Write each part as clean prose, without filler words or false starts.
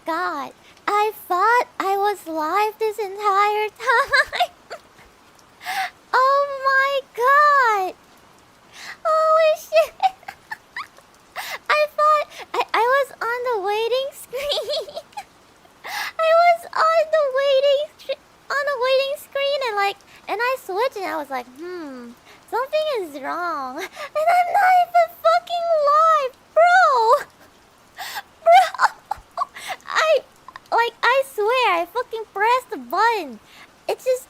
god. I thought I was live this entire time. Oh my god. Holy shit. I thought I was on the waiting screen. I was on the waiting screen and I switched and I was like, something is wrong. And I'm not even fucking live, bro. Bro. I swear, I fucking pressed the button. It's just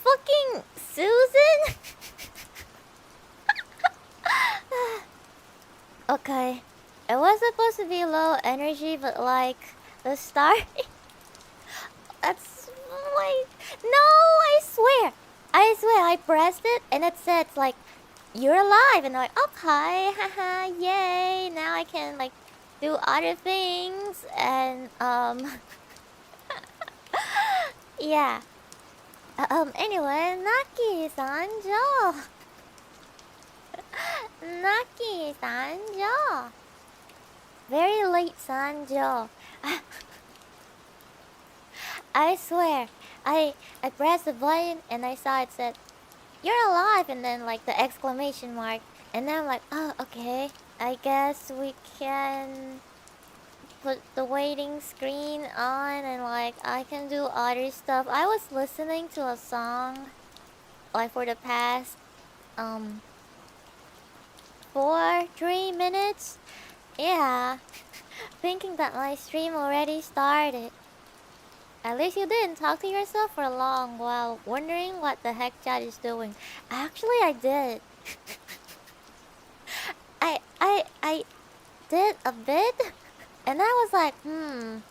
fucking Susan. Okay. It was supposed to be low energy, but like the start. That's like no, I swear, I pressed it and it said like you're alive, and I'm like okay, haha, yay! Now I can like do other things and yeah. Anyway, Naki Sanjo. Naki Sanjo. Very late Sanjo. I swear, I pressed the button and I saw it said, "You're alive," and then like the exclamation mark, and then I'm like, oh, okay. I guess we can put the waiting screen on and like I can do other stuff. I was listening to a song like for the past 3 minutes. Yeah. Thinking that my stream already started. At least you didn't talk to yourself for a long while, wondering what the heck chat is doing. Actually, I did. I did a bit, and I was like, no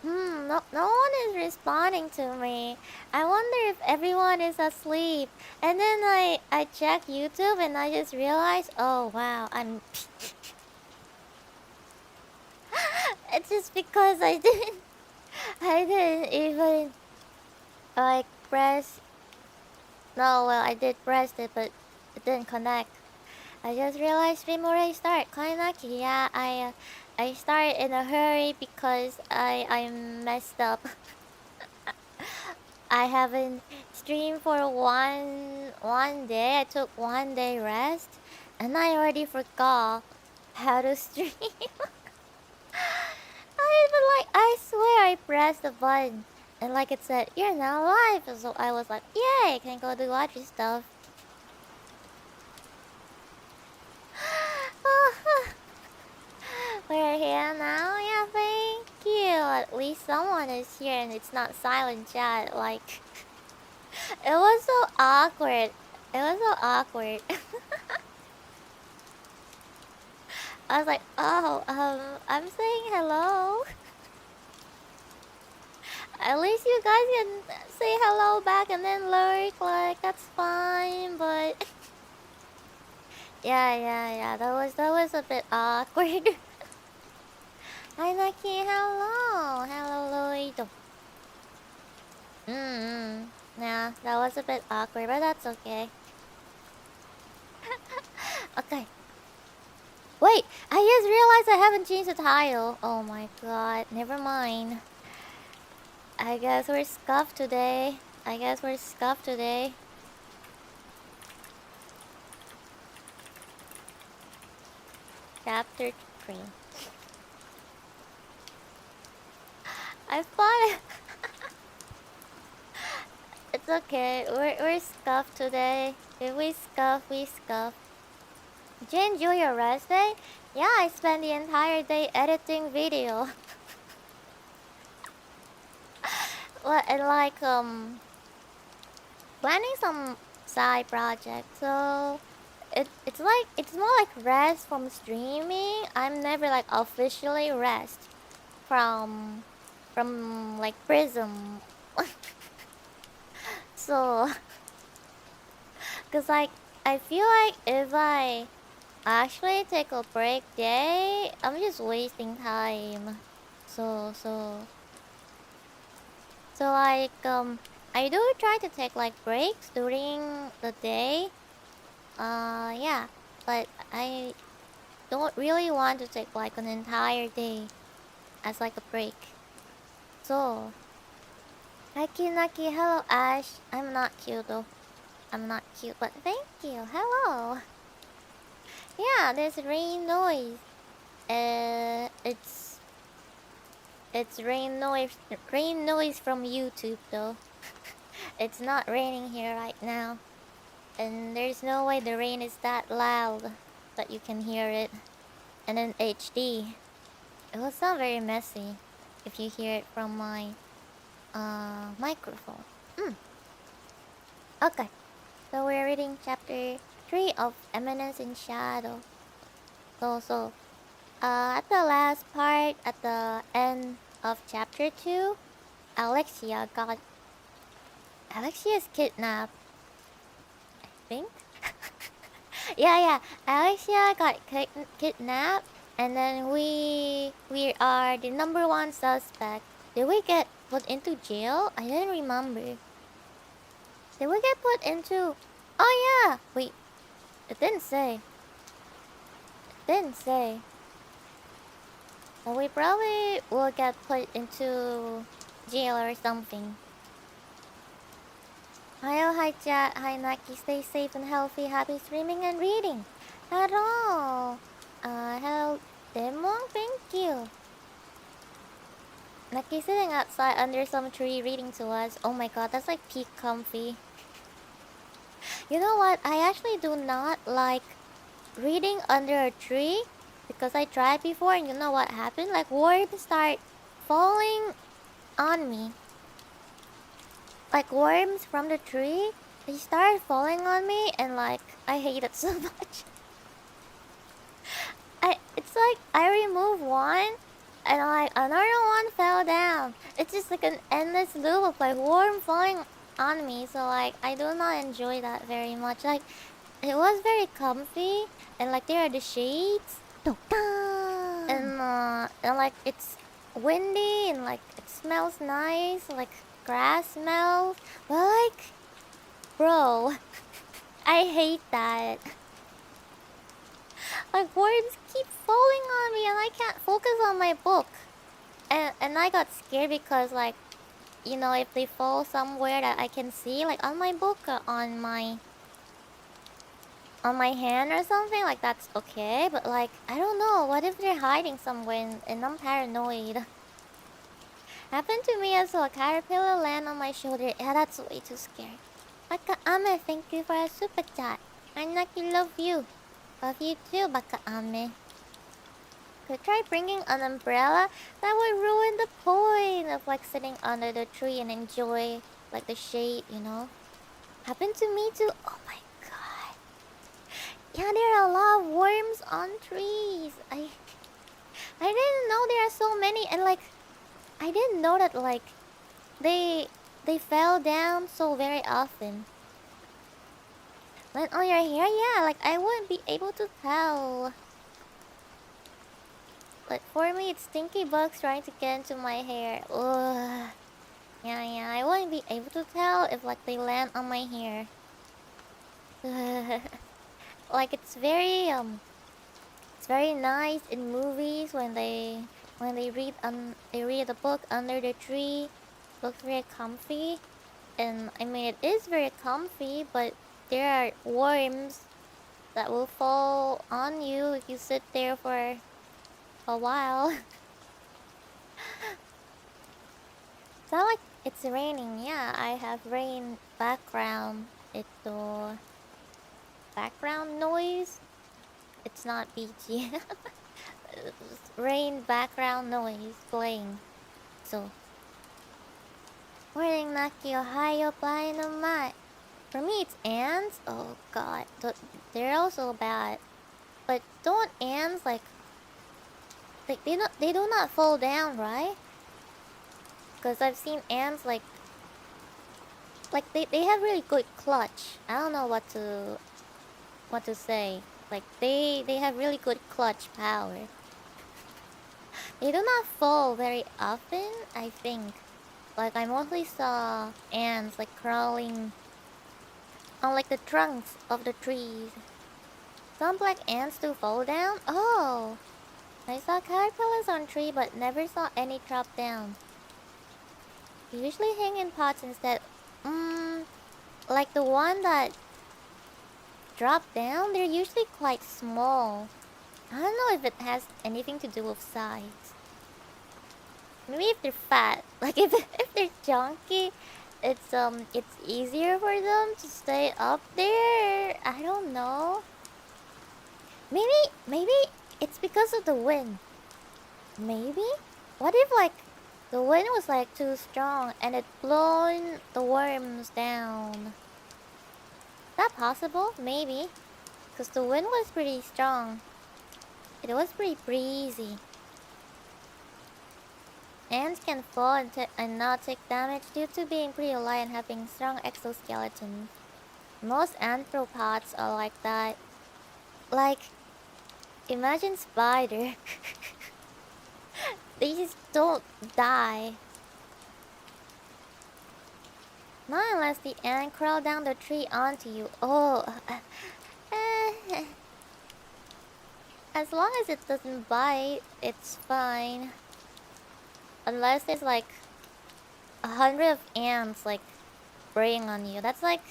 one is responding to me. I wonder if everyone is asleep. And then I checked YouTube and I just realized, oh wow, I'm. It's just because I didn't even like press. No, well, I did press it, but it didn't connect. I just realized stream already start. Kainaki, yeah, I started in a hurry because I messed up. I haven't streamed for one day. I took 1 day rest, and I already forgot how to stream. I swear I pressed the button and like it said, "You're now live." So I was like, "Yay! Can go do other stuff." We're here now. Yeah, thank you. At least someone is here and it's not silent chat. Like, it was so awkward. It was so awkward. I was like, oh, I'm saying hello. At least you guys can say hello back and then lurk. Like, that's fine. But yeah. That was a bit awkward. Hi, Naki. Hello, Lloyd. Yeah, that was a bit awkward, but that's okay. Okay. Wait, I just realized I haven't changed the title. Oh my god, never mind. I guess we're scuffed today. Chapter 3. I thought it. It's okay. We're scuffed today. If we scuff, we scuff. Did you enjoy your rest day? Yeah, I spent the entire day editing video. Well, and like planning some side project. So it's like it's more like rest from streaming. I'm never like officially rest from like PRISM. So cause like I feel like if I actually take a break day, I'm just wasting time. So like I do try to take like breaks during the day. Yeah, but I don't really want to take like an entire day. as like a break. So, Naki, hello Ash. I'm not cute though. I'm not cute, but thank you. Hello. Yeah, there's rain noise. It's rain noise from YouTube though. It's not raining here right now. And there's no way the rain is that loud that you can hear it. And in HD, it will sound very messy if you hear it from my microphone. Okay, so we're reading chapter 3 of Eminence in Shadow. So, at the last part, at the end of chapter 2, Alexia's kidnapped, I think. Yeah. Alexia got kidnapped, and then we are the number one suspect. Did we get put into jail? I didn't remember. Did we get put into? Oh yeah. Wait, it didn't say. Well, we probably will get put into jail or something. Hi chat, hi Naki, stay safe and healthy, happy streaming and reading. Hello. Hello Demon, thank you. Naki sitting outside under some tree reading to us. Oh my god, that's like peak comfy. You know what? I actually do not like reading under a tree because I tried before and you know what happened? Like worms start falling on me. Like worms from the tree, they started falling on me and like I hate it so much. It's like I remove one and like another one fell down. It's just like an endless loop of like worm falling on me. So like I do not enjoy that very much. Like it was very comfy and like there are the shades. And like it's windy and like it smells nice, like grass smells. But like, bro, I hate that. Like worms keep falling on me and I can't focus on my book. And I got scared because like, you know, if they fall somewhere that I can see, like on my book or on my hand or something, like that's okay. But like, I don't know, what if they're hiding somewhere and I'm paranoid? Happened to me as well. Caterpillar land on my shoulder. Yeah, that's way too scary. Baka Ame, thank you for a super chat. I Naki love you. Love you too, Baka Ame. Could try bringing an umbrella. That would ruin the point of like sitting under the tree and enjoy like the shade, you know. Happened to me too. Oh my god. Yeah, there are a lot of worms on trees. I didn't know there are so many, and like I didn't know that like they fell down so very often. Land on your hair? Yeah, like I wouldn't be able to tell. But for me, it's stinky bugs trying to get into my hair. Ugh. Yeah, I wouldn't be able to tell if like they land on my hair. Like it's very nice in movies when they read a book under the tree. Looks very comfy, and I mean it is very comfy, but there are worms that will fall on you if you sit there for a while. It's not like it's raining. Yeah, I have rain background. Background noise. It's not BG. Rain background noise playing. So morning Naki, Ohio, flying on my. For me it's ants. Oh god. They're also bad. But don't ants like they do not fall down, right? Because I've seen ants like they have really good clutch. I don't know what to say. Like they have really good clutch power. They do not fall very often, I think. Like I mostly saw ants like crawling on like the trunks of the trees. Some black ants do fall down? Oh. I saw caterpillars on tree but never saw any drop down. They usually hang in pots instead. Like the one that drop down, they're usually quite small. I don't know if it has anything to do with size. Maybe if they're fat, like if they're chunky, it's easier for them to stay up there. I don't know. Maybe it's because of the wind. Maybe? What if like the wind was like too strong and it blown the worms down? Is that possible? Maybe. Because the wind was pretty strong. It was pretty breezy. Ants can fall and not take damage due to being pretty light and having strong exoskeletons. Most arthropods are like that. Like, imagine spider. They just don't die. Not unless the ant crawl down the tree onto you. Oh. As long as it doesn't bite, it's fine. Unless there's like 100 of ants like preying on you. That's like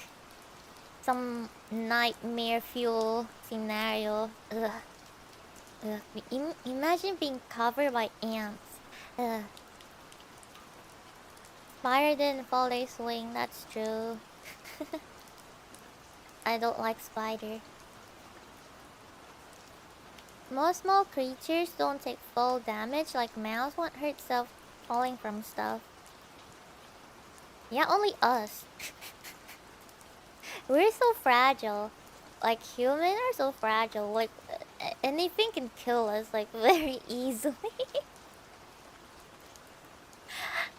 some nightmare fuel scenario. Ugh. Imagine being covered by ants. Ugh. Spider didn't fall, they swing. That's true. I don't like spider. Most small creatures don't take fall damage. Like mouse won't hurt self falling from stuff. Yeah, only us. We're so fragile. Like humans are so fragile. Like anything can kill us like very easily.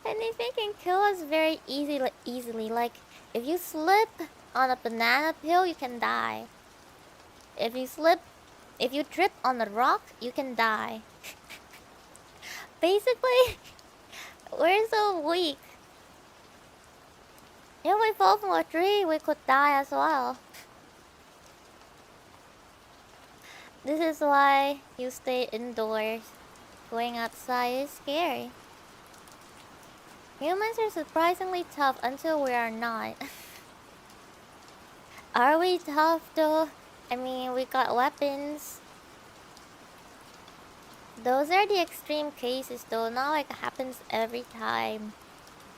Anything can kill us very easily. Like if you slip on a banana peel, you can die. If you trip on a rock, you can die. Basically, we're so weak. If we fall from a tree, we could die as well. This is why you stay indoors. Going outside is scary. Humans are surprisingly tough until we are not. Are we tough though? I mean, we got weapons. Those are the extreme cases though, not like it happens every time.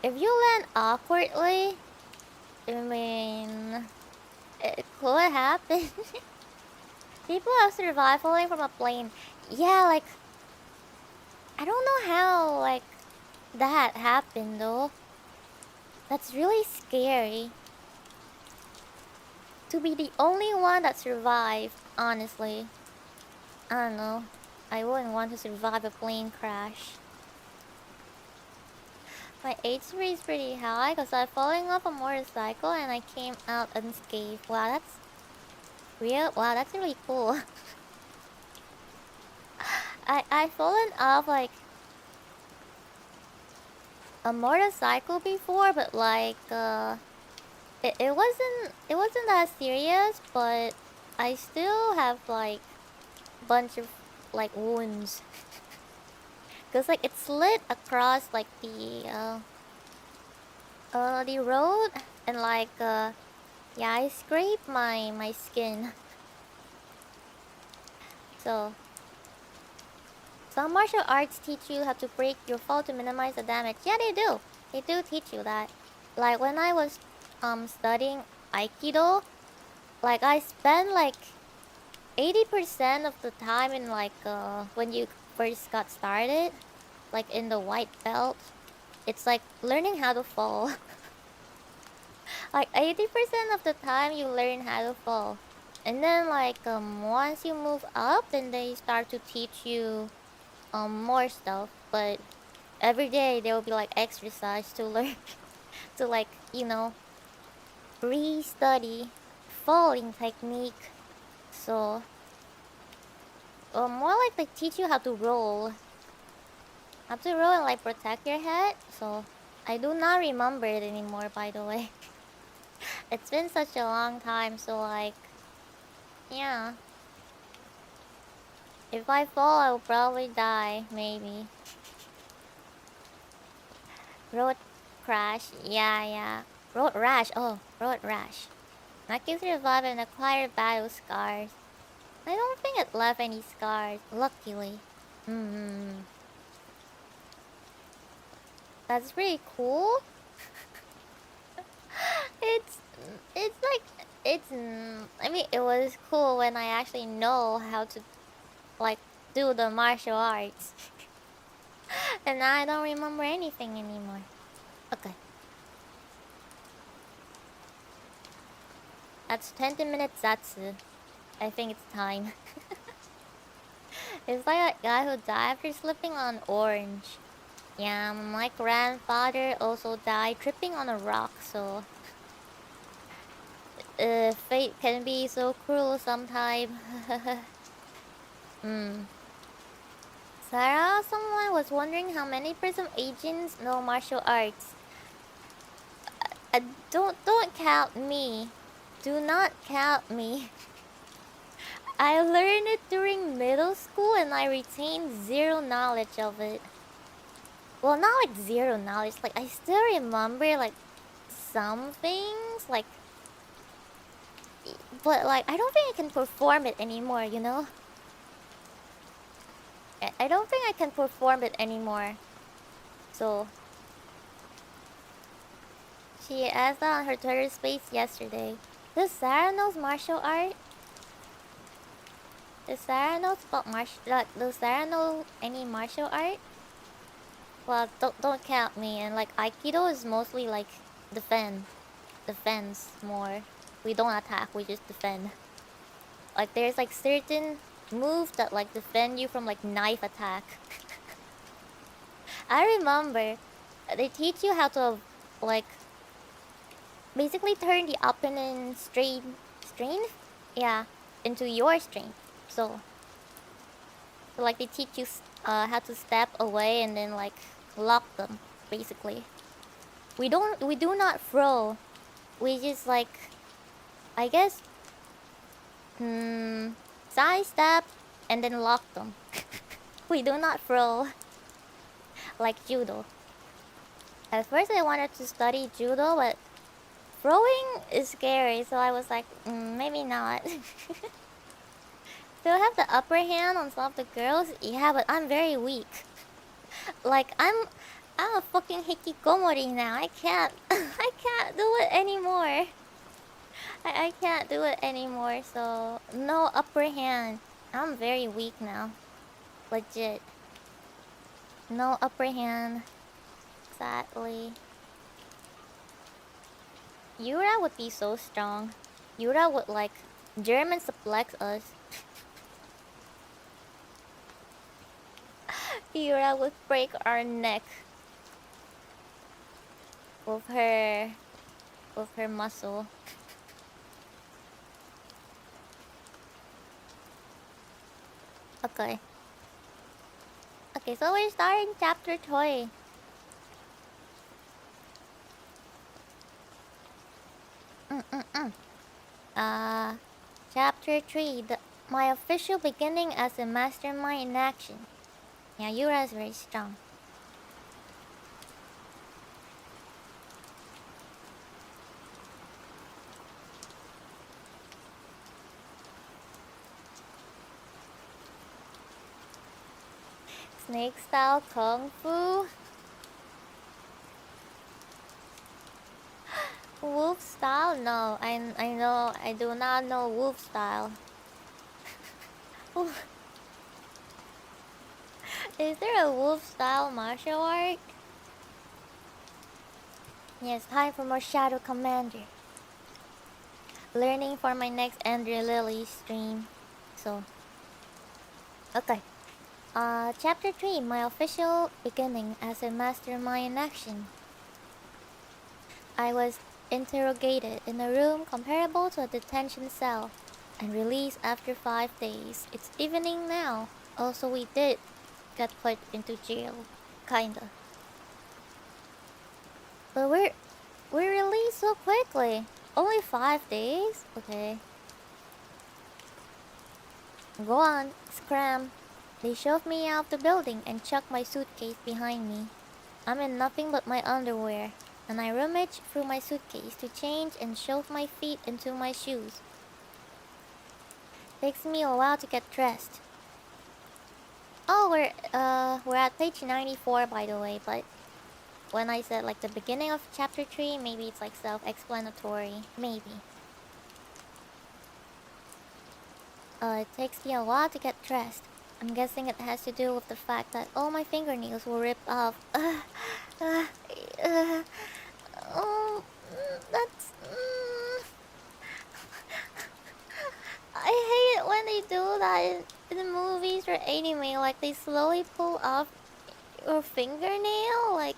If you land awkwardly, I mean, it could happen. People have survived falling from a plane. Yeah, like, I don't know how, like, that happened though. That's really scary. To be the only one that survived, honestly. I don't know. I wouldn't want to survive a plane crash. My HP is pretty high because I'm falling off a motorcycle and I came out unscathed. Wow, that's real. Wow, that's really cool. I've fallen off like a motorcycle before, but like it wasn't that serious, but I still have like bunch of like wounds. Cause like it slid across like the road and like yeah, I scraped my skin. So some martial arts teach you how to break your fall to minimize the damage. Yeah, they do. They do teach you that. Like when I was studying Aikido, like I spent like 80% of the time in like when you first got started, like in the white belt, it's like learning how to fall. Like 80% of the time you learn how to fall. And then like once you move up, then they start to teach you more stuff, but every day there will be like exercise to learn to like, you know, re-study falling technique. So more like they teach you how to roll. How to roll and like protect your head. So I do not remember it anymore, by the way. It's been such a long time, so like yeah. If I fall, I will probably die, maybe. Road crash, yeah. Road rash, oh, road rash. Naki survived and acquired battle scars. I don't think it left any scars, luckily. Hmm. That's pretty cool. It's, it's like, I mean, it was cool when I actually know how to, like, do the martial arts. And now I don't remember anything anymore. Okay. That's 20 minutes Zatsu. I think it's time. It's like a guy who died after slipping on orange. Yeah, my grandfather also died tripping on a rock, so... fate can be so cruel sometimes. Sarah, someone was wondering how many PRISM agents know martial arts. Don't count me. Do not count me. I learned it during middle school and I retained zero knowledge of it. Well, not like zero knowledge. Like, I still remember, like, some things. Like, but, like, I don't think I can perform it anymore, you know? I don't think I can perform it anymore. So, she asked that on her Twitter space yesterday. Does Sarah knows martial art? Does Sarah knows about does Sarah know any martial art? Well, don't count me. And like Aikido is mostly like defense more. We don't attack, we just defend. Like there's like certain moves that like defend you from like knife attack. I remember they teach you how to like basically turn the opponent's strength, yeah, into your strength. So like they teach you how to step away and then like lock them basically. We do not throw. We just like I guess side step and then lock them. We do not throw like judo. At first I wanted to study judo, but throwing is scary, so I was like, maybe not. Do I have the upper hand on some of the girls? Yeah, but I'm very weak. Like I'm a fucking hikikomori now. I can't I can't do it anymore. I can't do it anymore, so no upper hand. I'm very weak now. Legit. No upper hand. Exactly. Yura would be so strong. Yura would like German suplex us. Yura would break our neck with her muscle. Okay. Okay, so we're starting chapter 2. Chapter 3. My official beginning as a mastermind in action. Yeah, Yura is very strong. Snake style kung fu. Wolf style? No, I know I do not know wolf style. Is there a wolf style martial art? Yes, time for more Shadow Commander. Learning for my next Ender Lily stream. So, okay. Chapter 3, my official beginning as a mastermind in action. I was interrogated in a room comparable to a detention cell and released after 5 days. It's evening now. Also, we did get put into jail. Kinda. But we're released so quickly. Only 5 days? Okay. Go on, scram. They shoved me out the building and chucked my suitcase behind me. I'm in nothing but my underwear, and I rummage through my suitcase to change and shove my feet into my shoes. Takes me a while to get dressed. Oh, we're at page 94 by the way, but when I said like the beginning of chapter 3, maybe it's like self-explanatory, maybe. It takes me a while to get dressed. I'm guessing it has to do with the fact that all my fingernails were ripped off. Oh, that's... I hate it when they do that in the movies or anime. Like, they slowly pull off your fingernail. Like,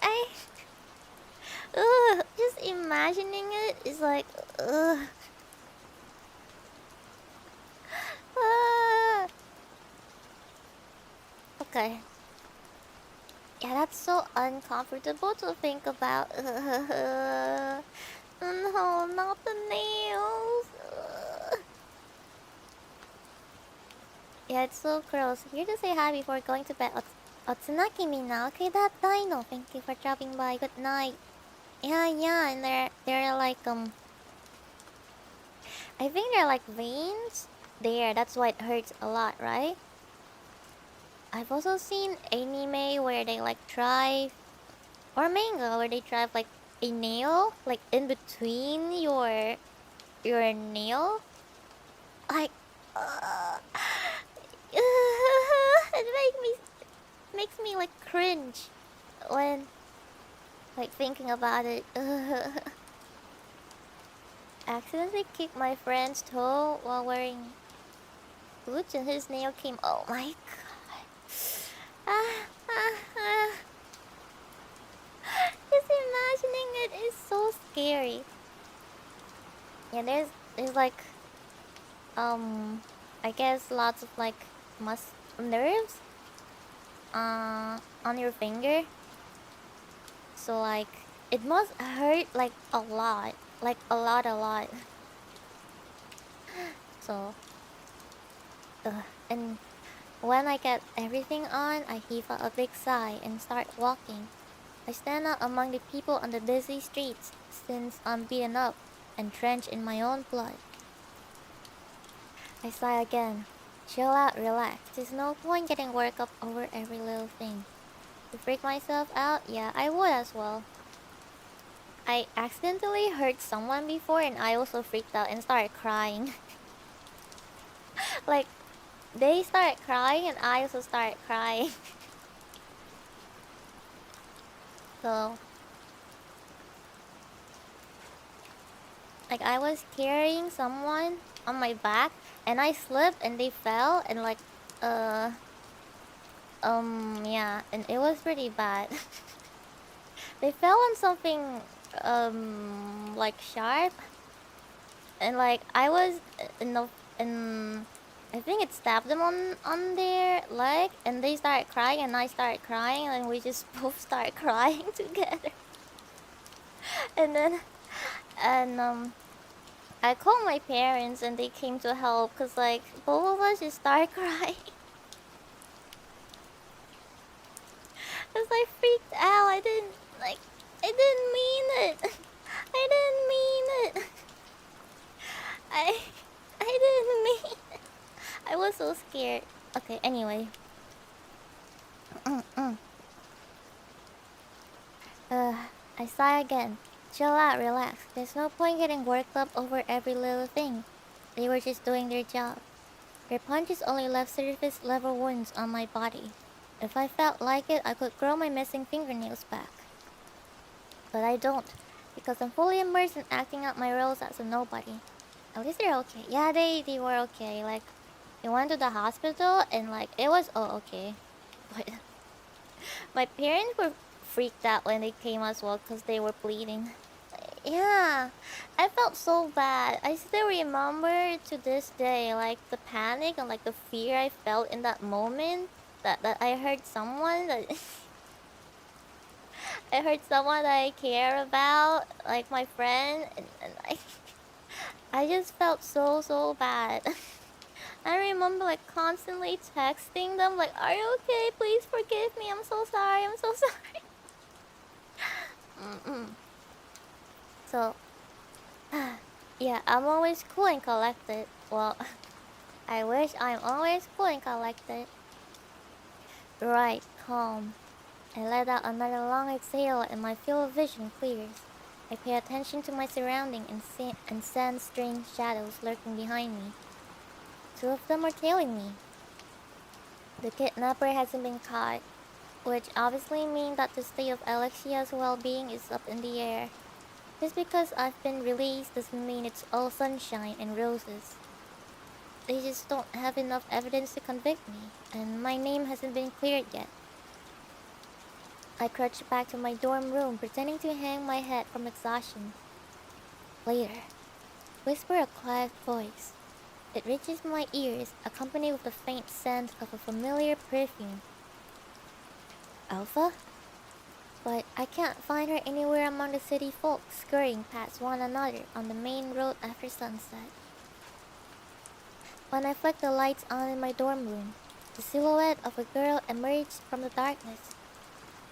I... Ugh, just imagining it is like... Ugh. Okay. Yeah, that's so uncomfortable to think about. No, not the nails. Yeah, it's so gross. Here to say hi before going to bed. Otsunaki mina. Okay, that dino. Thank you for dropping by. Good night. Yeah, and they're like I think they're like veins there. That's why it hurts a lot, right? I've also seen anime where they like drive, or manga where they drive like a nail like in between your nail. Like, it makes me like cringe when like thinking about it. Accidentally kicked my friend's toe while wearing boots and his nail came. Oh my god. Just imagining it is so scary. Yeah, there's like I guess lots of like nerves on your finger. So like it must hurt like a lot. Like a lot. So and when I get everything on, I heave a big sigh and start walking. I stand out among the people on the busy streets since I'm beaten up and drenched in my own blood. I sigh again. Chill out, relax. There's no point getting worked up over every little thing. To freak myself out? Yeah, I would as well. I accidentally hurt someone before and I also freaked out and started crying. Like, they started crying and I also started crying. So, like I was carrying someone on my back and I slipped and they fell and like, yeah, and it was pretty bad. They fell on something, like sharp. And like, I was in I think it stabbed them on their leg and they started crying and I started crying and we just both started crying together. And then, and I called my parents and they came to help because like both of us just started crying. Cause I freaked out. I didn't mean it. I didn't mean it. I didn't mean it. I was so scared. Okay, anyway. I sigh again. Chill out, relax. There's no point getting worked up over every little thing. They were just doing their job. Their punches only left surface level wounds on my body. If I felt like it, I could grow my missing fingernails back. But I don't, because I'm fully immersed in acting out my roles as a nobody. At least they're okay. Yeah, they were okay. Like, they went to the hospital and like, it was all okay. But my parents were freaked out when they came as well because they were bleeding. Yeah, I felt so bad. I still remember to this day, like the panic and like the fear I felt in that moment. That I heard someone that I heard someone that I care about, like my friend, and I just felt so bad. I remember like constantly texting them like, "Are you okay? Please forgive me. I'm so sorry. I'm so sorry." Mm-mm. So, yeah, I'm always cool and collected. Well, I wish I'm always cool and collected. Right, calm. I let out another long exhale and my field of vision clears. I pay attention to my surrounding and sense strange shadows lurking behind me. Two of them are tailing me. The kidnapper hasn't been caught, which obviously means that the state of Alexia's well-being is up in the air. Just because I've been released doesn't mean it's all sunshine and roses. They just don't have enough evidence to convict me, and my name hasn't been cleared yet. I crouch back to my dorm room, pretending to hang my head from exhaustion. Later, whisper a quiet voice. It reaches my ears, accompanied with the faint scent of a familiar perfume. Alpha? But I can't find her anywhere among the city folk scurrying past one another on the main road after sunset. When I flick the lights on in my dorm room, the silhouette of a girl emerged from the darkness.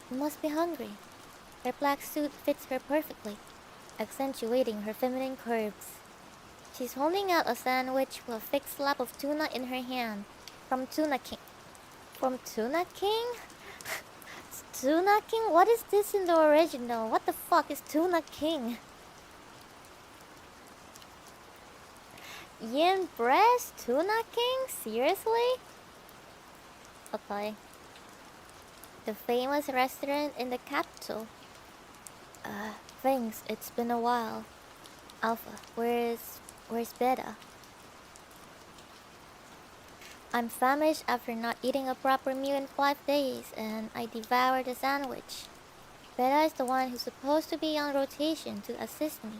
She must be hungry. Her black suit fits her perfectly, accentuating her feminine curves. She's holding out a sandwich with a thick slab of tuna in her hand. From Tuna King. From Tuna King? Tuna King? What is this in the original? What the fuck is Tuna King? Yin Breast? Tuna King? Seriously? Okay. The famous restaurant in the capital. Thanks, it's been a while. Alpha, where's Beta? I'm famished after not eating a proper meal in 5 days, and I devoured a sandwich. Beta is the one who's supposed to be on rotation to assist me.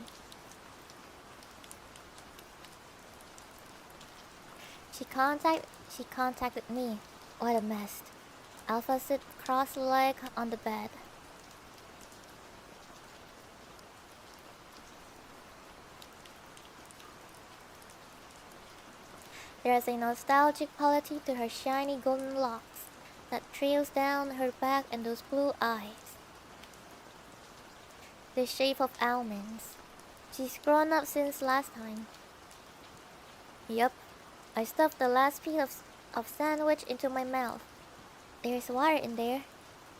She contacted me. What a mess. Alpha sits cross-legged on the bed. There is a nostalgic quality to her shiny golden locks that trails down her back and those blue eyes. The shape of almonds. She's grown up since last time. Yup, I stuffed the last piece of sandwich into my mouth. There's water in there.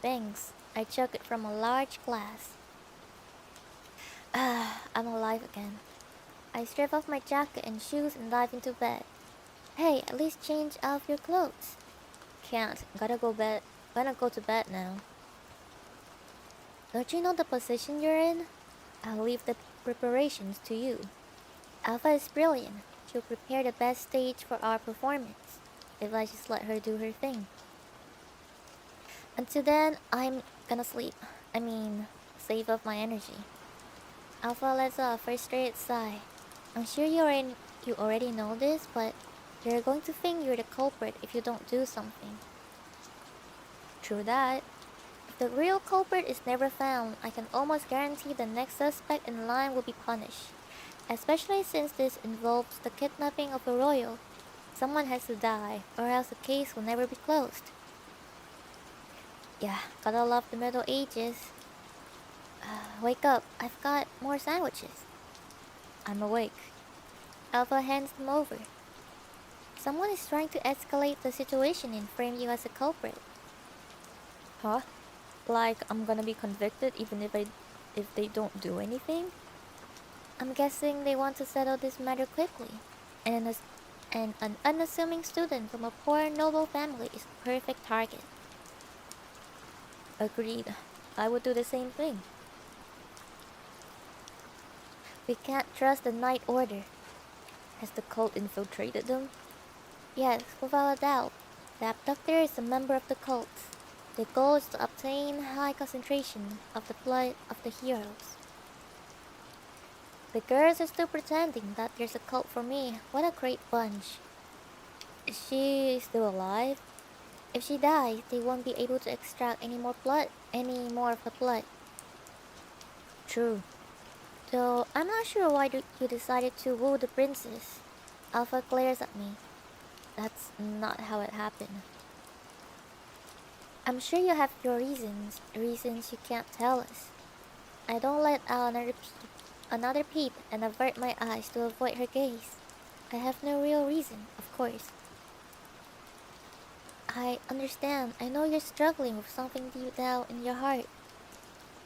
Thanks, I chug it from a large glass. I'm alive again. I strip off my jacket and shoes and dive into bed. Hey, at least change out of your clothes. Can't. Gonna go to bed now. Don't you know the position you're in? I'll leave the preparations to you. Alpha is brilliant. She'll prepare the best stage for our performance, if I just let her do her thing. Until then, I'm gonna sleep. Save up my energy. Alpha lets out a frustrated sigh. I'm sure you already know this, but you're going to think you're the culprit if you don't do something. True that. If the real culprit is never found, I can almost guarantee the next suspect in line will be punished. Especially since this involves the kidnapping of a royal. Someone has to die, or else the case will never be closed. Yeah, gotta love the Middle Ages. Wake up, I've got more sandwiches. I'm awake. Alpha hands them over. Someone is trying to escalate the situation and frame you as a culprit. Huh? Like I'm gonna be convicted even if they don't do anything? I'm guessing they want to settle this matter quickly, and an unassuming student from a poor noble family is the perfect target. Agreed. I would do the same thing. We can't trust the Night Order. Has the cult infiltrated them? Yes, without a doubt. The abductor is a member of the cult. The goal is to obtain high concentration of the blood of the heroes. The girls are still pretending that there's a cult for me. What a great bunch. Is she still alive? If she dies, they won't be able to extract any more of the blood. True. Though I'm not sure why you decided to woo the princess. Alpha glares at me. That's not how it happened. I'm sure you have your reasons you can't tell us. I don't let out another peep and avert my eyes to avoid her gaze. I have no real reason, of course. I understand. I know you're struggling with something deep down in your heart.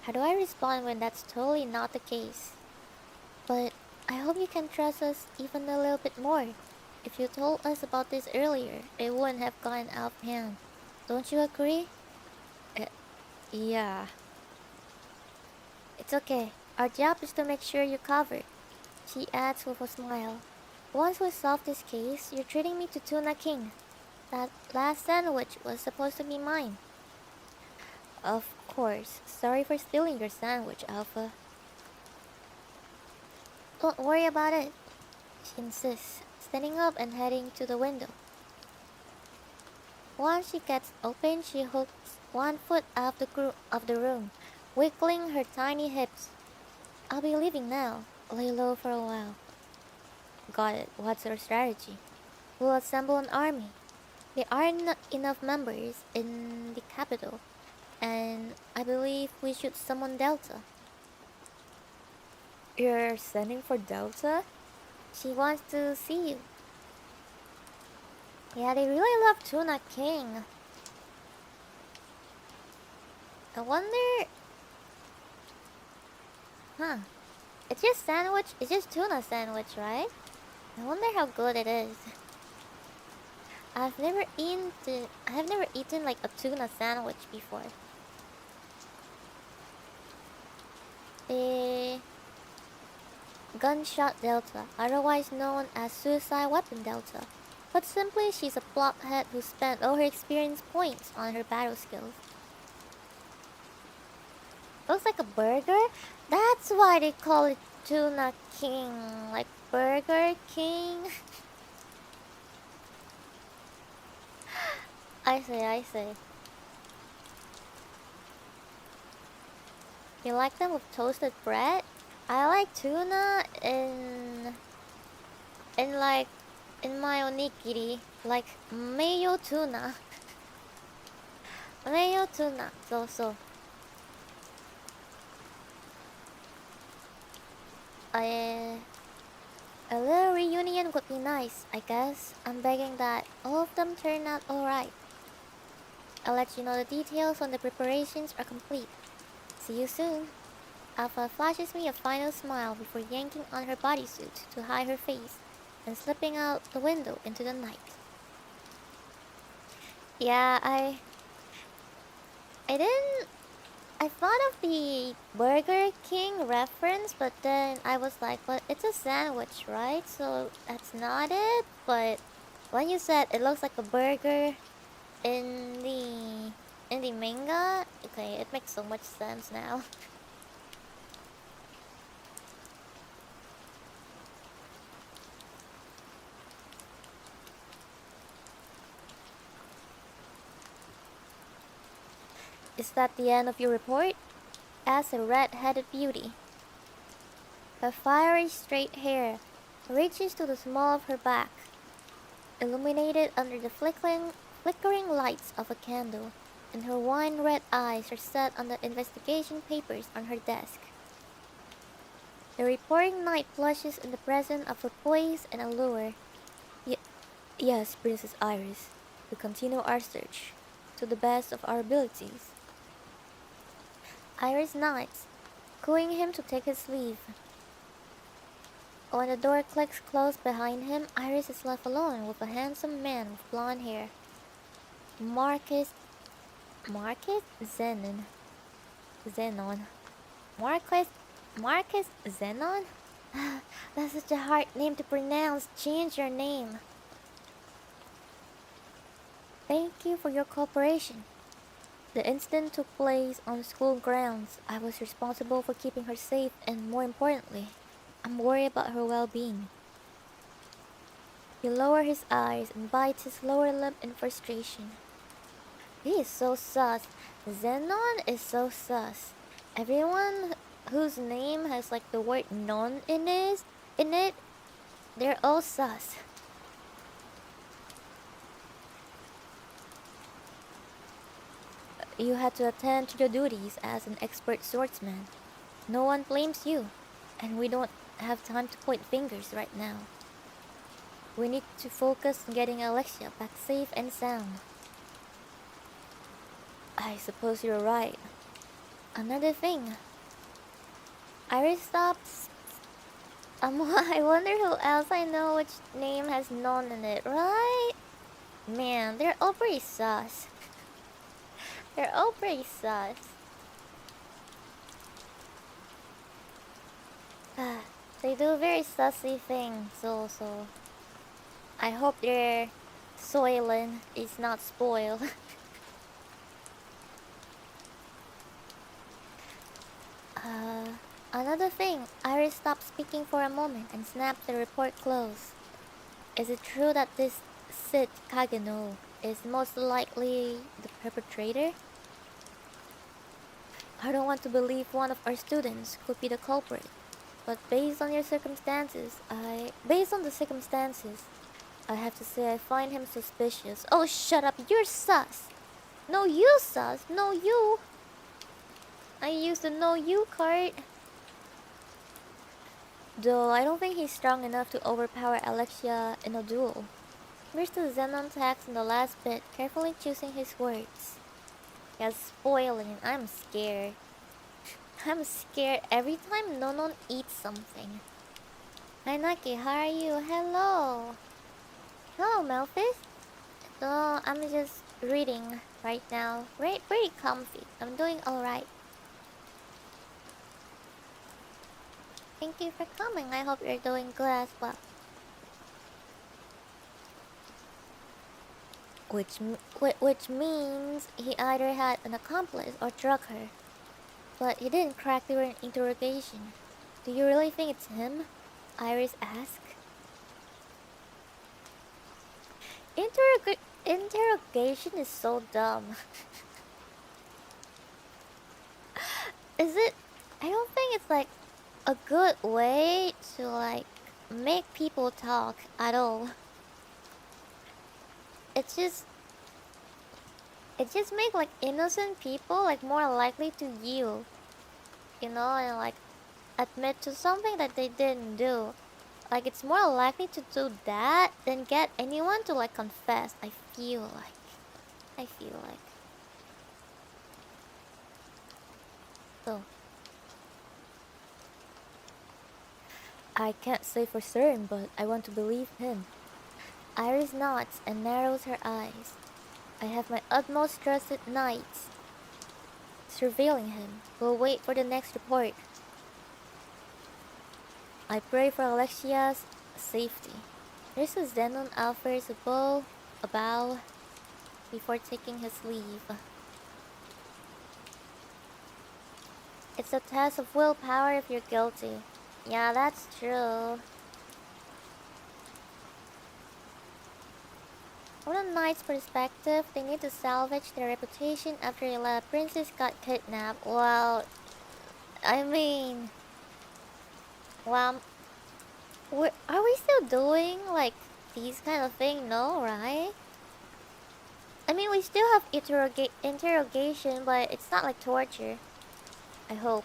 How do I respond when that's totally not the case? But I hope you can trust us even a little bit more. If you told us about this earlier, it wouldn't have gone out of hand. Don't you agree? Uh, yeah. It's okay. Our job is to make sure you're covered. She adds with a smile. Once we solve this case, you're treating me to Tuna King. That last sandwich was supposed to be mine. Of course. Sorry for stealing your sandwich, Alpha. Don't worry about it, she insists, standing up and heading to the window. Once she gets open, she hooks one foot out of the room, wiggling her tiny hips. I'll be leaving now. Lay low for a while. Got it. What's our strategy? We'll assemble an army. There aren't enough members in the capital, and I believe we should summon Delta. You're sending for Delta? She wants to see you. Yeah, they really love Tuna King. I wonder... Huh. It's just sandwich. It's just tuna sandwich, right? I wonder how good it is. I have never eaten like a tuna sandwich before. The Gunshot Delta, otherwise known as Suicide Weapon Delta. But simply, she's a blockhead who spent all her experience points on her battle skills. Looks like a burger? That's why they call it Tuna King. Like Burger King? I see. You like them with toasted bread? I like tuna in like in my onigiri, like mayo tuna. Mayo tuna. So. A little reunion would be nice, I guess. I'm begging that all of them turn out alright. I'll let you know the details when the preparations are complete. See you soon. Alpha flashes me a final smile before yanking on her bodysuit to hide her face and slipping out the window into the night. Yeah, I didn't... I thought of the Burger King reference, but then I was like, but it's a sandwich, right? So that's not it. But when you said it looks like a burger in the manga, okay, it makes so much sense now. Is that the end of your report? Asks a red-headed beauty. Her fiery straight hair reaches to the small of her back, illuminated under the flickering lights of a candle, and her wine-red eyes are set on the investigation papers on her desk. The reporting knight blushes in the presence of her poise and allure. Yes, Princess Iris. We continue our search, to the best of our abilities. Iris nods, cooing him to take his leave. When the door clicks closed behind him, Iris is left alone with a handsome man with blonde hair. Marcus Zenon. Marcus Zenon? That's such a hard name to pronounce. Change your name. Thank you for your cooperation. The incident took place on school grounds. I was responsible for keeping her safe, and more importantly, I'm worried about her well-being. He lowers his eyes and bites his lower lip in frustration. He is so sus. Zenon is so sus. Everyone whose name has like the word non in it, they're all sus. You had to attend to your duties as an expert swordsman. No one blames you, and we don't have time to point fingers right now. We need to focus on getting Alexia back safe and sound. I suppose you're right. Another thing. Iris stops. I wonder who else I know which name has non in it, right? Man, they're all pretty sus. They're all pretty sus. They do very sussy things also. I hope their soylent is not spoiled. Another thing. Iris stopped speaking for a moment and snapped the report closed. Is it true that this Sid Kageno is most likely the perpetrator? I don't want to believe one of our students could be the culprit, but based on the circumstances, I have to say I find him suspicious. Oh, shut up! You're sus. No, you sus. No, you. I used the no you card. Though I don't think he's strong enough to overpower Alexia in a duel. Here's the Xenon text in the last bit, carefully choosing his words. Yes, spoiling. I'm scared. I'm scared every time Nonon eats something. Hi Naki, how are you? Hello. Hello, Melphis. So, I'm just reading right now. Pretty comfy. I'm doing alright. Thank you for coming. I hope you're doing good as well. Which means he either had an accomplice or drugged her. But he didn't crack during interrogation. Do you really think it's him? Iris asked. Interrogation is so dumb. Is it? I don't think it's like a good way to like make people talk at all. It just make like innocent people like more likely to yield, and like admit to something that they didn't do. Like it's more likely to do that than get anyone to like confess. I feel like. So I can't say for certain, but I want to believe him. Iris nods and narrows her eyes. I have my utmost trusted knights surveilling him. We'll wait for the next report. I pray for Alexia's safety. Mr. Zenon offers a bow before taking his leave. It's a test of willpower if you're guilty. Yeah, that's true. From the knight's perspective, they need to salvage their reputation after the princess got kidnapped. Well, I mean... Well, are we still doing, like, these kind of thing? No, right? I mean, we still have interrogation, but it's not like torture. I hope.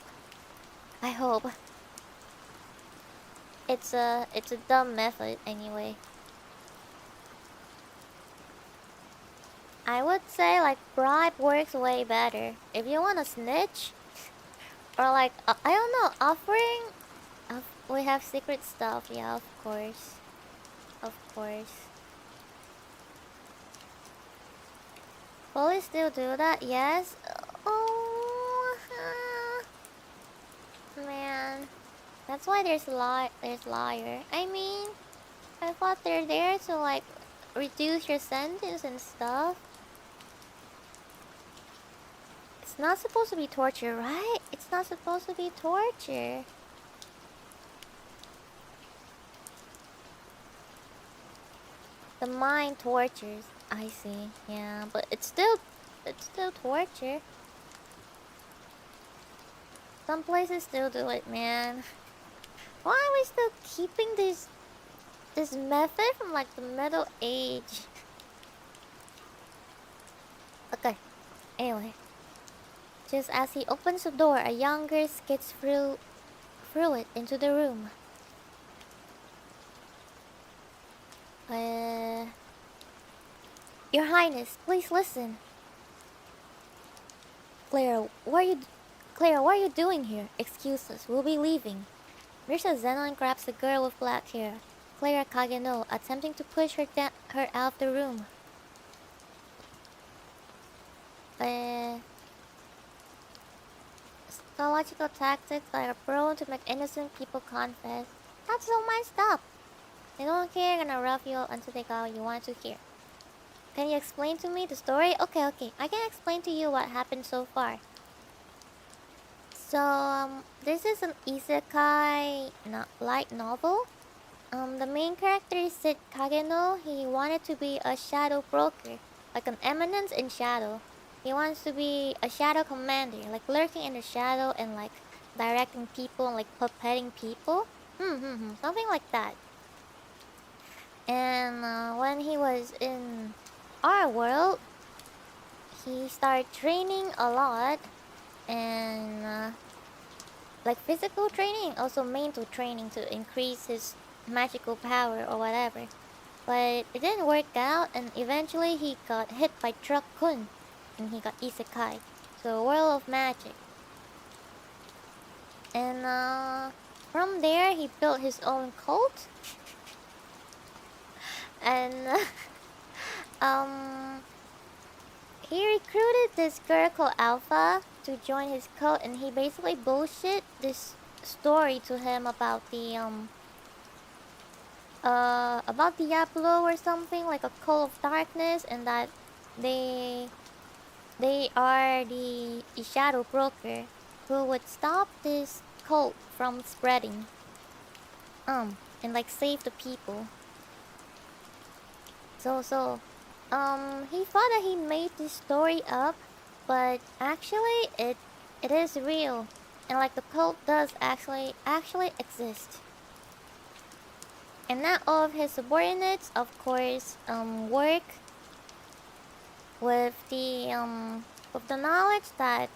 It's a dumb method, anyway. I would say, like, bribe works way better. If you want to snitch, or like, I don't know, offering... we have secret stuff, yeah, of course. Police still do that? Yes? Oh, man. That's why there's liar. I mean, I thought they're there to, like, reduce your sentence and stuff. It's not supposed to be torture, right? It's not supposed to be torture. The mind tortures. I see. Yeah, but it's still torture. Some places still do it, man. Why are we still keeping this method from like the Middle Age? Okay. Anyway, just as he opens the door, a young girl skids through it into the room. Your Highness, please listen. Clara, what are you doing here? Excuse us, we'll be leaving. Risha Zenon grabs the girl with black hair, Clara Kageno, attempting to push her out of the room. Psychological tactics that are prone to make innocent people confess. That's so messed up. They don't care, gonna rough you up until they got what you want to hear. Can you explain to me the story? Okay. I can explain to you what happened so far. So, this is an isekai light novel. The main character is Sid Kageno. He wanted to be a shadow broker, like an eminence in shadow. He wants to be a shadow commander, like lurking in the shadow and like directing people and like puppeting people. Something like that. And when he was in our world, he started training a lot, and like physical training, also mental training to increase his magical power or whatever. But it didn't work out, and eventually he got hit by Truck-kun, and he got isekai, so world of magic. And from there he built his own cult, and he recruited this girl called Alpha to join his cult, and he basically bullshit this story to him about about Diablo or something, like a cult of darkness, and that they are the shadow broker who would stop this cult from spreading and like save the people. So he thought that he made this story up, but actually it is real, and like the cult does actually exist. And not all of his subordinates, of course, work with the knowledge that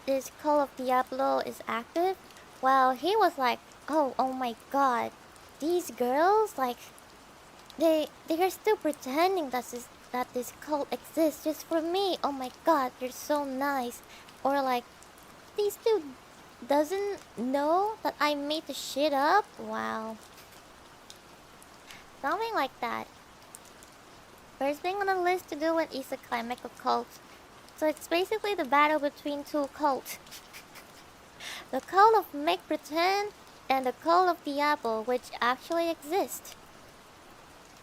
this cult of Diablo is active. Well, he was like, oh my god, these girls, like, they are still pretending that this cult exists just for me. Oh my god, they're so nice. Or like, these two doesn't know that I made the shit up. Wow. Something like that. First thing on the list to do with isekai, make a cult. So it's basically the battle between two cults. The cult of make pretend and the cult of Diablo, which actually exist.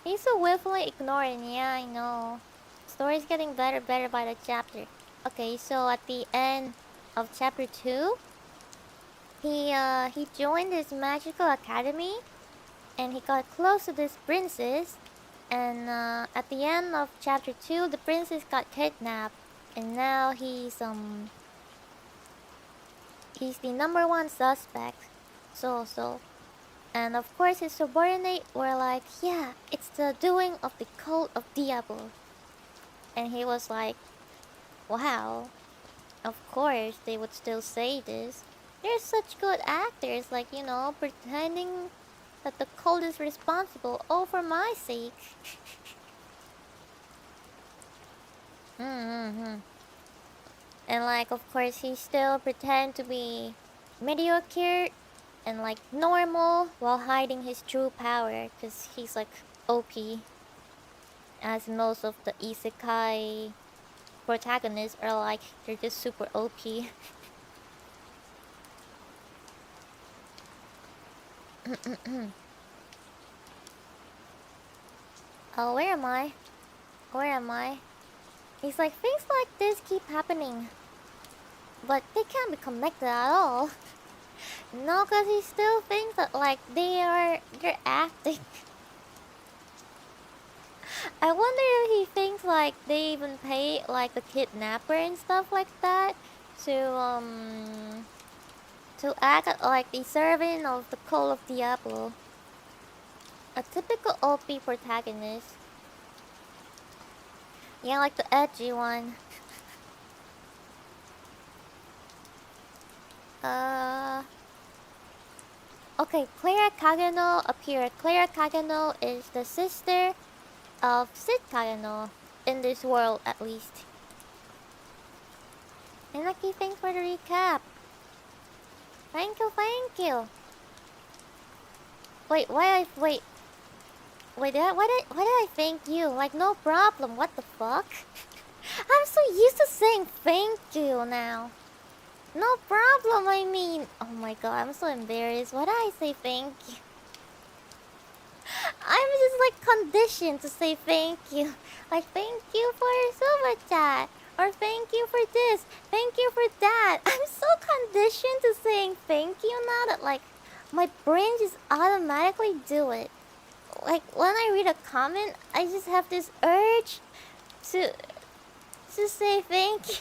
He's so willfully ignoring, yeah, I know. Story's getting better by the chapter. Okay, so at the end of chapter 2, he joined this magical academy, and he got close to this princess, and at the end of chapter 2, the princess got kidnapped, and now he's the #1 suspect. So and of course his subordinate were like, yeah, it's the doing of the cult of Diablo. And he was like, wow, of course they would still say this. They're such good actors, like, you know, pretending that the cult is responsible, all for my sake. And like, of course, he still pretend to be mediocre and like normal while hiding his true power, because he's like OP, as most of the isekai protagonists are like, they're just super OP. Oh, where am I? He's like, things like this keep happening, but they can't be connected at all. No, because he still thinks that like they're acting. I wonder if he thinks like they even pay like the kidnapper and stuff like that to to act like the servant of the call of Diablo. A typical OP protagonist. Yeah, like the edgy one. Okay, Clara Kageno appeared. Clara Kageno is the sister of Sid Kageno, in this world at least. And Naki, thanks for the recap. Thank you, thank you. Wait, wait, why did I thank you? Like, no problem, what the fuck? I'm so used to saying thank you now. No problem, I mean. Oh my god, I'm so embarrassed. Why did I say thank you? I'm just like conditioned to say thank you. Like, thank you for your super chat. Or thank you for this. Thank you for that. I'm so conditioned to saying thank you now that like my brain just automatically do it. Like when I read a comment, I just have this urge to say thank you.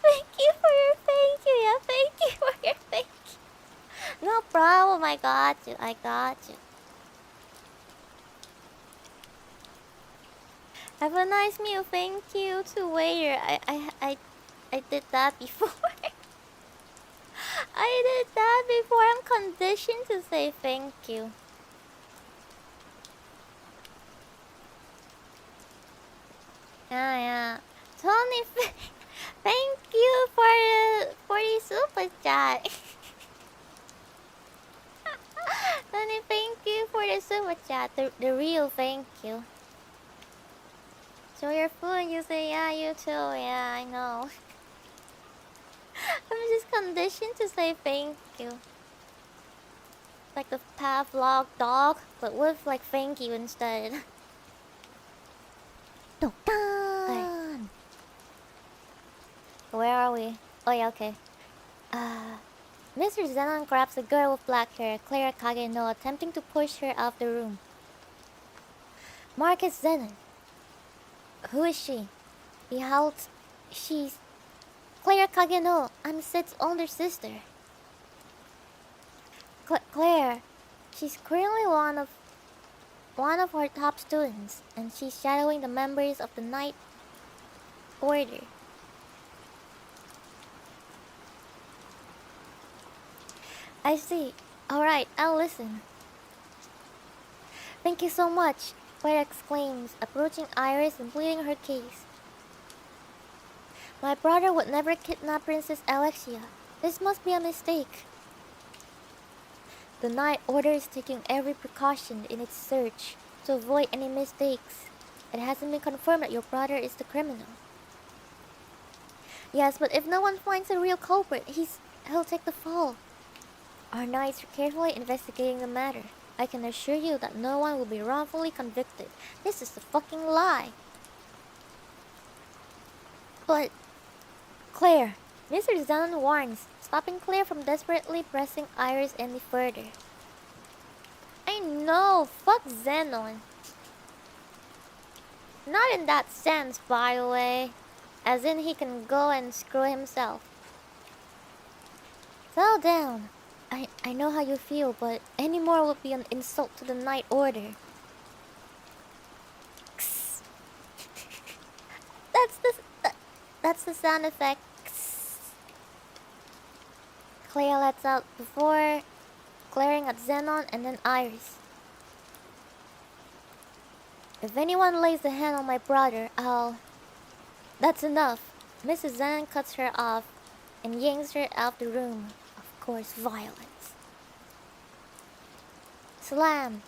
Thank you for your thank you. Yeah, thank you for your thank you. No problem. I got you. I got you. Have a nice meal. Thank you to waiter. I did that before. I did that before. I'm conditioned to say thank you. Yeah. Tony, thank you for the super chat. Tony, thank you for the super chat. The real thank you. Show your food. You say yeah, you too. Yeah, I know. I'm just conditioned to say thank you. Like the Pavlov dog, but with like thank you instead. Dokyun! Where are we? Oh yeah, okay. Mr. Zenon grabs a girl with black hair, Clara Kageno, attempting to push her out of the room. Marcus Zenon. Who is she? He howls. She's Clara Kageno. I'm Sid's older sister. Claire. She's currently one of our top students, and she's shadowing the members of the Night Order. I see. Alright, I'll listen. Thank you so much, Claire exclaims, approaching Iris and pleading her case. My brother would never kidnap Princess Alexia. This must be a mistake. The Night Order is taking every precaution in its search to avoid any mistakes. It hasn't been confirmed that your brother is the criminal. Yes, but if no one finds a real culprit, he'll take the fall. Our knights are carefully investigating the matter. I can assure you that no one will be wrongfully convicted. This is a fucking lie. But Claire, Mr. Zenon warns, stopping Claire from desperately pressing Iris any further. I know, fuck Zenon. Not in that sense, by the way. As in he can go and screw himself. Settle down. I know how you feel, but any more would be an insult to the Night Order. That's the sound effect. Clea lets out before glaring at Zenon and then Iris. If anyone lays a hand on my brother, I'll... That's enough. Mrs. Zenon cuts her off and yanks her out the room. Of course, violence. Slam!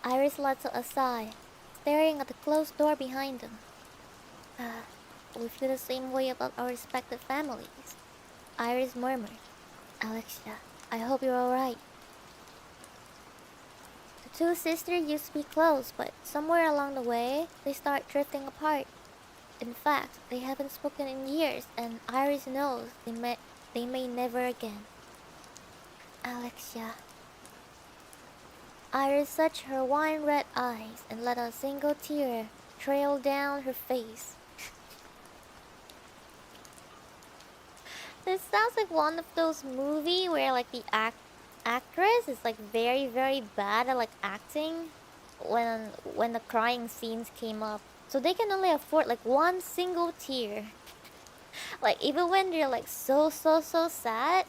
Iris lets out a sigh, staring at the closed door behind them. We feel the same way about our respective families. Iris murmured. Alexia, I hope you're alright. The two sisters used to be close, but somewhere along the way, they start drifting apart. In fact, they haven't spoken in years, and Iris knows they may never again. Alexia. Iris searched her wine-red eyes and let a single tear trail down her face. This sounds like one of those movies where like the actress is like very bad at like acting when the crying scenes came up. So they can only afford like one single tear. Like even when they're like so sad,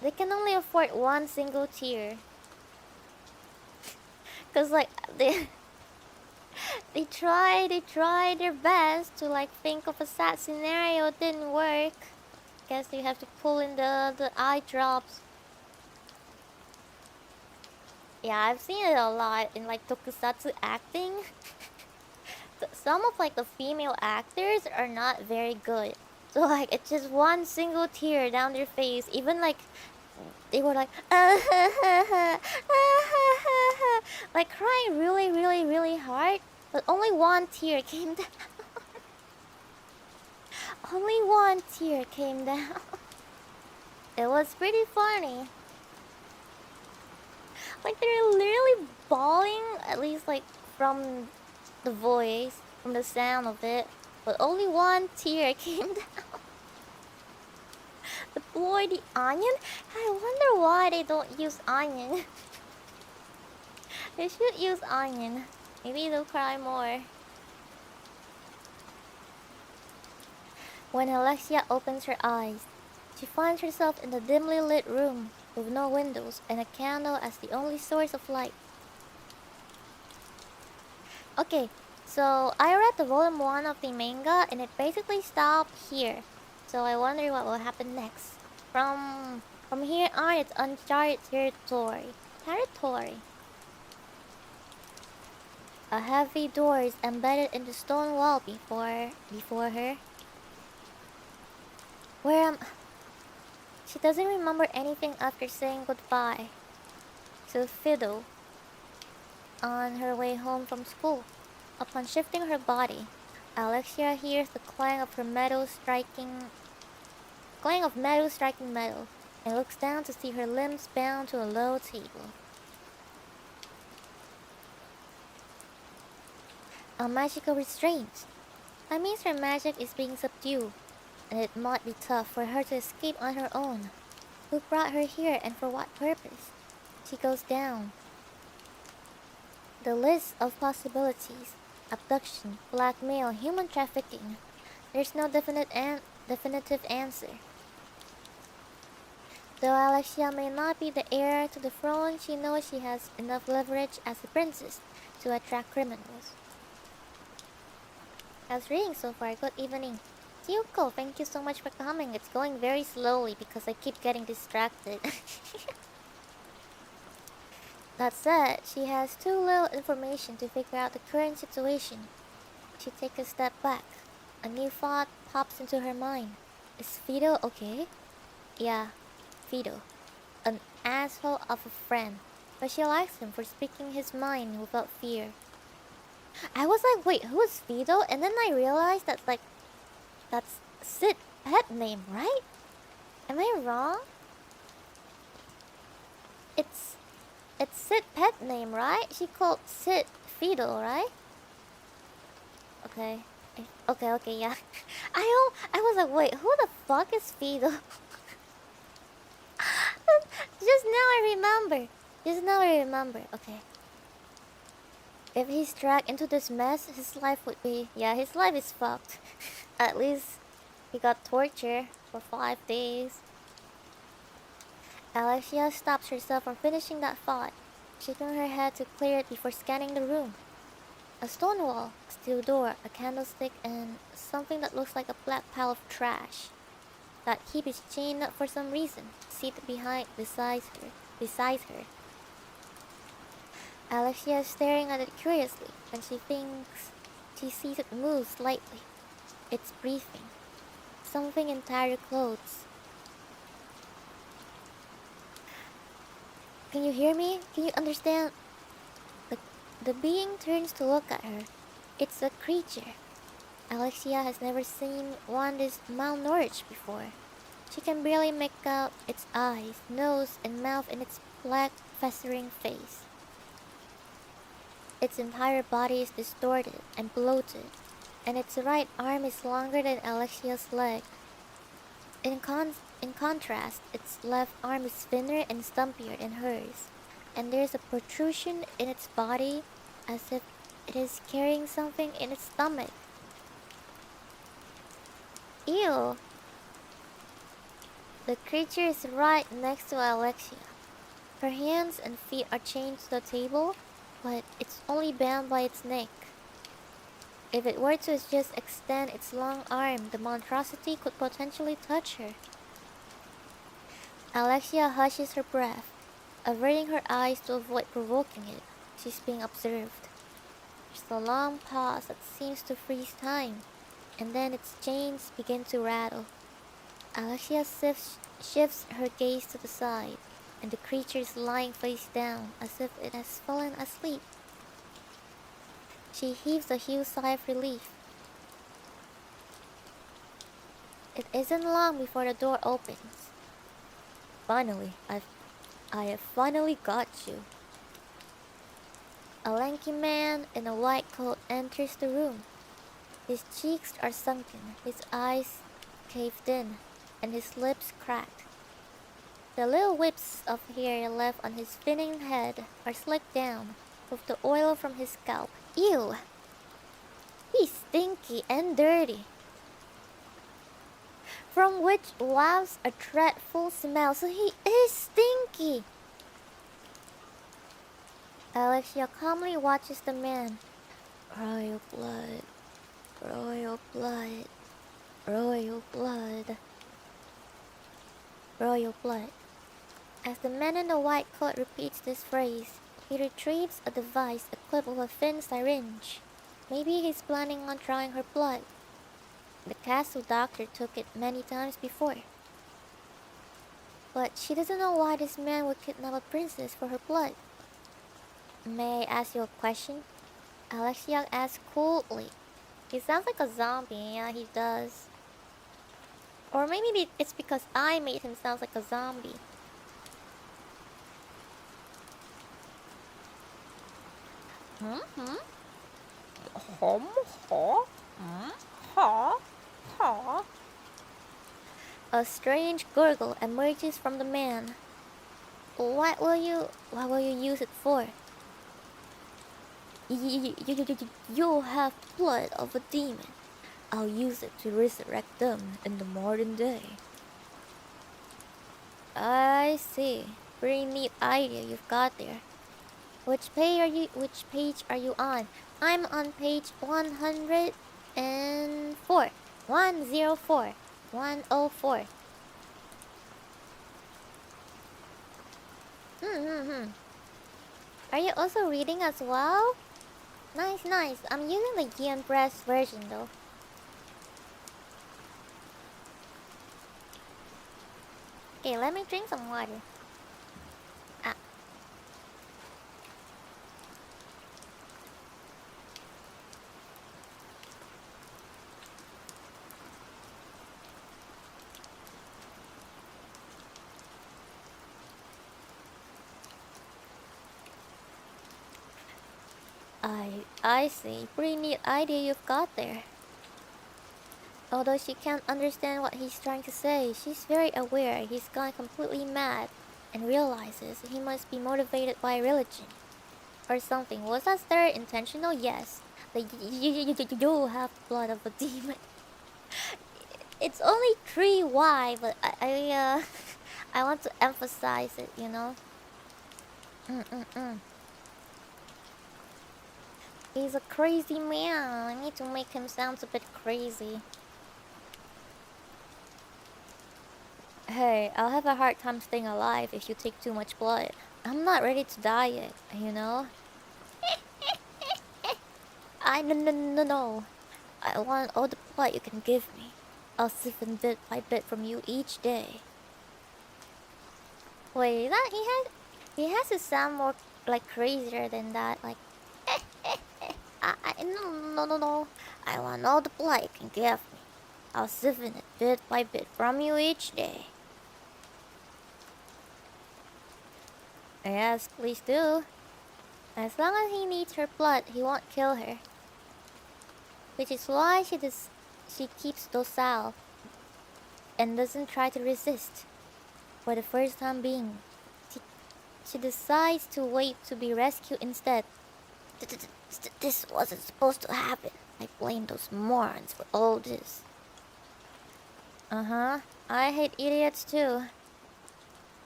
they can only afford one single tear. Cause like they try their best to like think of a sad scenario. It didn't work. Guess you have to pull in the eye drops. Yeah, I've seen it a lot in like tokusatsu acting. Some of like the female actors are not very good. So like it's just one single tear down their face. Even like they were like like crying really hard, but only one tear came down. Only one tear came down. It was pretty funny. Like they're literally bawling, at least like from the voice, from the sound of it, but only one tear came down. The boy, the onion? I wonder why they don't use onion. They should use onion. Maybe they'll cry more. When Alexia opens her eyes, she finds herself in the dimly lit room with no windows and a candle as the only source of light. Okay, so I read the Vol.1 of the manga and it basically stopped here. So I wonder what will happen next. From here on, it's uncharted territory. A heavy door is embedded in the stone wall before her. Where am... She doesn't remember anything after saying goodbye to Fido on her way home from school. Upon shifting her body, Alexia hears the clang of metal striking metal and looks down to see her limbs bound to a low table. A magical restraint. That means her magic is being subdued, and it might be tough for her to escape on her own. Who brought her here and for what purpose? She goes down the list of possibilities: abduction, blackmail, human trafficking. There's no definitive answer. Though Alexia may not be the heir to the throne, she knows she has enough leverage as a princess to attract criminals. How's reading so far? Good evening. Kyoko, thank you so much for coming. It's going very slowly because I keep getting distracted. That said, she has too little information to figure out the current situation. She takes a step back. A new thought pops into her mind. Is Fido okay? Yeah, Fido. An asshole of a friend. But she likes him for speaking his mind without fear. I was like, wait, who is Fido? And then I realized that's Sid pet name, right? Am I wrong? It's Sid pet name, right? She called Sid Fido, right? Okay. Okay, yeah. I was like, wait, who the fuck is Fido? Just now I remember. Okay. If he's dragged into this mess, his life is fucked. At least he got tortured for 5 days. Alexia stops herself from finishing that thought, shaking her head to clear it before scanning the room. A stone wall, a steel door, a candlestick, and something that looks like a black pile of trash. That heap is chained up for some reason, seated beside her. Alexia is staring at it curiously, and she thinks she sees it move slightly. It's breathing. Something in tired clothes. Can you hear me? Can you understand? The being turns to look at her. It's a creature. Alexia has never seen one this malnourished before. She can barely make out its eyes, nose, and mouth in its black, festering face. Its entire body is distorted and bloated, and its right arm is longer than Alexia's leg. In contrast, its left arm is thinner and stumpier than hers, and there's a protrusion in its body as if it is carrying something in its stomach. Ew! The creature is right next to Alexia. Her hands and feet are chained to the table, but it's only bound by its neck. If it were to just extend its long arm, the monstrosity could potentially touch her. Alexia hushes her breath, averting her eyes to avoid provoking it. She's being observed. There's a long pause that seems to freeze time, and then its chains begin to rattle. Alexia shifts her gaze to the side, and the creature is lying face down as if it has fallen asleep. She heaves a huge sigh of relief. It isn't long before the door opens. Finally, I have finally got you. A lanky man in a white coat enters the room. His cheeks are sunken, his eyes caved in, and his lips cracked. The little wisps of hair left on his thinning head are slicked down with the oil from his scalp. Ew! He's stinky and dirty, from which wafts a dreadful smell, so he is stinky! Alexia calmly watches the man. Royal blood, royal blood, royal blood, royal blood. As the man in the white coat repeats this phrase, he retrieves a device equipped with a thin syringe. Maybe he's planning on trying her blood. The castle doctor took it many times before. But she doesn't know why this man would kidnap a princess for her blood. May I ask you a question? Alexia asks coolly. He sounds like a zombie, yeah, he does. Or maybe it's because I made him sound like a zombie. A strange gurgle emerges from the man. What will you use it for? You have blood of a demon. I'll use it to resurrect them in the modern day. I see. Pretty neat idea you've got there. Which page are you on? I'm on page 104. 104. 104. Are you also reading as well? Nice, nice. I'm using the Gion Press version though. Okay, let me drink some water. I see. Pretty neat idea you've got there. Although she can't understand what he's trying to say, she's very aware he's gone completely mad and realizes he must be motivated by religion or something. Was that there intentional? Yes. Like you have blood of a demon. It's only 3Y, but I I want to emphasize it, you know. He's a crazy man. I need to make him sound a bit crazy. Hey, I'll have a hard time staying alive if you take too much blood. I'm not ready to die yet, you know? No. I want all the blood you can give me. I'll siphon bit by bit from you each day. Wait, that he has to sound more like crazier than that, like no. I want all the blood you can give me. I'll siphon it bit by bit from you each day. Yes, please do. As long as he needs her blood, he won't kill her. Which is why she keeps docile. and doesn't try to resist. For the first time being, she decides to wait to be rescued instead. This wasn't supposed to happen. I blame those morons for all this. Uh-huh. I hate idiots too.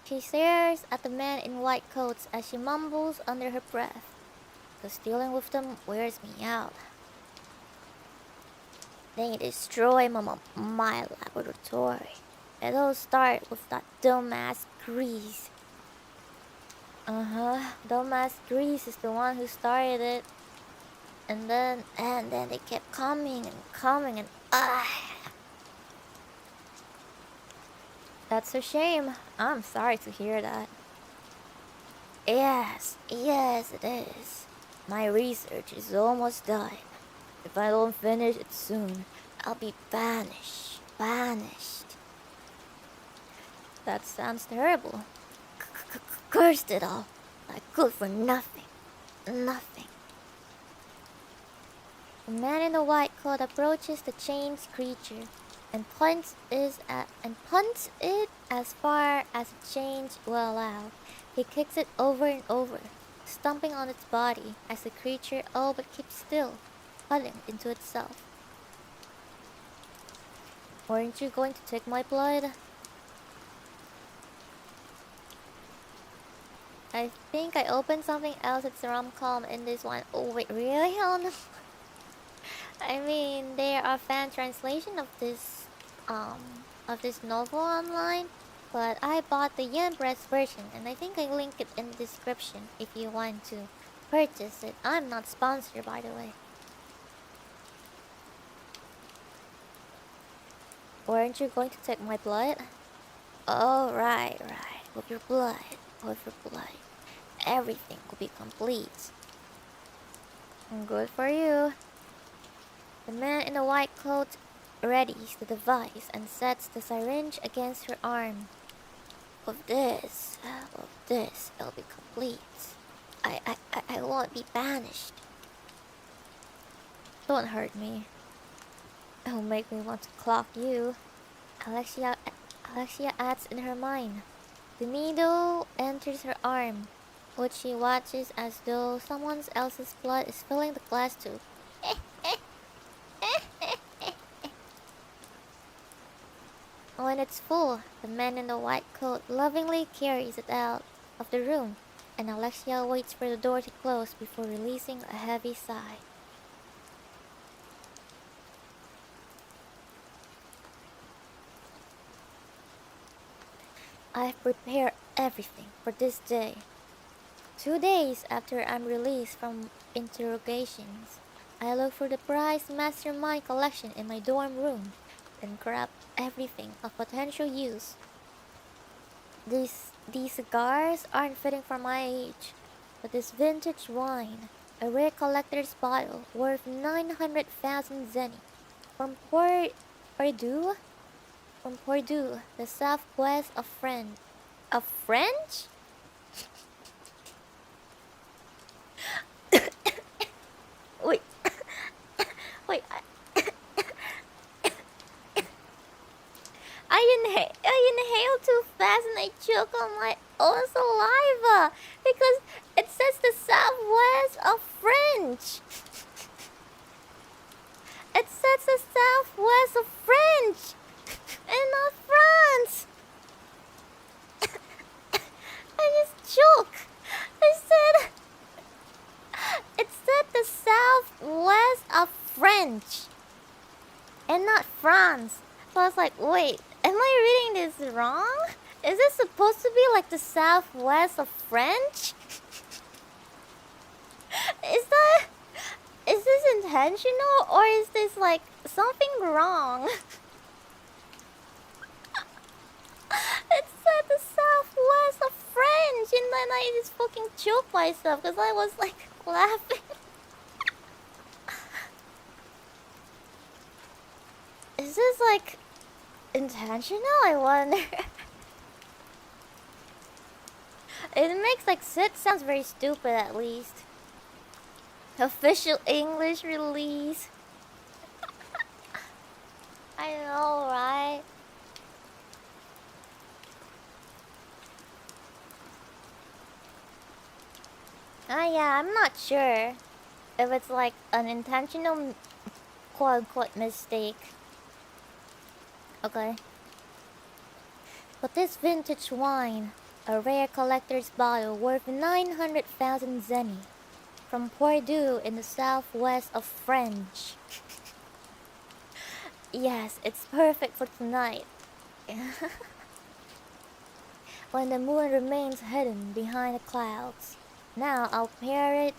She stares at the men in white coats as she mumbles under her breath. Because dealing with them wears me out. They destroy my laboratory. It all started with that dumbass Grease. Uh-huh. Dumbass Grease is the one who started it. And then they kept coming and That's a shame. I'm sorry to hear that. Yes, it is. My research is almost done. If I don't finish it soon, I'll be banished. That sounds terrible. Cursed it all. Like good for nothing. The man in the white coat approaches the changed creature and punts it as far as the change will allow. He kicks it over and over, stomping on its body as the creature all but keeps still, huddling into itself. Weren't you going to take my blood? I think I opened something else. It's a rom-com in this one. Oh wait, really? Oh no. I mean, there are fan translation of this novel online, but I bought the yen press version, and I think I link it in the description if you want to purchase it. I'm not sponsored, by the way. Weren't you going to take my blood? Oh, right. With your blood. Everything will be complete. Good for you. The man in the white coat readies the device and sets the syringe against her arm. With this, it'll be complete. I won't be banished. Don't hurt me. It'll make me want to clock you. Alexia adds in her mind. The needle enters her arm, which she watches as though someone else's blood is filling the glass tube. When it's full, the man in the white coat lovingly carries it out of the room, and Alexia waits for the door to close before releasing a heavy sigh. I've prepared everything for this day. 2 days after I'm released from interrogations, I look for the prized mastermind collection in my dorm room and grab everything of potential use. These cigars aren't fitting for my age, but this vintage wine, a rare collector's bottle worth 900,000 zenny, from Purdue, the southwest of France. Of French? Wait. Wait. I inhale too fast and I choke on my own saliva because it says the southwest of French. It says the southwest of French and not France. I just choke. It said the southwest of French and not France. So I was like, wait, am I reading this wrong? Is this supposed to be like the southwest of French? Is this intentional or is this like something wrong? It said the southwest of French and then I just fucking choked myself because I was like laughing. Is this like intentional? I wonder. It makes like it sounds very stupid at least. Official English release. I know, right? Yeah, I'm not sure if it's like an intentional quote-unquote mistake. Okay. But this vintage wine, a rare collector's bottle worth 900,000 zenny, from Bordeaux in the southwest of France. Yes, it's perfect for tonight. When the moon remains hidden behind the clouds. Now I'll pair it.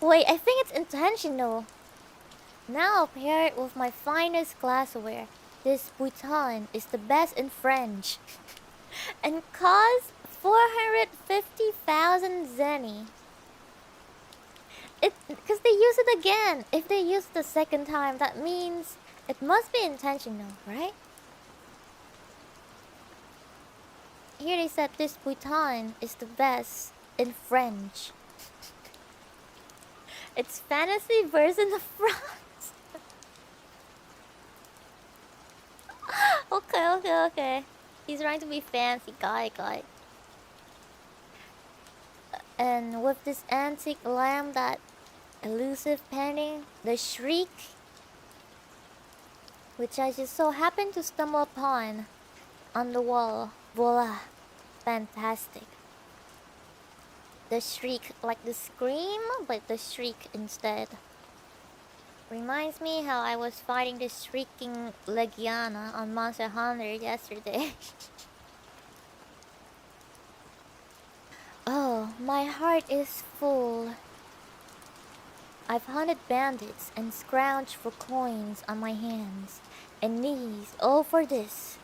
Wait, I think it's intentional. Now I'll pair it with my finest glassware. This bouton is the best in French. And costs 450,000 zenny. Because they use it again. If they use it the second time, that means it must be intentional, right? Here they said this bouton is the best in French. It's fantasy version of France. Okay. He's trying to be fancy, guy. And with this antique lamp, that elusive painting, the shriek, which I just so happened to stumble upon on the wall. Voila, fantastic. The shriek, like the scream, but the shriek instead. Reminds me how I was fighting this shrieking Legiana on Monster Hunter yesterday. Oh, my heart is full. I've hunted bandits and scrounged for coins on my hands and knees, all for this.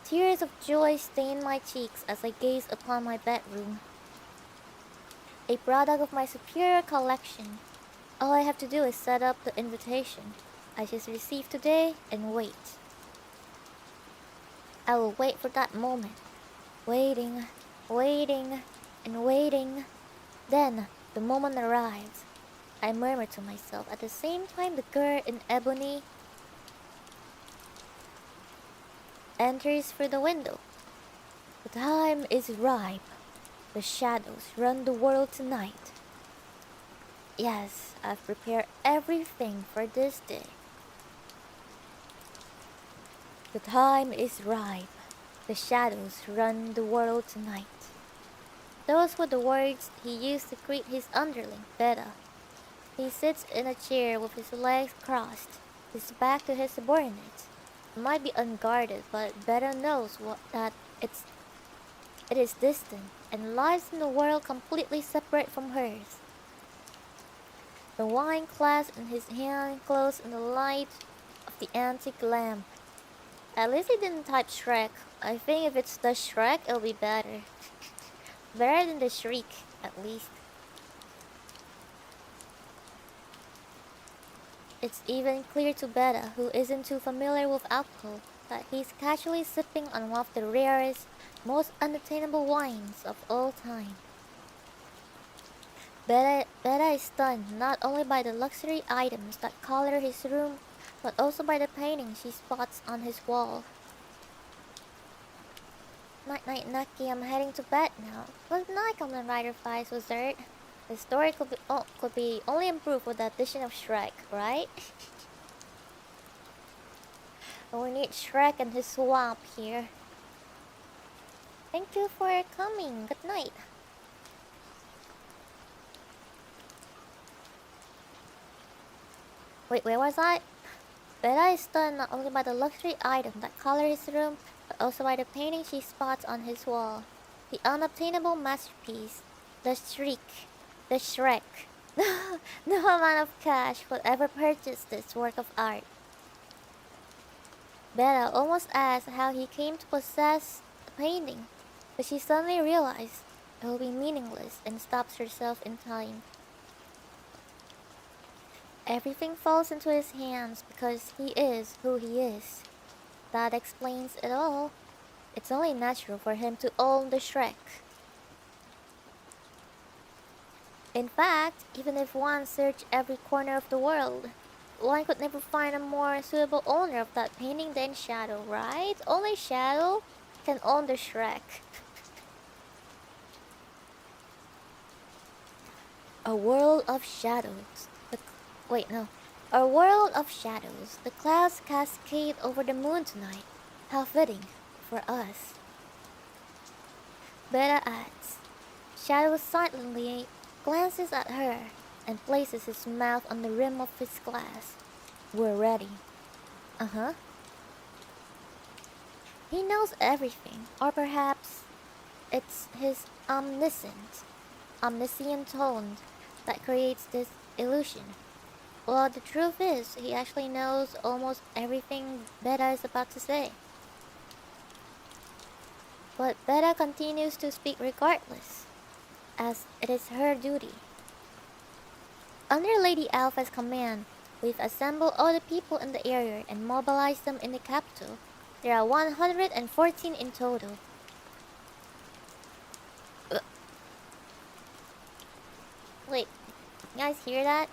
Tears of joy stain my cheeks as I gaze upon my bedroom. A product of my superior collection. All I have to do is set up the invitation I just received today and wait. I will wait for that moment. Waiting, and waiting. Then, the moment arrives. I murmur to myself at the same time the girl in ebony enters through the window. The time is ripe. The shadows run the world tonight. Yes, I've prepared everything for this day. The time is ripe. The shadows run the world tonight. Those were the words he used to greet his underling, Beta. He sits in a chair with his legs crossed, his back to his subordinate. He might be unguarded, but Beta knows that it is distant and lives in a world completely separate from hers. The wine glass in his hand glows in the light of the antique lamp. At least he didn't type Shrek. I think if it's the Shrek, it'll be better. Better than the shriek, at least. It's even clear to Beta, who isn't too familiar with alcohol, that he's casually sipping on one of the rarest, most unattainable wines of all time. Beta is stunned not only by the luxury items that color his room, but also by the painting she spots on his wall. Night, Naki, I'm heading to bed now. Good night, Kamen Rider 5's Wizard. The story could be only improved with the addition of Shrek, right? We need Shrek and his swamp here. Thank you for coming. Good night. Wait, where was I? Beta is stunned not only by the luxury item that color his room, but also by the painting she spots on his wall. The unobtainable masterpiece, the shriek, the Shrek. No amount of cash will ever purchase this work of art. Beta almost asks how he came to possess the painting, but she suddenly realizes it will be meaningless and stops herself in time. Everything falls into his hands because he is who he is. That explains it all. It's only natural for him to own the Shrek. In fact, even if one searched every corner of the world, one could never find a more suitable owner of that painting than Shadow, right? Only Shadow can own the Shrek. A world of shadows. Wait, no. A world of shadows. The clouds cascade over the moon tonight. How fitting for us. Beta adds. Shadow silently glances at her and places his mouth on the rim of his glass. We're ready. Uh-huh. He knows everything, or perhaps it's his omniscient tone that creates this illusion. Well, the truth is, he actually knows almost everything Beta is about to say. But Beta continues to speak regardless, as it is her duty. Under Lady Alpha's command, we've assembled all the people in the area and mobilized them in the capital. There are 114 in total. Wait, you guys hear that?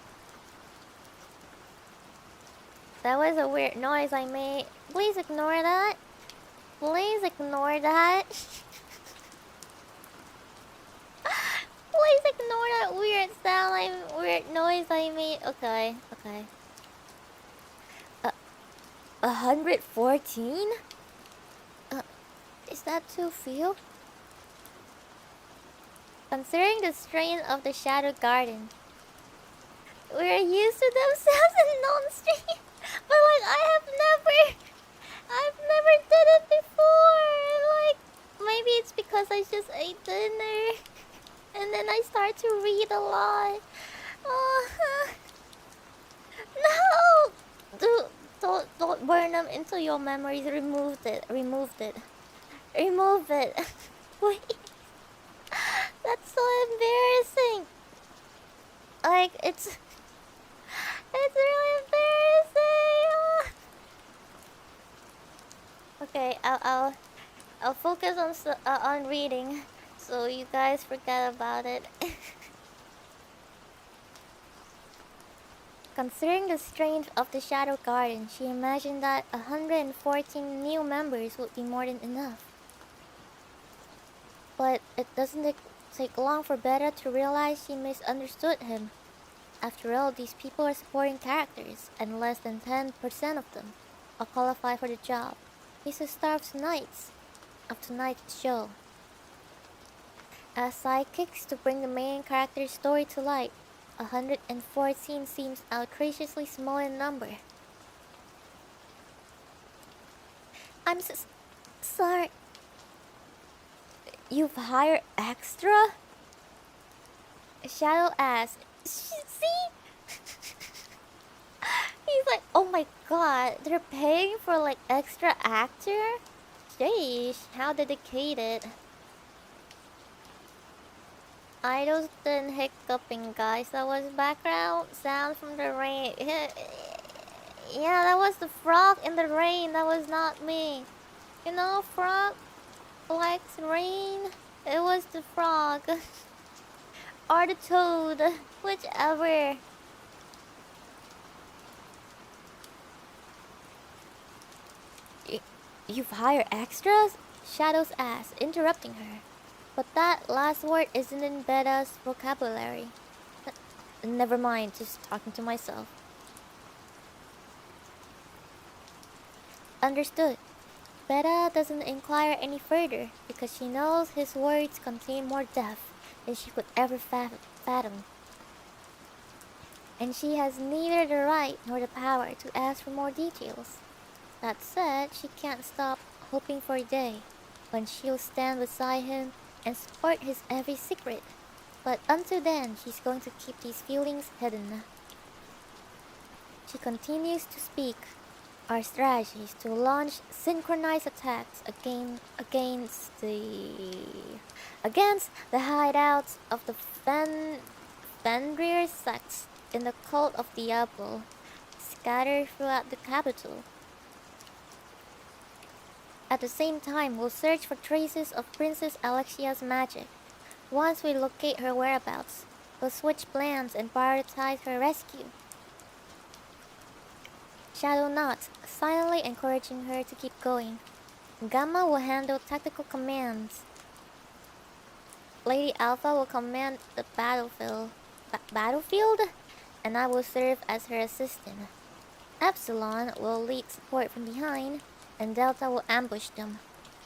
That was a weird noise I made. Please ignore that. Please ignore that. Please ignore that weird weird noise I made. Okay, okay. 114? Is that too few? Considering the strain of the Shadow Garden, we're used to themselves in non-stream. But like, I've never did it before. Like, maybe it's because I just ate dinner, and then I start to read a lot. No! Don't burn them into your memories. Remove it. Remove it. Wait. That's so embarrassing. Like, it's really embarrassing. Okay, I'll focus on reading, so you guys forget about it. Considering the strength of the Shadow Garden, she imagined that 114 new members would be more than enough. But it doesn't take long for Beta to realize she misunderstood him. After all, these people are supporting characters, and less than 10% of them are qualified for the job. He's the star of tonight's show. As sidekicks to bring the main character's story to light, 114 seems outrageously small in number. I'm sorry. You've hired extra? Shadow asks. See? He's like, oh my god, they're paying for like extra actor? Sheesh, how dedicated. Idols didn't hiccuping, guys. That was background sound from the rain. Yeah, that was the frog in the rain. That was not me. You know, frog likes rain. It was the frog. Or the toad. Whichever. You've hired extras? Shadows asked, interrupting her. But that last word isn't in Beta's vocabulary. Never mind, just talking to myself. Understood. Beta doesn't inquire any further because she knows his words contain more depth than she could ever fathom. And she has neither the right nor the power to ask for more details. That said, she can't stop hoping for a day when she'll stand beside him and support his every secret. But until then, she's going to keep these feelings hidden. She continues to speak. Our strategy is to launch synchronized attacks against the hideouts of the Fenrir sects in the cult of Diablo, scattered throughout the capital. At the same time, we'll search for traces of Princess Alexia's magic. Once we locate her whereabouts, we'll switch plans and prioritize her rescue. Shadow nods, silently encouraging her to keep going. Gamma will handle tactical commands. Lady Alpha will command the battlefield. battlefield, and I will serve as her assistant. Epsilon will lead support from behind, and Delta will ambush them,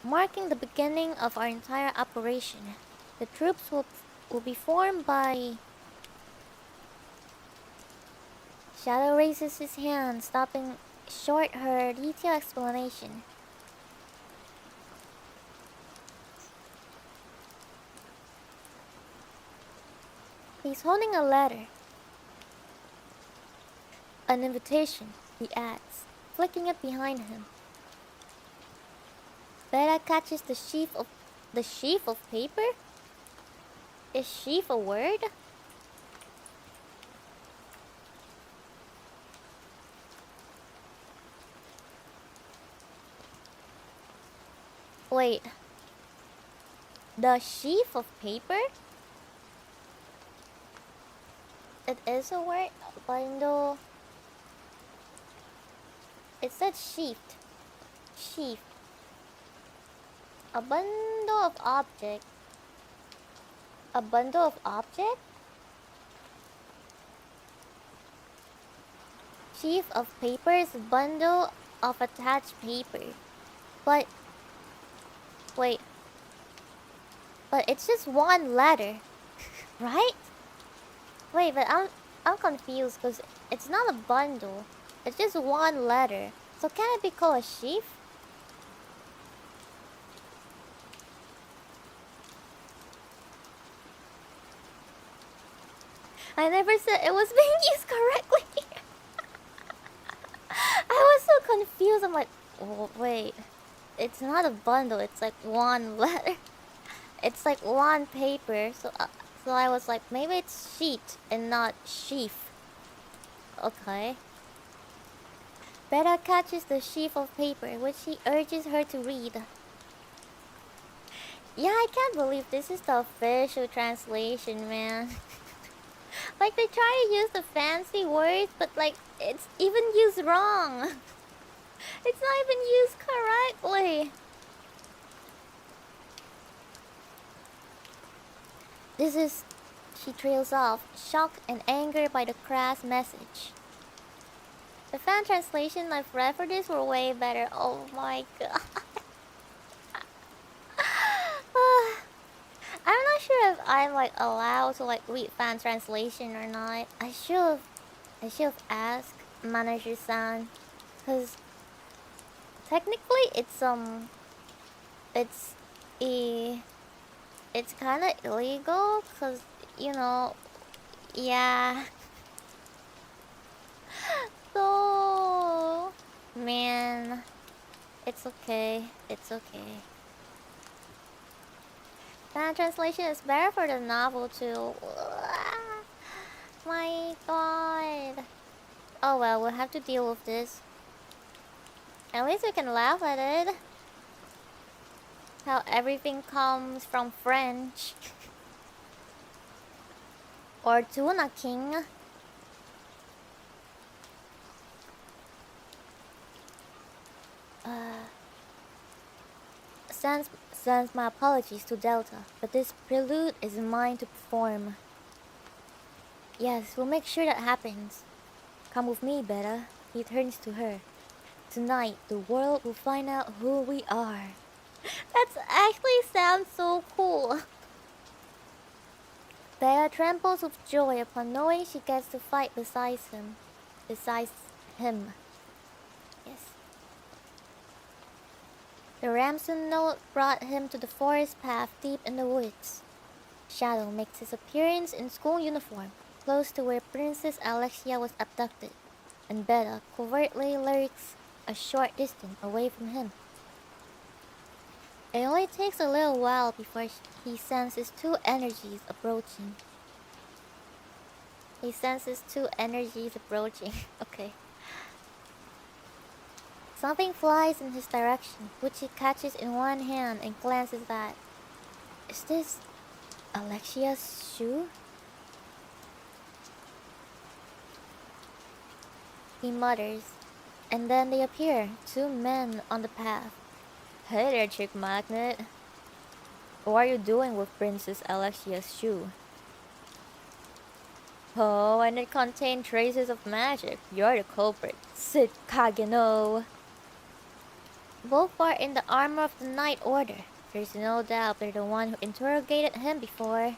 marking the beginning of our entire operation. The troops will be formed by... Shadow raises his hand, stopping short her detailed explanation. He's holding a letter. An invitation, he adds, flicking it behind him. Beta catches the sheaf of paper? Is sheaf a word? Wait. The sheaf of paper? It is a word? Bundle. It said sheafed. Sheaf. A bundle of object. A bundle of object? Sheaf of paper is a bundle of attached paper. But wait. But it's just one letter, right? Wait, but I'm confused because it's not a bundle. It's just one letter. So can it be called a sheaf? I never said it was being used correctly. I was so confused. I'm like, oh, wait. It's not a bundle. It's like one letter. It's like one paper. So I was like, maybe it's sheet and not sheaf. Okay. Beta catches the sheaf of paper, which he urges her to read. Yeah, I can't believe this is the official translation, man. Like, they try to use the fancy words, but like, it's even used wrong. It's not even used correctly. This is... She trails off, shocked and angered by the crass message. The fan translation I've read for this were way better. Oh my god. I'm not sure if I'm like allowed to like read fan translation or not. I should have asked manager-san, cause technically it's it's kind of illegal, cause you know, yeah. So man, it's okay. It's okay. Fan translation is better for the novel too. My god. Oh well, we'll have to deal with this. At least we can laugh at it. How everything comes from French. Or Tuna King. Sends my apologies to Delta, but this prelude is mine to perform. Yes, we'll make sure that happens. Come with me, Beta. He turns to her. Tonight, the world will find out who we are. That's actually sounds so cool. Beta trembles with joy upon knowing she gets to fight beside him. Yes. The Ramson note brought him to the forest path deep in the woods. Shadow makes his appearance in school uniform, close to where Princess Alexia was abducted, and Beta covertly lurks a short distance away from him. It only takes a little while before he senses two energies approaching. Okay. Something flies in his direction, which he catches in one hand and glances at. Is this Alexia's shoe? He mutters, and then they appear, two men on the path. Hey there, chick magnet. What are you doing with Princess Alexia's shoe? Oh, and it contained traces of magic. You're the culprit. Sid Kageno. Both are in the armor of the Night Order. There's no doubt they're the one who interrogated him before.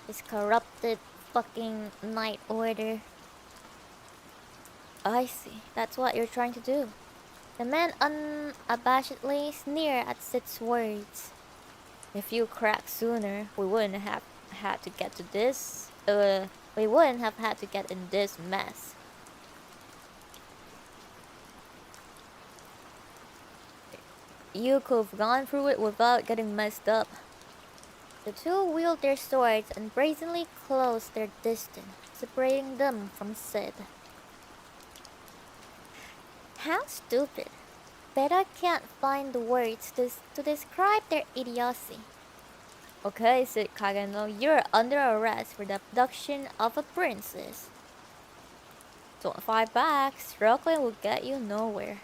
This corrupted fucking Night Order. I see. That's what you're trying to do. The man unabashedly sneered at Sid's words. If you cracked sooner, we wouldn't have had to get to this. We wouldn't have had to get in this mess. You could have gone through it without getting messed up. The two wielded their swords and brazenly closed their distance, separating them from Sid. How stupid. Bet I can't find the words to describe their idiocy. Okay, Sid Kageno, you're under arrest for the abduction of a princess. 25 back, struggling will get you nowhere.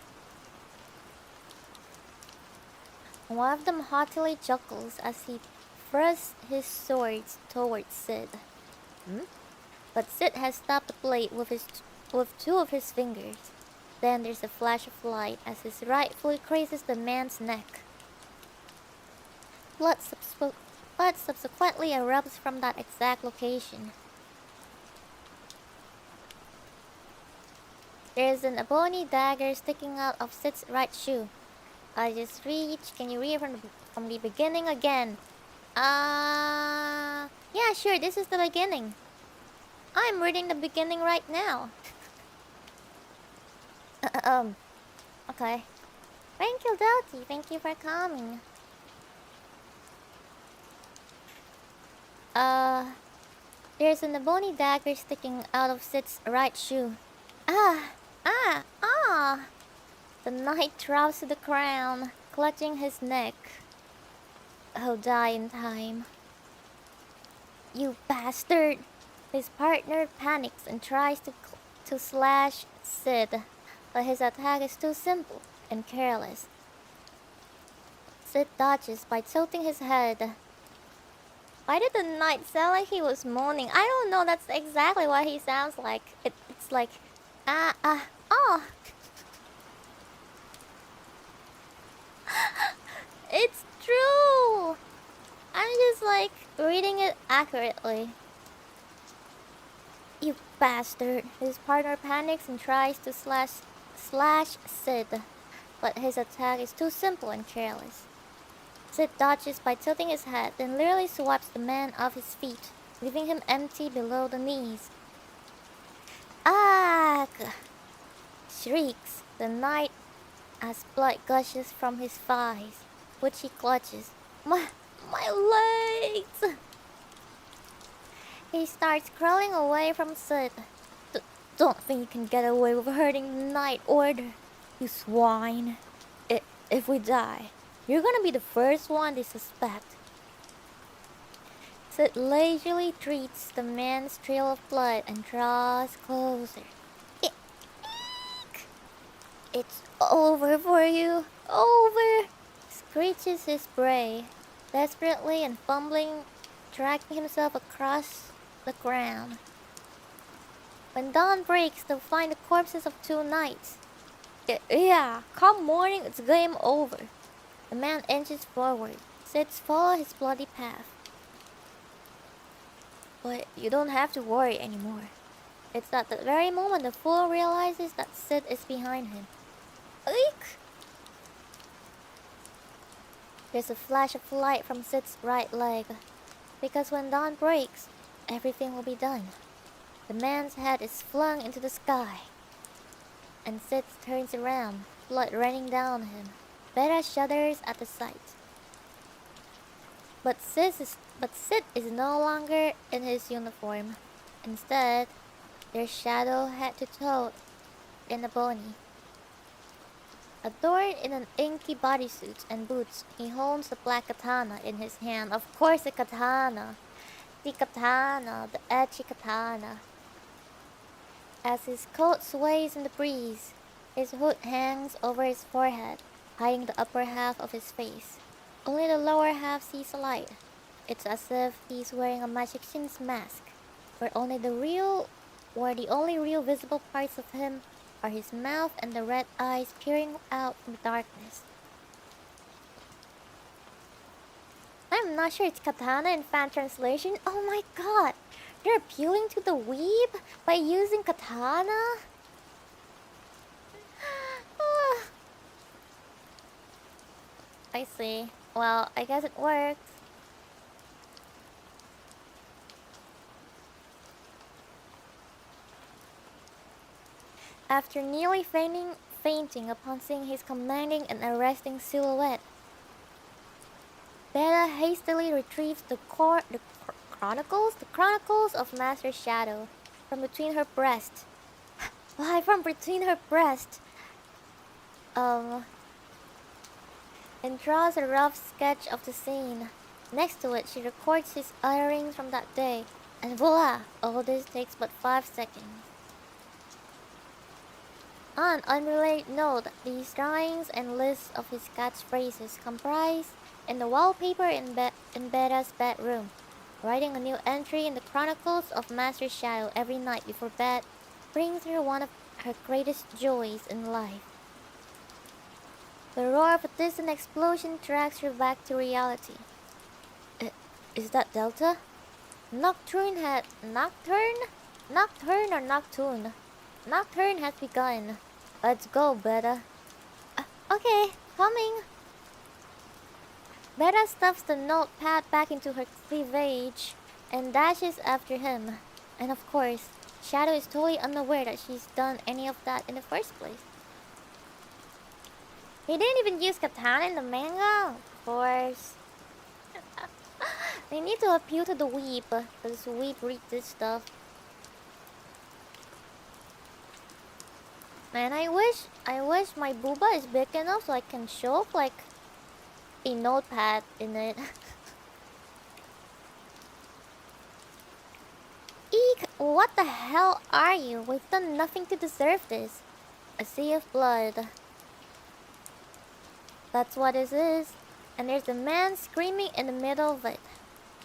One of them haughtily chuckles as he thrusts his swords towards Sid. But Sid has stopped the blade with two of his fingers. Then there's a flash of light as his right foot grazes the man's neck. Blood subsequently erupts from that exact location. There's an ebony dagger sticking out of Sid's right shoe. I just reached. Can you read from the beginning again? Yeah, sure, this is the beginning. I'm reading the beginning right now. Okay. Thank you, Doty. Thank you for coming. There's an ebony dagger sticking out of Sid's right shoe. Ah! The knight drops to the ground, clutching his neck. He'll die in time. You bastard! His partner panics and tries to slash Sid, but his attack is too simple and careless. Sid dodges by tilting his head. Why did the knight sound like he was moaning? I don't know, that's exactly what he sounds like. It's like, oh. It's true! I'm just like reading it accurately. You bastard. His partner panics and tries to slash Sid, but his attack is too simple and careless. Sid dodges by tilting his head, then literally swipes the man off his feet, leaving him empty below the knees. Ah! Shrieks the knight as blood gushes from his thighs, which he clutches. My legs! He starts crawling away from Sid. Don't think you can get away with hurting the Night Order, you swine. If we die, you're gonna be the first one they suspect. Sid leisurely treats the man's trail of blood and draws closer. It's over for you. Over! Screeches his prey, desperately and fumbling, dragging himself across the ground. When dawn breaks, they'll find the corpses of two knights. Yeah, come morning, it's game over. The man inches forward. Sid's follow his bloody path. But you don't have to worry anymore. It's at the very moment the fool realizes that Sid is behind him. Eek! There's a flash of light from Sid's right leg, because when dawn breaks, everything will be done. The man's head is flung into the sky, and Sid turns around, blood raining down on him. Vera shudders at the sight. But Sid is no longer in his uniform. Instead, their shadow head to toe in a bony. Adorned in an inky bodysuit and boots, he holds a black katana in his hand. Of course, a katana. The katana, the edgy katana. As his coat sways in the breeze, his hood hangs over his forehead, hiding the upper half of his face. Only the lower half sees light. It's as if he's wearing a magician's mask. where the only real visible parts of him are his mouth and the red eyes peering out from the darkness. I'm not sure it's katana in fan translation. Oh my god! They're appealing to the weeb by using katana? I see. Well, I guess it works. After nearly fainting upon seeing his commanding and arresting silhouette, Beta hastily retrieves the chronicles of Master Shadow from between her breasts. Why from between her breasts? And draws a rough sketch of the scene. Next to it, she records his utterings from that day, and voila! All this takes but 5 seconds. On an unrelated note, these drawings and lists of his catchphrases comprise in the wallpaper in Beta's bedroom, writing a new entry in the chronicles of Master Shadow every night before bed brings her one of her greatest joys in life. The roar of a distant explosion tracks her back to reality. Is that Delta? Nocturne or Nocturne? Nocturne has begun. Let's go, Beta. Okay, coming. Beta stuffs the notepad back into her cleavage and dashes after him. And of course, Shadow is totally unaware that she's done any of that in the first place. He didn't even use katana in the manga? Of course. They need to appeal to the weeb, because weeb read this stuff. Man, I wish my booba is big enough so I can show up like a notepad in it. Eek! What the hell are you? We've done nothing to deserve this. A sea of blood. That's what this is. And there's a man screaming in the middle of it.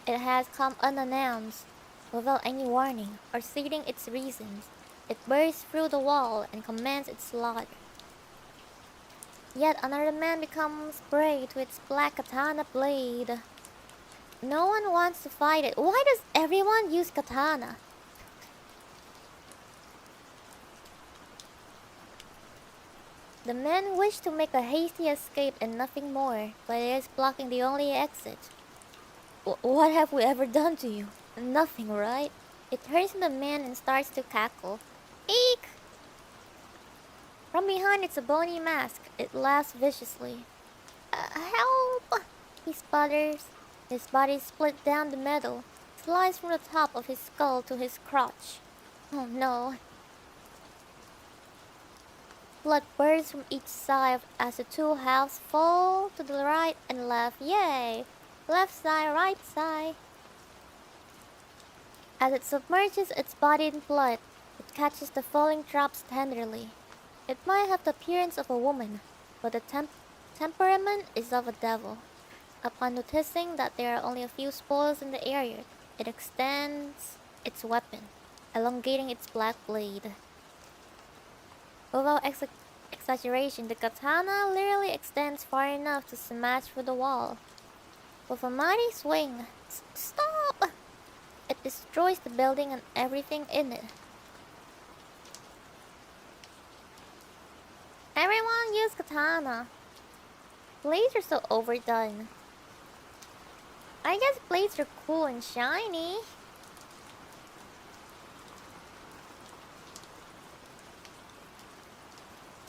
It has come unannounced, without any warning or stating its reasons. It bursts through the wall and commands its slaughter. Yet another man becomes prey to its black katana blade. No one wants to fight it. Why does everyone use katana? The men wish to make a hasty escape and nothing more, but it is blocking the only exit. What have we ever done to you? Nothing, right? It turns to the man and starts to cackle. Eek! From behind it's a bony mask. It laughs viciously. Help! He sputters. His body split down the middle, sliced from the top of his skull to his crotch. Oh no. Blood bursts from each side as the two halves fall to the right and left. Yay! Left side, right side. As it submerges its body in blood, it catches the falling drops tenderly. It might have the appearance of a woman, but the temperament is of a devil. Upon noticing that there are only a few spoils in the area, it extends its weapon, elongating its black blade. Without exaggeration, the katana literally extends far enough to smash through the wall. With a mighty swing, stop! It destroys the building and everything in it. Everyone use katana. Blades are so overdone. I guess blades are cool and shiny.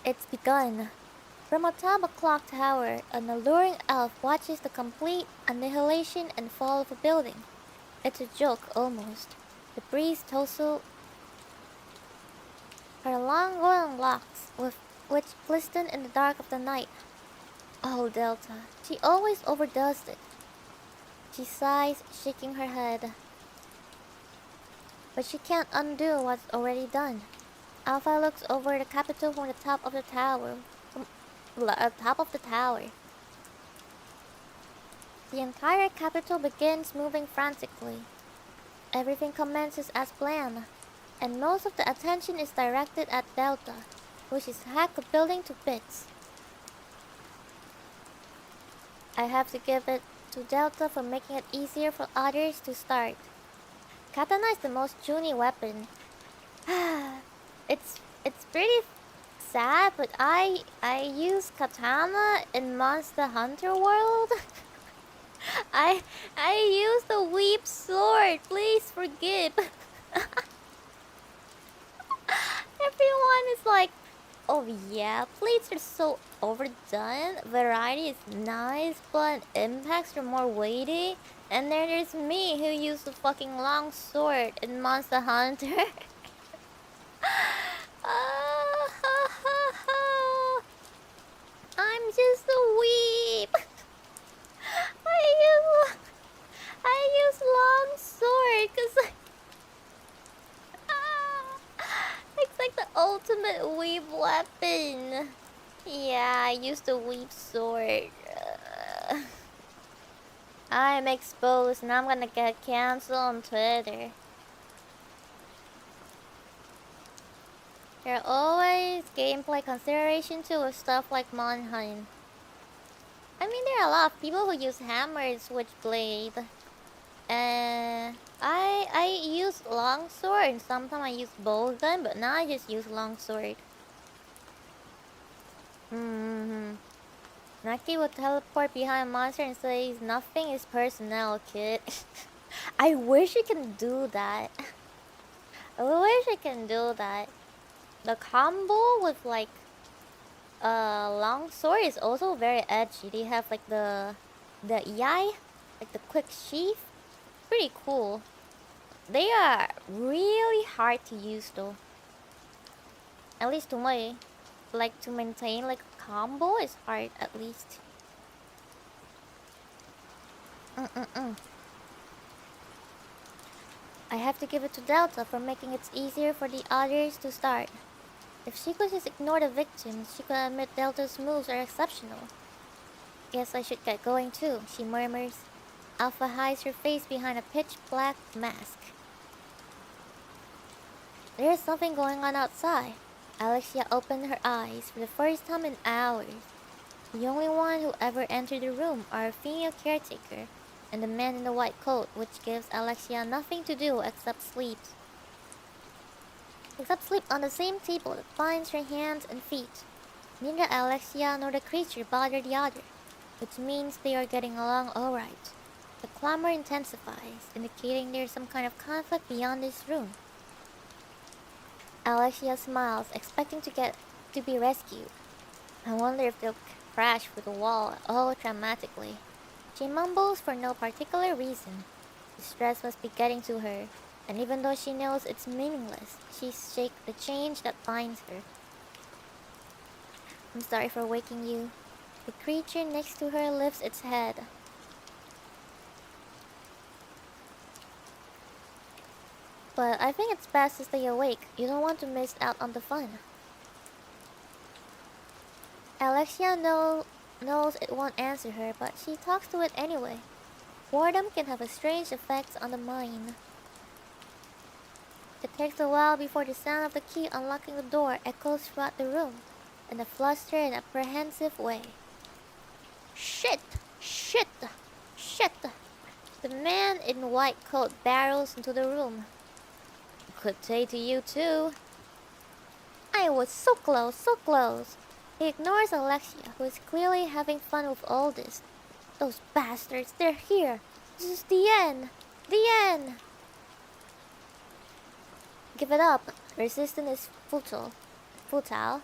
It's begun. From atop a clock tower, an alluring elf watches the complete annihilation and fall of a building. It's a joke, almost. The breeze tussles her long golden locks, which glisten in the dark of the night. Oh, Delta, she always overdoes it. She sighs, shaking her head. But she can't undo what's already done. Alpha looks over the capital from the top of the tower. The entire capital begins moving frantically. Everything commences as planned, and most of the attention is directed at Delta, which is hack a building to bits. I have to give it to Delta for making it easier for others to start. Katana is the most Junie weapon. it's pretty sad, but I use katana in Monster Hunter World. I use the weep sword. Please forgive. Everyone is like, oh yeah, plates are so overdone. Variety is nice, but impacts are more weighty. And then there's me who used the fucking long sword in Monster Hunter. I'm just a weep. I use long sword because it's like the ultimate weep weapon. Yeah, I used the weep sword. I'm exposed. Now I'm gonna get canceled on Twitter. There are always gameplay consideration too with stuff like Monheim. I mean, there are a lot of people who use hammer switchblade. I use longsword and sometimes I use bowgun, but now I just use longsword. Naki will teleport behind a monster and says, "Nothing is personnel, kid." I wish I can do that. I wish I can do that. The combo with like longsword is also very edgy. They have like the yai, like the quick sheath. Pretty cool. They are really hard to use though. At least to me. Like to maintain like a combo is hard at least. I have to give it to Delta for making it easier for the others to start. If she could just ignore the victims, she could admit Delta's moves are exceptional. Guess I should get going too, she murmurs. Alpha hides her face behind a pitch-black mask. There is something going on outside. Alexia opened her eyes for the first time in hours. The only one who ever entered the room are a female caretaker and the man in the white coat, which gives Alexia nothing to do except sleep. Sleep on the same table that binds her hands and feet. Neither Alexia nor the creature bother the other, which means they are getting along alright. The clamor intensifies, indicating there's some kind of conflict beyond this room. Alexia smiles, expecting to be rescued. I wonder if they'll crash through the wall all dramatically. She mumbles for no particular reason. The stress must be getting to her, and even though she knows it's meaningless, she shakes the chains that binds her. I'm sorry for waking you. The creature next to her lifts its head. But I think it's best to stay awake. You don't want to miss out on the fun. Alexia knows it won't answer her, but she talks to it anyway. Boredom can have a strange effect on the mind. It takes a while before the sound of the key unlocking the door echoes throughout the room in a flustered and apprehensive way. Shit! Shit! Shit! The man in white coat barrels into the room. Good day to you too. I was so close, so close. He ignores Alexia, who is clearly having fun with all this. Those bastards, they're here. This is the end. The end. Give it up. Resistance is futile. Futile.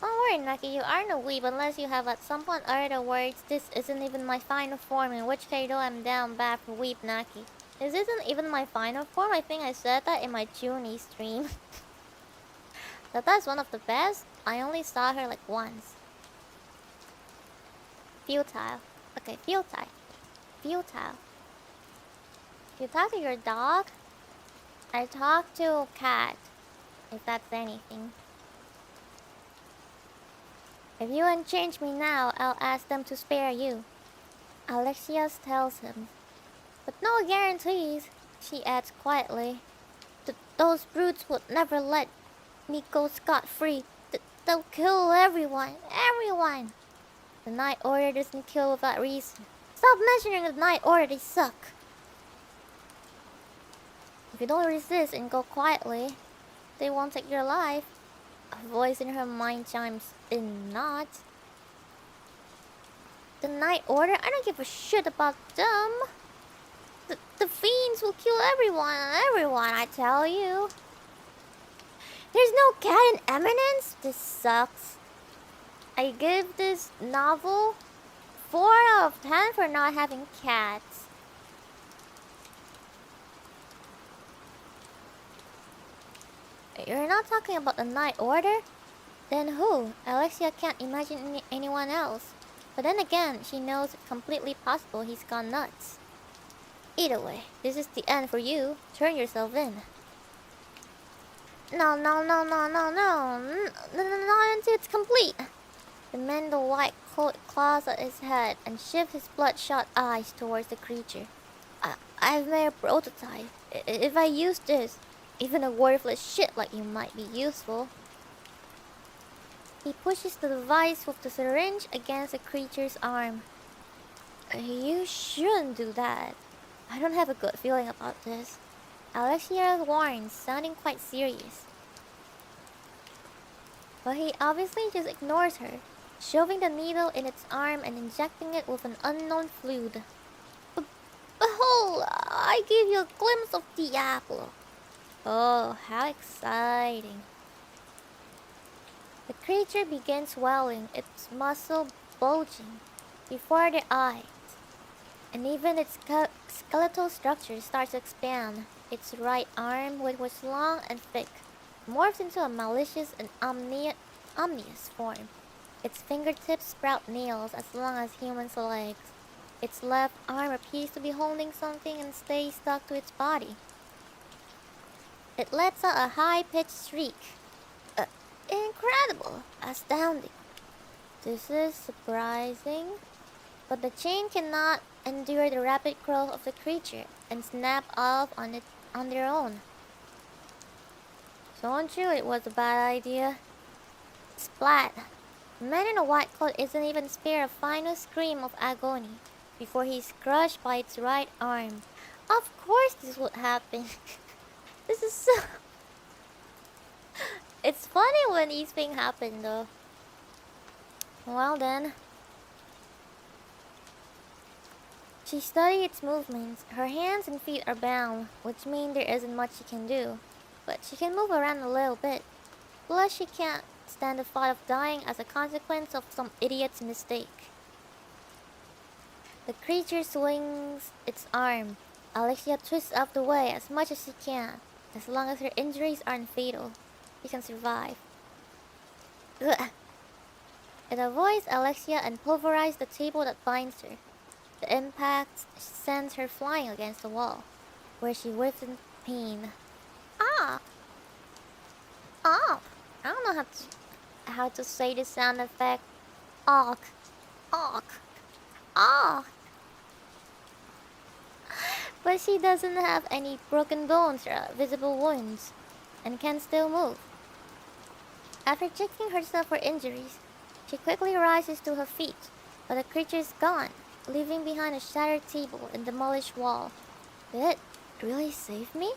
Don't worry, Naki, you aren't a weeb unless you have at some point uttered the words, "This isn't even my final form," in which case I'm down bad for weeb, Naki. This isn't even my final form. I think I said that in my Junie stream. That's one of the best. I only saw her like once. Futile. Okay, futile. Futile. You talk to your dog? I talk to a cat, if that's anything. If you unchange me now, I'll ask them to spare you. Alexia tells him. But no guarantees, she adds quietly. Those brutes would never let me go scot-free. They'll kill everyone. Everyone! The Night Order doesn't kill without reason. Stop mentioning the Night Order, they suck. If you don't resist and go quietly, they won't take your life. A voice in her mind chimes in not. The Night Order? I don't give a shit about them. The fiends will kill everyone, I tell you. There's no cat in Eminence? This sucks. I give this novel 4 out of 10 for not having cats. You're not talking about the Night Order? Then who? Alexia can't imagine anyone else. But then again, she knows it's completely possible he's gone nuts. Either way, this is the end for you. Turn yourself in. No. Not until it's complete. The man in the white coat claws at his head and shifts his bloodshot eyes towards the creature. I've made a prototype. If I use this, even a worthless shit like you might be useful. He pushes the device with the syringe against the creature's arm. You shouldn't do that. I don't have a good feeling about this. Alexia warns, sounding quite serious. But he obviously just ignores her, shoving the needle in its arm and injecting it with an unknown fluid. Behold, I give you a glimpse of Diablo. Oh, how exciting. The creature begins swelling, its muscle bulging before the eyes, and even its skeletal structure starts to expand. Its right arm, which was long and thick, morphs into a malicious and ominous form. Its fingertips sprout nails as long as humans' legs. Its left arm appears to be holding something and stays stuck to its body. It lets out a high-pitched shriek. Incredible! Astounding! This is surprising, but the chain cannot endure the rapid growth of the creature and snap off on their own. Don't you? It was a bad idea. Splat! The man in a white coat isn't even spared a final scream of agony before he's crushed by its right arm. Of course this would happen. This is so... It's funny when these things happen though. Well then. She studied its movements. Her hands and feet are bound, which means there isn't much she can do. But she can move around a little bit. Plus she can't stand the thought of dying as a consequence of some idiot's mistake. The creature swings its arm. Alexia twists out of the way as much as she can. As long as her injuries aren't fatal, she can survive. Ugh. It avoids Alexia and pulverizes the table that binds her. The impact sends her flying against the wall, where she whiffs in pain. Ah! Ah! I don't know how to say the sound effect. Awk. Awk. Awk. But she doesn't have any broken bones or visible wounds, and can still move. After checking herself for injuries, she quickly rises to her feet, but the creature is gone, leaving behind a shattered table and demolished wall. Did it really save me?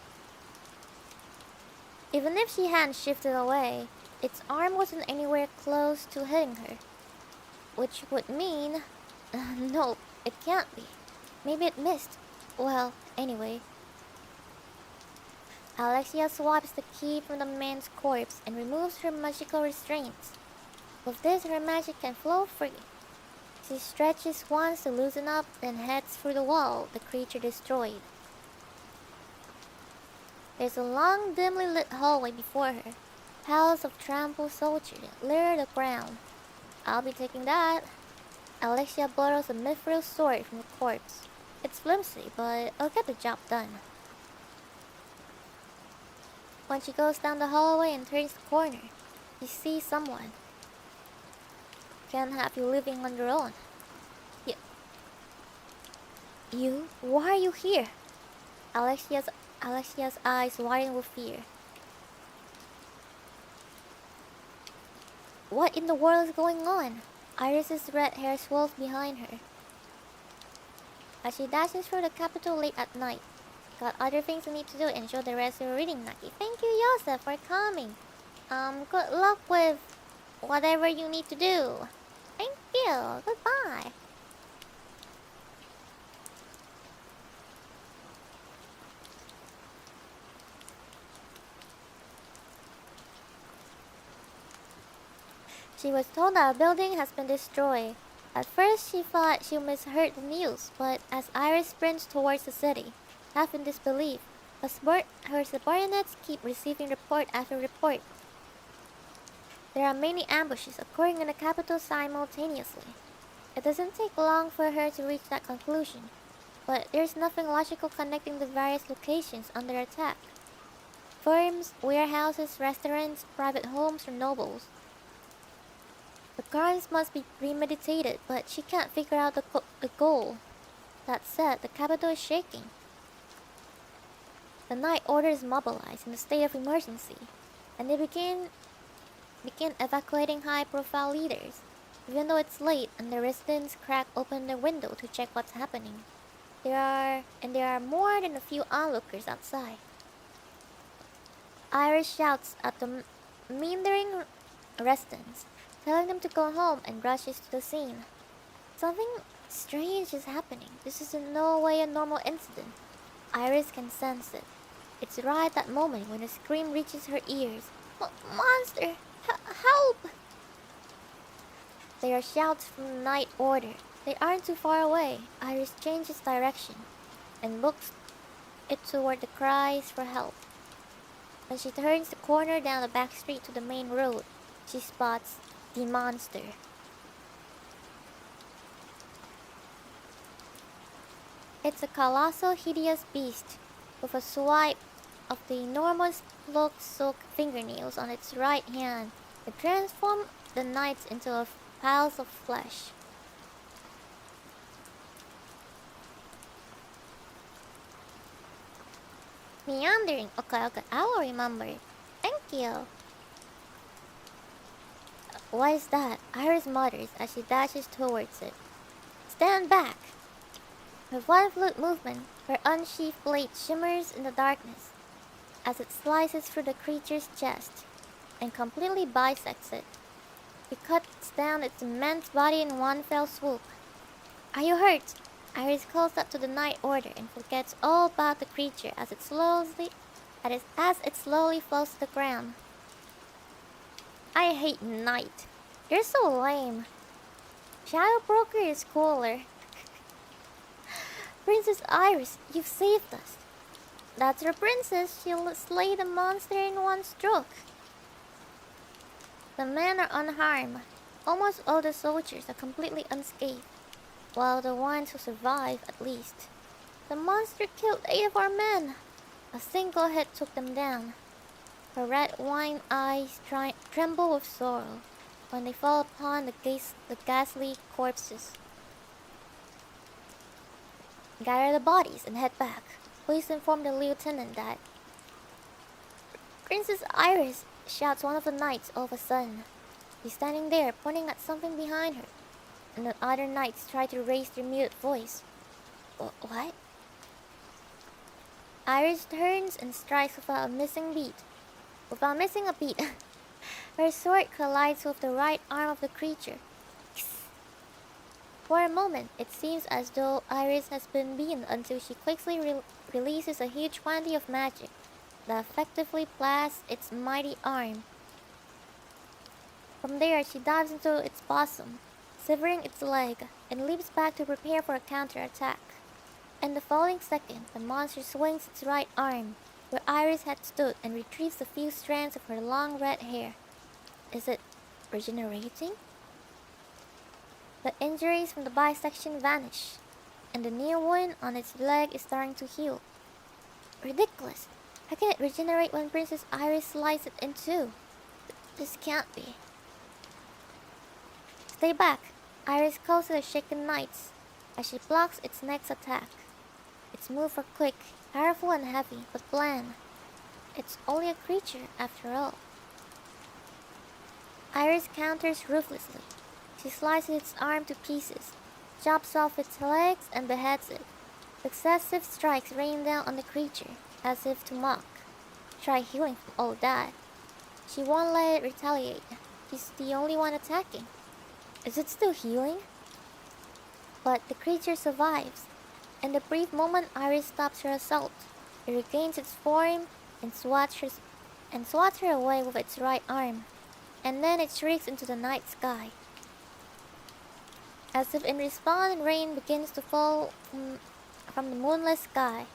Even if she hadn't shifted away, its arm wasn't anywhere close to hitting her. Which would mean... no, it can't be. Maybe it missed. Well, anyway. Alexia swipes the key from the man's corpse and removes her magical restraints. With this, her magic can flow free. She stretches once to loosen up, then heads through the wall the creature destroyed. There's a long, dimly lit hallway before her. Piles of trampled soldiers litter the ground. I'll be taking that. Alexia borrows a mithril sword from the corpse. It's flimsy, but it'll get the job done. When she goes down the hallway and turns the corner, she sees someone. Can't have you living on your own. You? Why are you here? Alexia's eyes widen with fear. What in the world is going on? Iris's red hair swirls behind her. As she dashes through the capital late at night. Got other things you need to do, enjoy the rest of your reading, Naki. Thank you, Yosef, for coming. Good luck with whatever you need to do. Thank you. Goodbye. She was told that a building has been destroyed. At first, she thought she misheard the news, but as Iris sprints towards the city, half in disbelief, her subordinates keep receiving report after report. There are many ambushes occurring in the capital simultaneously. It doesn't take long for her to reach that conclusion, but there's nothing logical connecting the various locations under attack. Firms, warehouses, restaurants, private homes, or nobles. The crimes must be premeditated, but she can't figure out the goal. That said, the capital is shaking. The night order is mobilized in a state of emergency, and they begin evacuating high-profile leaders. Even though it's late and the residents crack open their window to check what's happening, there are more than a few onlookers outside. Iris shouts at the meandering residents, telling them to go home, and rushes to the scene. Something strange is happening. This is in no way a normal incident. Iris can sense it. It's right at that moment when a scream reaches her ears. Monster! Help! They are shouts from the night order. They aren't too far away. Iris changes direction and books it toward the cries for help. When she turns the corner down the back street to the main road, she spots the monster. It's a colossal, hideous beast with a swipe of the enormous silk fingernails on its right hand. It transforms the knights into piles of flesh. Meandering. Okay, I will remember it. Thank you. What is that? Iris mutters as she dashes towards it. Stand back! With one fluid movement, her unsheathed blade shimmers in the darkness as it slices through the creature's chest and completely bisects it. It cuts down its immense body in one fell swoop. Are you hurt? Iris calls out to the night order and forgets all about the creature as it slowly falls to the ground. I hate night. You're so lame. Shadow Broker is cooler. Princess Iris, you've saved us. That's our princess. She'll slay the monster in one stroke. The men are unharmed. Almost all the soldiers are completely unscathed, while the ones who survive, at least. The monster killed 8 of our men. A single hit took them down. Her red wine eyes tremble with sorrow when they fall upon the ghastly corpses. Gather the bodies and head back. Please inform the lieutenant that... Princess Iris! Shouts one of the knights all of a sudden. She's standing there, pointing at something behind her, and the other knights try to raise their muted voice. What? Iris turns and strikes without missing a beat. Her sword collides with the right arm of the creature. For a moment, it seems as though Iris has been beaten until she quickly releases a huge quantity of magic that effectively blasts its mighty arm. From there, she dives into its bosom, severing its leg, and leaps back to prepare for a counterattack. In the following second, the monster swings its right arm, where Iris had stood, and retrieves a few strands of her long red hair. Is it regenerating? The injuries from the bisection vanish, and the new wound on its leg is starting to heal. Ridiculous! How can it regenerate when Princess Iris slices it in two? This can't be. Stay back! Iris calls to the shaken knights. as she blocks its next attack. Its moves are quick, powerful and heavy, but bland. It's only a creature after all. Iris counters ruthlessly. She slices its arm to pieces, chops off its legs, and beheads it. Successive strikes rain down on the creature, as if to mock. Try healing from all that. She won't let it retaliate. She's the only one attacking. Is it still healing? But the creature survives. In the brief moment Iris stops her assault, it regains its form and swats her away with its right arm. And then it shrieks into the night sky. As if in response, rain begins to fall from the moonless sky.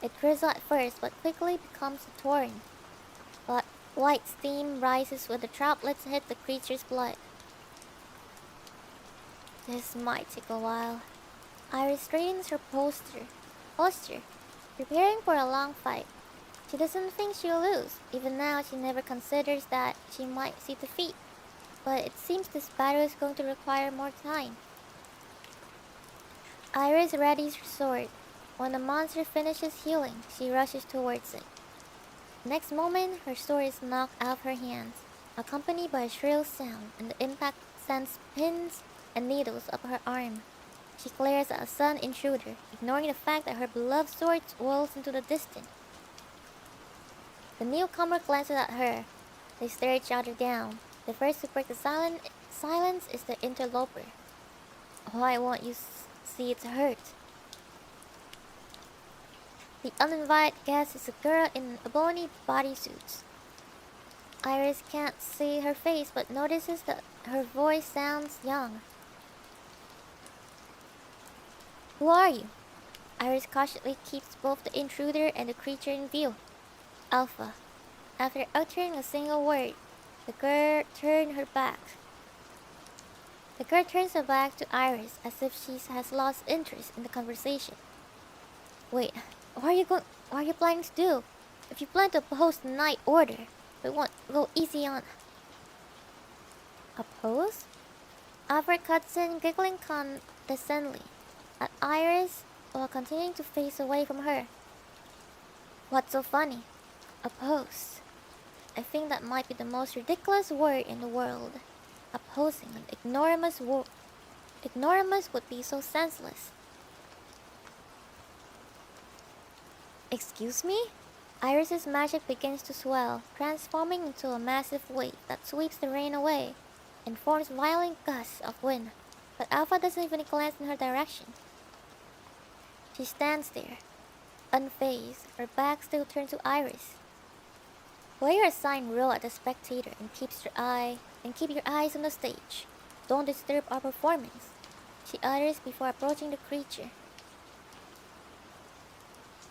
It drizzles at first, but quickly becomes a torrent. But white steam rises when the droplets hit the creature's blood. This might take a while. Iris straightens her posture, preparing for a long fight. She doesn't think she'll lose. Even now, she never considers that she might see defeat. But it seems this battle is going to require more time. Iris readies her sword. When the monster finishes healing, she rushes towards it. Next moment, her sword is knocked out of her hands, accompanied by a shrill sound, and the impact sends pins and needles up her arm. She glares at a sudden intruder, ignoring the fact that her beloved sword whirls into the distance. The newcomer glances at her. They stare each other down. The first to break the silence is the interloper. Why won't you see it's hurt? The uninvited guest is a girl in a bony bodysuit. Iris can't see her face but notices that her voice sounds young. Who are you? Iris cautiously keeps both the intruder and the creature in view. Alpha. After uttering a single word, the girl turns her back. The girl turns her back to Iris as if she has lost interest in the conversation. Wait, what are you planning to do? If you plan to oppose the Night Order, we won't go easy on. Oppose? Alfred cuts in, giggling condescendingly at Iris while continuing to face away from her. What's so funny? Oppose. I think that might be the most ridiculous word in the world. Opposing an ignoramus would be so senseless. Excuse me? Iris's magic begins to swell, transforming into a massive wave that sweeps the rain away and forms violent gusts of wind. But Alpha doesn't even glance in her direction. She stands there, unfazed, her back still turned to Iris. Wear your sign real at the spectator and keep your eyes on the stage. Don't disturb our performance, she utters before approaching the creature.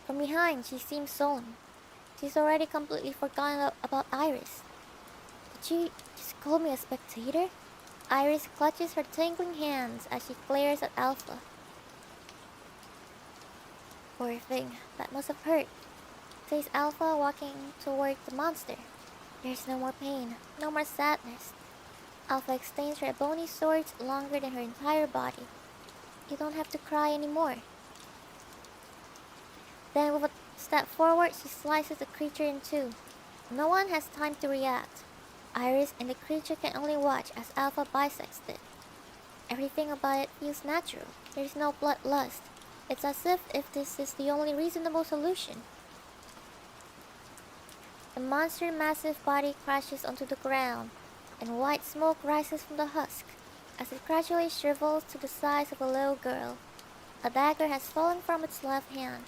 From behind, she seems solemn. She's already completely forgotten about Iris. Did you just call me a spectator? Iris clutches her tingling hands as she glares at Alpha. Poor thing, that must have hurt, says Alpha, walking toward the monster. There's no more pain, no more sadness. Alpha extends her bony sword longer than her entire body. You don't have to cry anymore. Then with a step forward, she slices the creature in two. No one has time to react. Iris and the creature can only watch as Alpha bisects it. Everything about it feels natural. There's no bloodlust. It's as if this is the only reasonable solution. The monster's massive body crashes onto the ground, and white smoke rises from the husk as it gradually shrivels to the size of a little girl. A dagger has fallen from its left hand.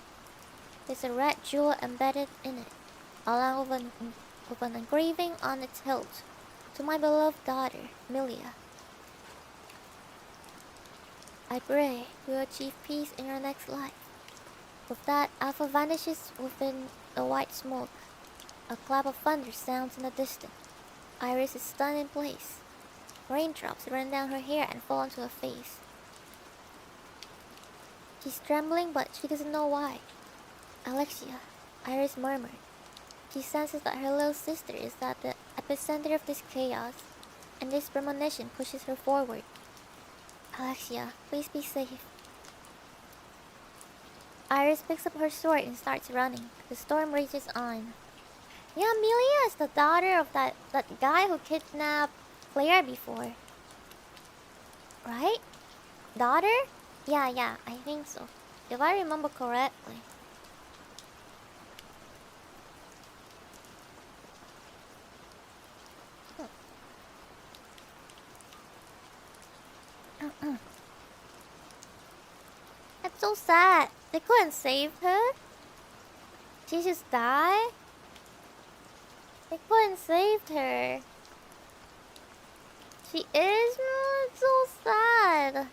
There's a red jewel embedded in it, along with an engraving on its hilt. To my beloved daughter, Milia. I pray you will achieve peace in your next life. With that, Alpha vanishes within the white smoke. A clap of thunder sounds in the distance. Iris is stunned in place. Raindrops run down her hair and fall onto her face. She's trembling, but she doesn't know why. Alexia, Iris murmured. She senses that her little sister is at the epicenter of this chaos, and this premonition pushes her forward. Alexia, please be safe. Iris picks up her sword and starts running. The storm rages on. Yeah, Amelia is the daughter of that guy who kidnapped Claire before. Right? Daughter? Yeah, I think so. If I remember correctly. That's so sad. They couldn't save her. She just died. They couldn't save her. She is? Oh, it's so sad.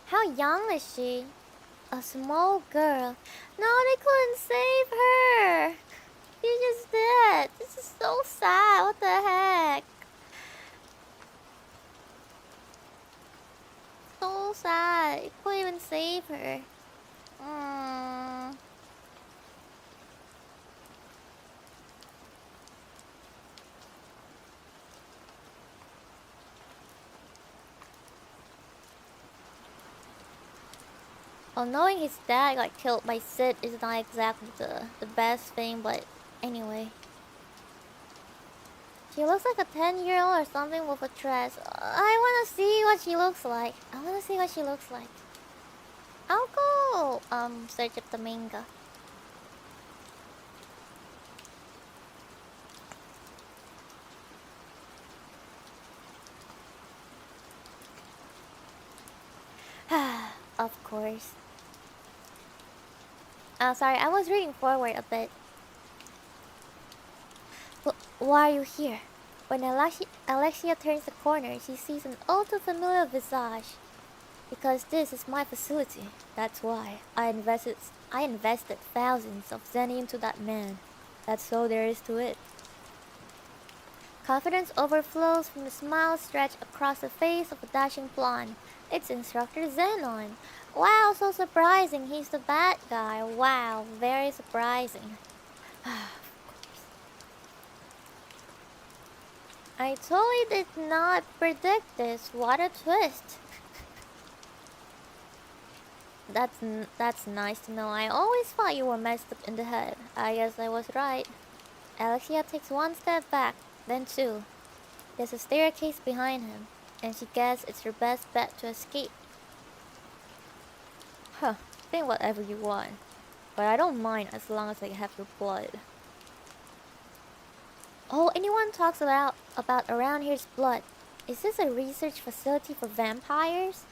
How young is she? A small girl. No, they couldn't save her. She just did. This is so sad. What the heck? So sad. You couldn't even save her. Well, knowing his dad got killed by Sid is not exactly the best thing, but anyway. She looks like a 10-year-old or something with a dress. I wanna see what she looks like. I'll go search up the manga. Of course. Oh, sorry, I was reading forward a bit. Why are you here? When Alexia turns the corner, she sees an all too familiar visage. Because this is my facility. That's why I invested thousands of zen into that man. That's all there is to it. Confidence overflows from the smile stretched across the face of a dashing blonde. It's Instructor Zenon. Wow, so surprising. He's the bad guy. Wow, very surprising. I totally did not predict this. What a twist. That's nice to know. I always thought you were messed up in the head. I guess I was right. Alexia takes one step back, then two. There's a staircase behind him, and she guesses it's her best bet to escape. Huh, think whatever you want. But I don't mind as long as I have your blood. Oh, anyone talks about around here's blood. Is this a research facility for vampires?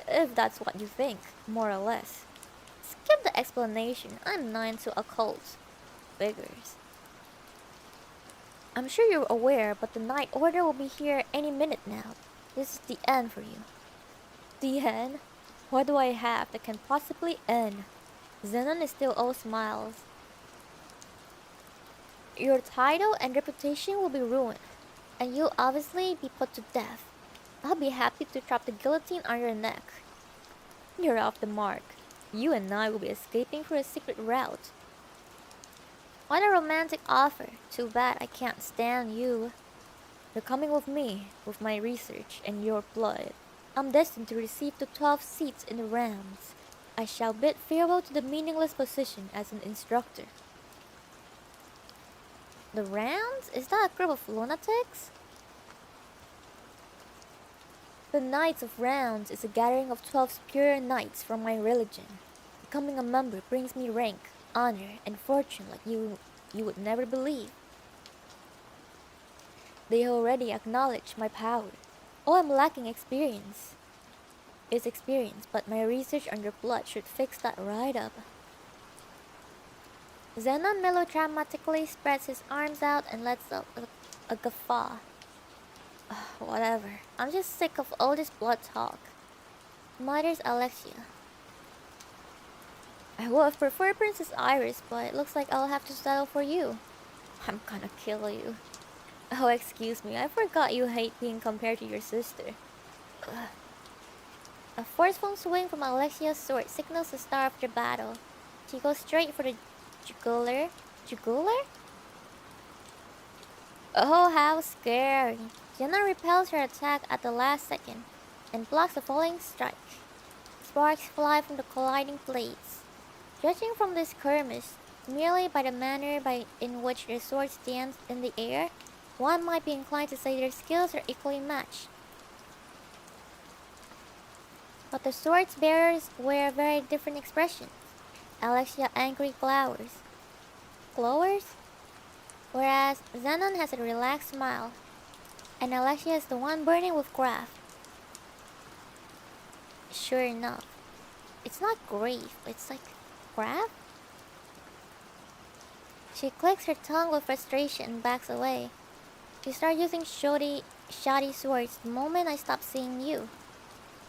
If that's what you think, more or less. Skip the explanation. I'm not into occult figures. I'm sure you're aware, but the Night Order will be here any minute now. This is the end for you. The end? What do I have that can possibly end? Zenon is still all smiles. Your title and reputation will be ruined, and you'll obviously be put to death. I'll be happy to drop the guillotine on your neck. You're off the mark. You and I will be escaping through a secret route. What a romantic offer. Too bad I can't stand you. You're coming with me, with my research and your blood. I'm destined to receive the 12 seats in the rounds. I shall bid farewell to the meaningless position as an instructor. The rounds? Is that a group of lunatics? The Knights of Rounds is a gathering of 12 superior knights from my religion. Becoming a member brings me rank, honor, and fortune like you would never believe. They already acknowledge my power. Oh, I'm lacking experience. It's experience, but my research on your blood should fix that right up. Zenon melodramatically spreads his arms out and lets out a guffaw. Whatever. I'm just sick of all this blood talk. Mutters Alexia. I would have preferred Princess Iris, but it looks like I'll have to settle for you. I'm gonna kill you. Oh, excuse me. I forgot you hate being compared to your sister. Ugh. A forceful swing from Alexia's sword signals the start of the battle. She goes straight for the jugular. Jugular? Oh, how scary. Jenna repels her attack at the last second and blocks the falling strike. Sparks fly from the colliding blades. Judging from this skirmish, merely by the manner in which their swords dance in the air, one might be inclined to say their skills are equally matched. But the sword's bearers wear very different expressions. Alexia angrily glowers, whereas Xenon has a relaxed smile, and Alexia is the one burning with wrath. Sure enough, it's not grief, it's like wrath? She clicks her tongue with frustration and backs away. You start using shoddy swords the moment I stop seeing you.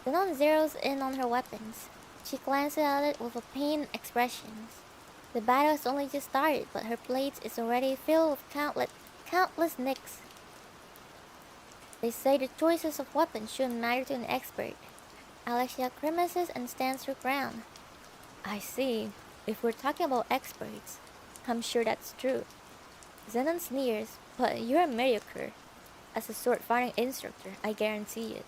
Xenon zeroes in on her weapons. She glances at it with a pained expression. The battle has only just started, but her blade is already filled with countless nicks. They say the choices of weapons shouldn't matter to an expert. Alexia grimaces and stands her ground. I see. If we're talking about experts, I'm sure that's true. Xenon sneers, but you're a mediocre. As a sword fighting instructor, I guarantee it.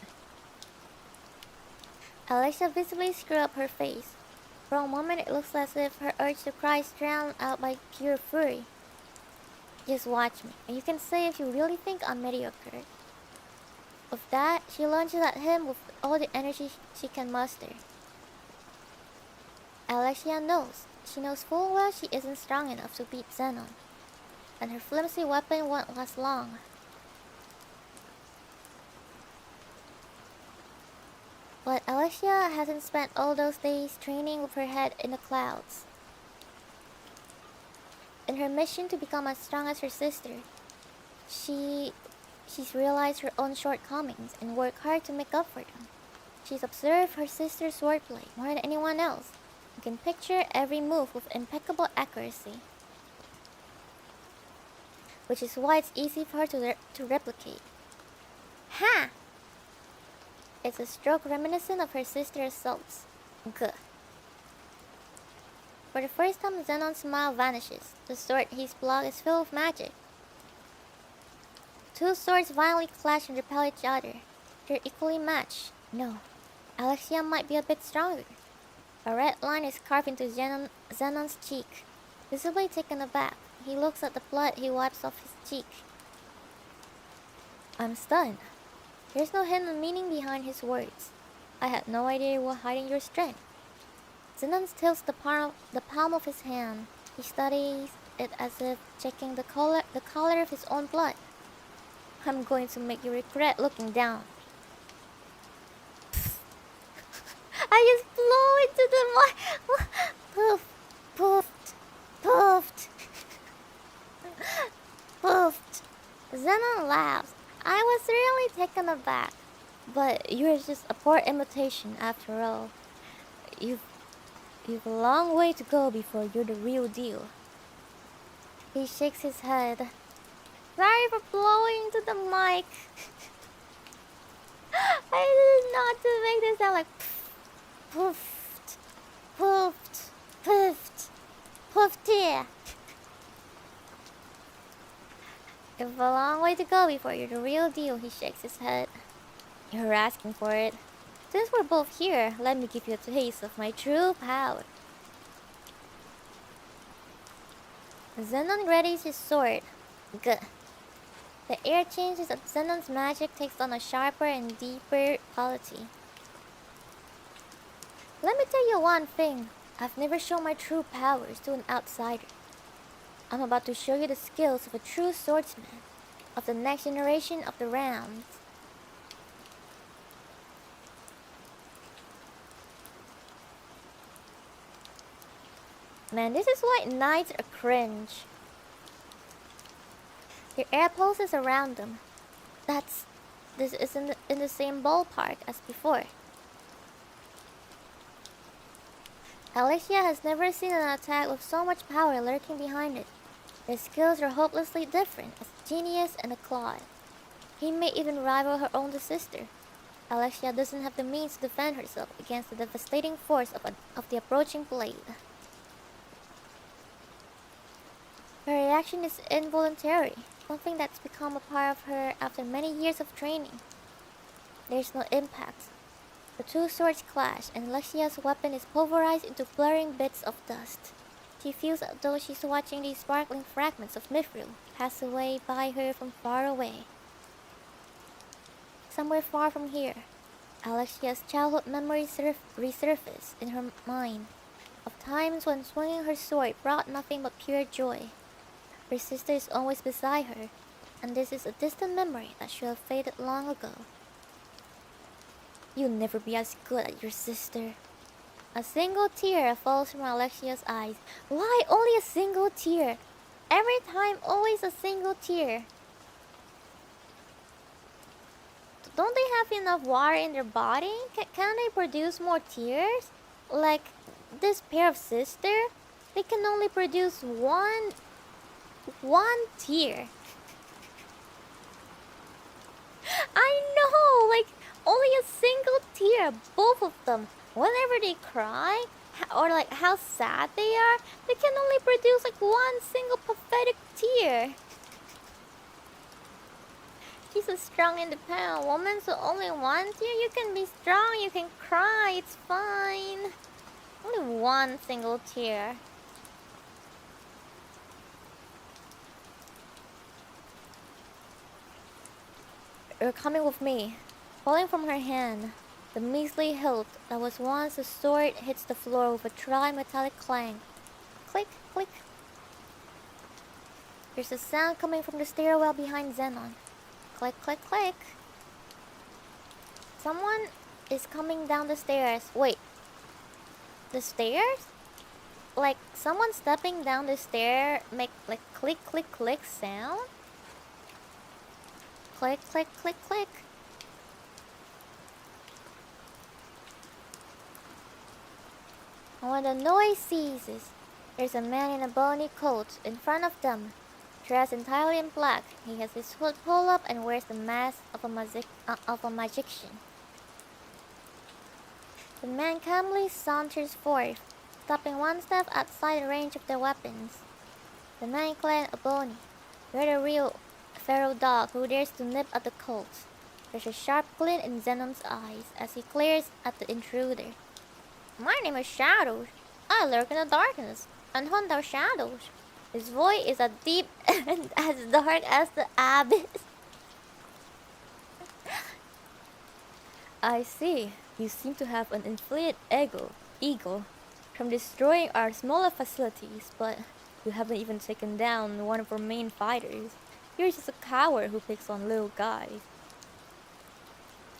Alexia visibly screwed up her face. For a moment it looks as if her urge to cry is drowned out by pure fury. Just watch me, and you can say if you really think I'm mediocre. With that, she lunges at him with all the energy she can muster. Alexia knows. She knows full well she isn't strong enough to beat Xenon, and her flimsy weapon won't last long. But Alexia hasn't spent all those days training with her head in the clouds. In her mission to become as strong as her sister, she's realized her own shortcomings and worked hard to make up for them. She's observed her sister's swordplay more than anyone else and can picture every move with impeccable accuracy, which is why it's easy for her to replicate. Ha! It's a stroke reminiscent of her sister's assaults. Gah. For the first time, Xenon's smile vanishes. The sword he's blocked is filled with magic. Two swords violently clash and repel each other. They're equally matched. No, Alexia might be a bit stronger. A red line is carved into Xenon's cheek. Visibly taken aback, he looks at the blood he wipes off his cheek. I'm stunned. There's no hidden meaning behind his words. I had no idea you were hiding your strength. Xenon tilts the palm of his hand. He studies it as if checking the color of his own blood. I'm going to make you regret looking down. I just blow into the mic. Poof, poofed, poofed, poofed. Xenon laughs. I was really taken aback, but you're just a poor imitation after all. You've a long way to go before you're the real deal. He shakes his head. Sorry for blowing to the mic. I did not to make this sound like poofed, poofed, poofed, poofed here. You've a long way to go before you're the real deal, he shakes his head. You're asking for it. Since we're both here, let me give you a taste of my true power. Xenon readies his sword. Gah. The air changes as Xenon's magic takes on a sharper and deeper quality. Let me tell you one thing. I've never shown my true powers to an outsider. I'm about to show you the skills of a true swordsman, of the next generation of the rounds. Man, this is why knights are cringe. Their air pulses around them. This is in the same ballpark as before. Alexia has never seen an attack with so much power lurking behind it. Their skills are hopelessly different, as genius and a claw. He may even rival her own sister. Alexia doesn't have the means to defend herself against the devastating force of the approaching blade. Her reaction is involuntary. Something that's become a part of her after many years of training. There's no impact. The two swords clash, and Alexia's weapon is pulverized into fluttering bits of dust. She feels as though she's watching these sparkling fragments of mithril pass away by her from far away. Somewhere far from here, Alexia's childhood memories resurface in her mind, of times when swinging her sword brought nothing but pure joy. Her sister is always beside her, and this is a distant memory that should have faded long ago. You'll never be as good as your sister. A single tear falls from Alexia's eyes. Why only a single tear? Every time, always a single tear. Don't they have enough water in their body? Can they produce more tears? Like this pair of sisters, they can only produce one tear. I know, like only a single tear, both of them. Whenever they cry, or like how sad they are, they can only produce like one single pathetic tear. She's a strong, independent woman, so only one tear. You can be strong, you can cry, it's fine. Only one single tear. You're coming with me. Falling from her hand, the measly hilt that was once a sword hits the floor with a tri-metallic clang. Click, click. There's a sound coming from the stairwell behind Zenon. Click, click, click. Someone is coming down the stairs. Wait. The stairs? Like someone stepping down the stair make like click, click, click sound? Click, click, click, click. And when the noise ceases, there's a man in a bony coat in front of them. Dressed entirely in black, he has his hood pulled up and wears the mask of a magician. The man calmly saunters forth, stopping one step outside the range of their weapons. The man clad a bony. You're the real feral dog who dares to nip at the colt. There's a sharp glint in Zenon's eyes as he glares at the intruder. My name is Shadows. I lurk in the darkness and hunt our shadows. His voice is as deep and as dark as the abyss. I see. You seem to have an inflated ego from destroying our smaller facilities, but you haven't even taken down one of our main fighters. You're just a coward who picks on little guys.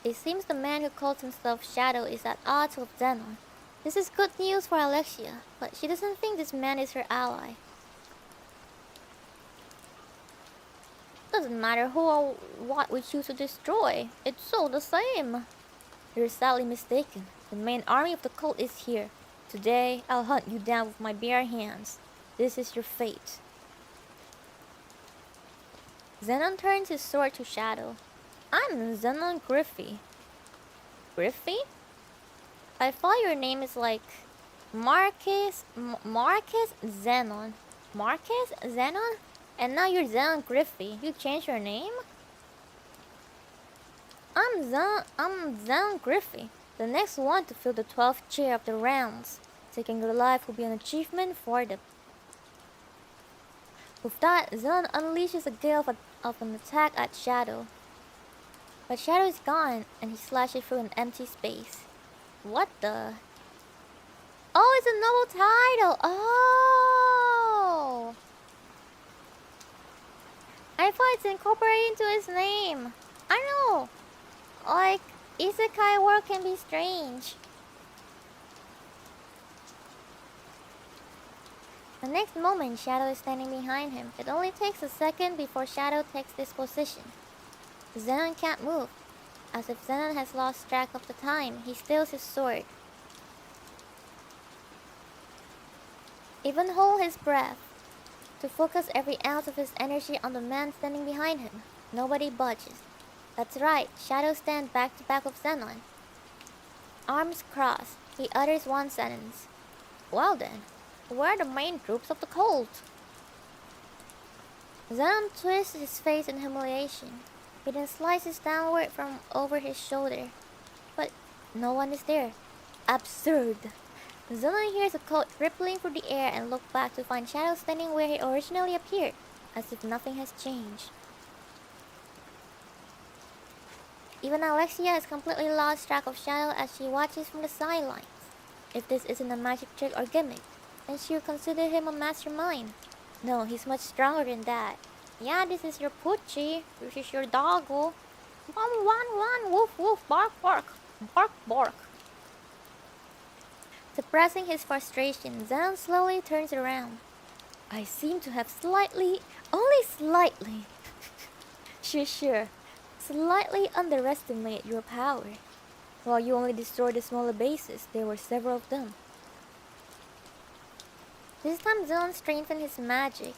It seems the man who calls himself Shadow is at odds with Zenon. This is good news for Alexia, but she doesn't think this man is her ally. Doesn't matter who or what we choose to destroy, it's all the same. You're sadly mistaken. The main army of the cult is here. Today, I'll hunt you down with my bare hands. This is your fate. Zenon turns his sword to Shadow. I'm Zenon Griffey. Griffey? I thought your name is like Marcus Zenon. Marcus Zenon? And now you're Zenon Griffey. You changed your name? I'm Zenon Griffey, the next one to fill the 12th chair of the rounds. Taking your life will be an achievement for them. With that, Zenon unleashes a gale of an attack at Shadow. But Shadow is gone, and he slashes through an empty space. What the? Oh, it's a novel title! Oh! I thought it's incorporated into his name. I know! Like, isekai world can be strange. The next moment, Shadow is standing behind him. It only takes a second before Shadow takes this position. Zenon can't move. As if Zenon has lost track of the time, he steals his sword. Even hold his breath to focus every ounce of his energy on the man standing behind him. Nobody budges. That's right, Shadow stands back to back with Zenon. Arms crossed, he utters one sentence. Well then, where are the main troops of the cult? Zenon twists his face in humiliation. He then slices downward from over his shoulder. But no one is there. Absurd! Zenon hears a coat rippling through the air and looks back to find Shadow standing where he originally appeared, as if nothing has changed. Even Alexia has completely lost track of Shadow as she watches from the sidelines. If this isn't a magic trick or gimmick, then she would consider him a mastermind. No, he's much stronger than that. Yeah, this is your Poochie. This is your doggo. One, woof, woof, bark, bark, bark, bark. Suppressing his frustration, Zenon slowly turns around. I seem to have only slightly, sure, slightly underestimated your power. While you only destroyed the smaller bases, there were several of them. This time Zenon strengthens his magic.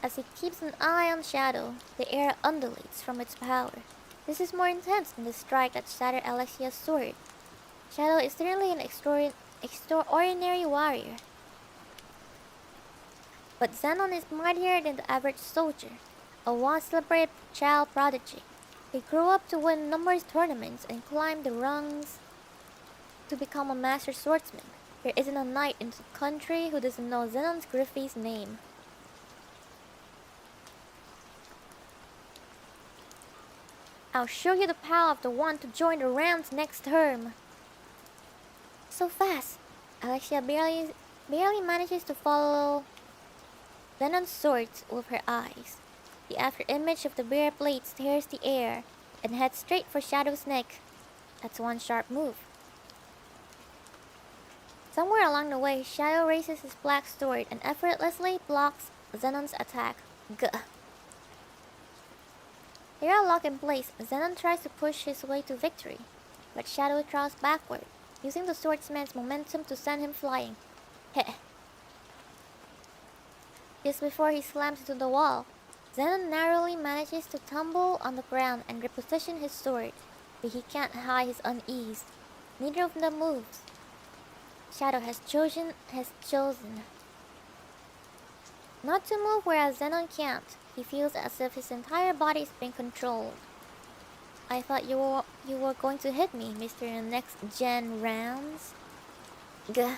As he keeps an eye on Shadow, the air undulates from its power. This is more intense than the strike that shattered Alexia's sword. Shadow is certainly an extraordinary warrior. But Zenon is mightier than the average soldier, a once-celebrated child prodigy. He grew up to win numerous tournaments and climb the rungs to become a master swordsman. There isn't a knight in the country who doesn't know Zenon's Griffey's name. I'll show you the power of the one to join the rounds next term. So fast, Alexia barely manages to follow Zenon's swords with her eyes. The after image of the bear blade tears the air and heads straight for Shadow's neck. That's one sharp move. Somewhere along the way, Shadow raises his black sword and effortlessly blocks Zenon's attack. Gah. They are locked in place. Zenon tries to push his way to victory, but Shadow throws backward, using the swordsman's momentum to send him flying. Heh. Just before he slams into the wall, Zenon narrowly manages to tumble on the ground and reposition his sword, but he can't hide his unease. Neither of them moves. Shadow has chosen not to move, whereas Zenon can't. He feels as if his entire body is being controlled. I thought you were going to hit me, Mr. Next Gen Rounds. Gah.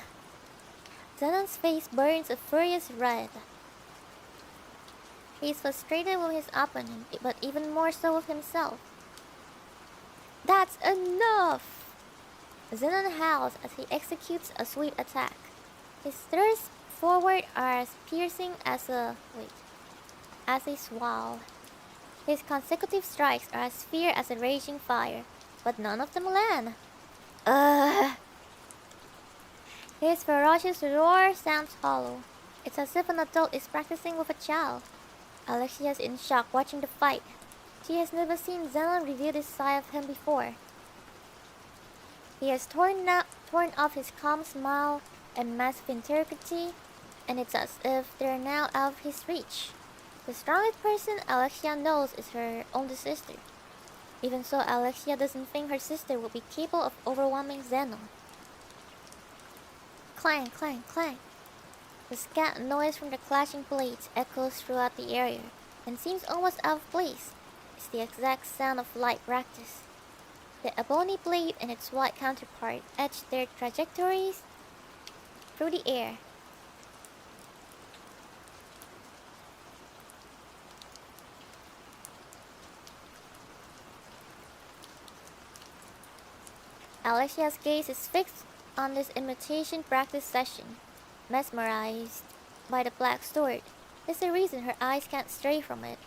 Zenon's face burns a furious red. He is frustrated with his opponent, but even more so with himself. That's enough! Zenon howls as he executes a sweep attack. His thrusts forward are as piercing as a swall. His consecutive strikes are as fierce as a raging fire, but none of them land. His ferocious roar sounds hollow. It's as if an adult is practicing with a child. Alexia is in shock watching the fight. She has never seen Zenon reveal this side of him before. He has torn off his calm smile and massive integrity, and it's as if they're now out of his reach. The strongest person Alexia knows is her older sister. Even so, Alexia doesn't think her sister will be capable of overwhelming Zenon. Clang, clang, clang. The scat noise from the clashing blades echoes throughout the area and seems almost out of place. It's the exact sound of light practice. The ebony blade and its white counterpart etch their trajectories through the air. Alexia's gaze is fixed on this imitation practice session, mesmerized by the black sword. There's a reason her eyes can't stray from it.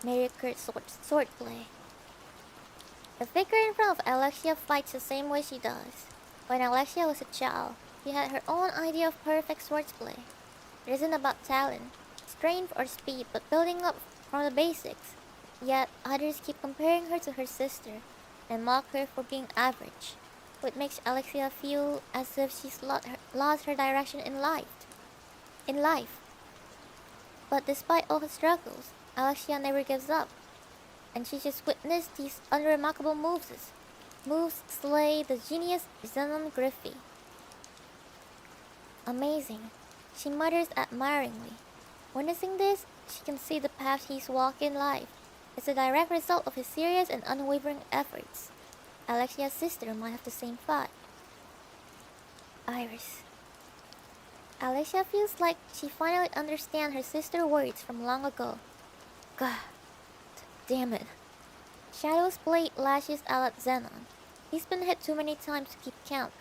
Mediocre swordplay. The figure in front of Alexia fights the same way she does. When Alexia was a child, she had her own idea of perfect swordplay. It isn't about talent, strength, or speed, but building up from the basics. Yet others keep comparing her to her sister and mock her for being average, which makes Alexia feel as if she's lost her direction in life. But despite all her struggles, Alexia never gives up, and she just witnessed these unremarkable moves. Moves slay the genius Zenon Griffey. Amazing, she mutters admiringly. Witnessing this, she can see the path he's walking in life. It's a direct result of his serious and unwavering efforts. Alexia's sister might have the same thought. Iris. Alexia feels like she finally understands her sister's words from long ago. God damn it. Shadow's blade lashes out at Zenon. He's been hit too many times to keep count.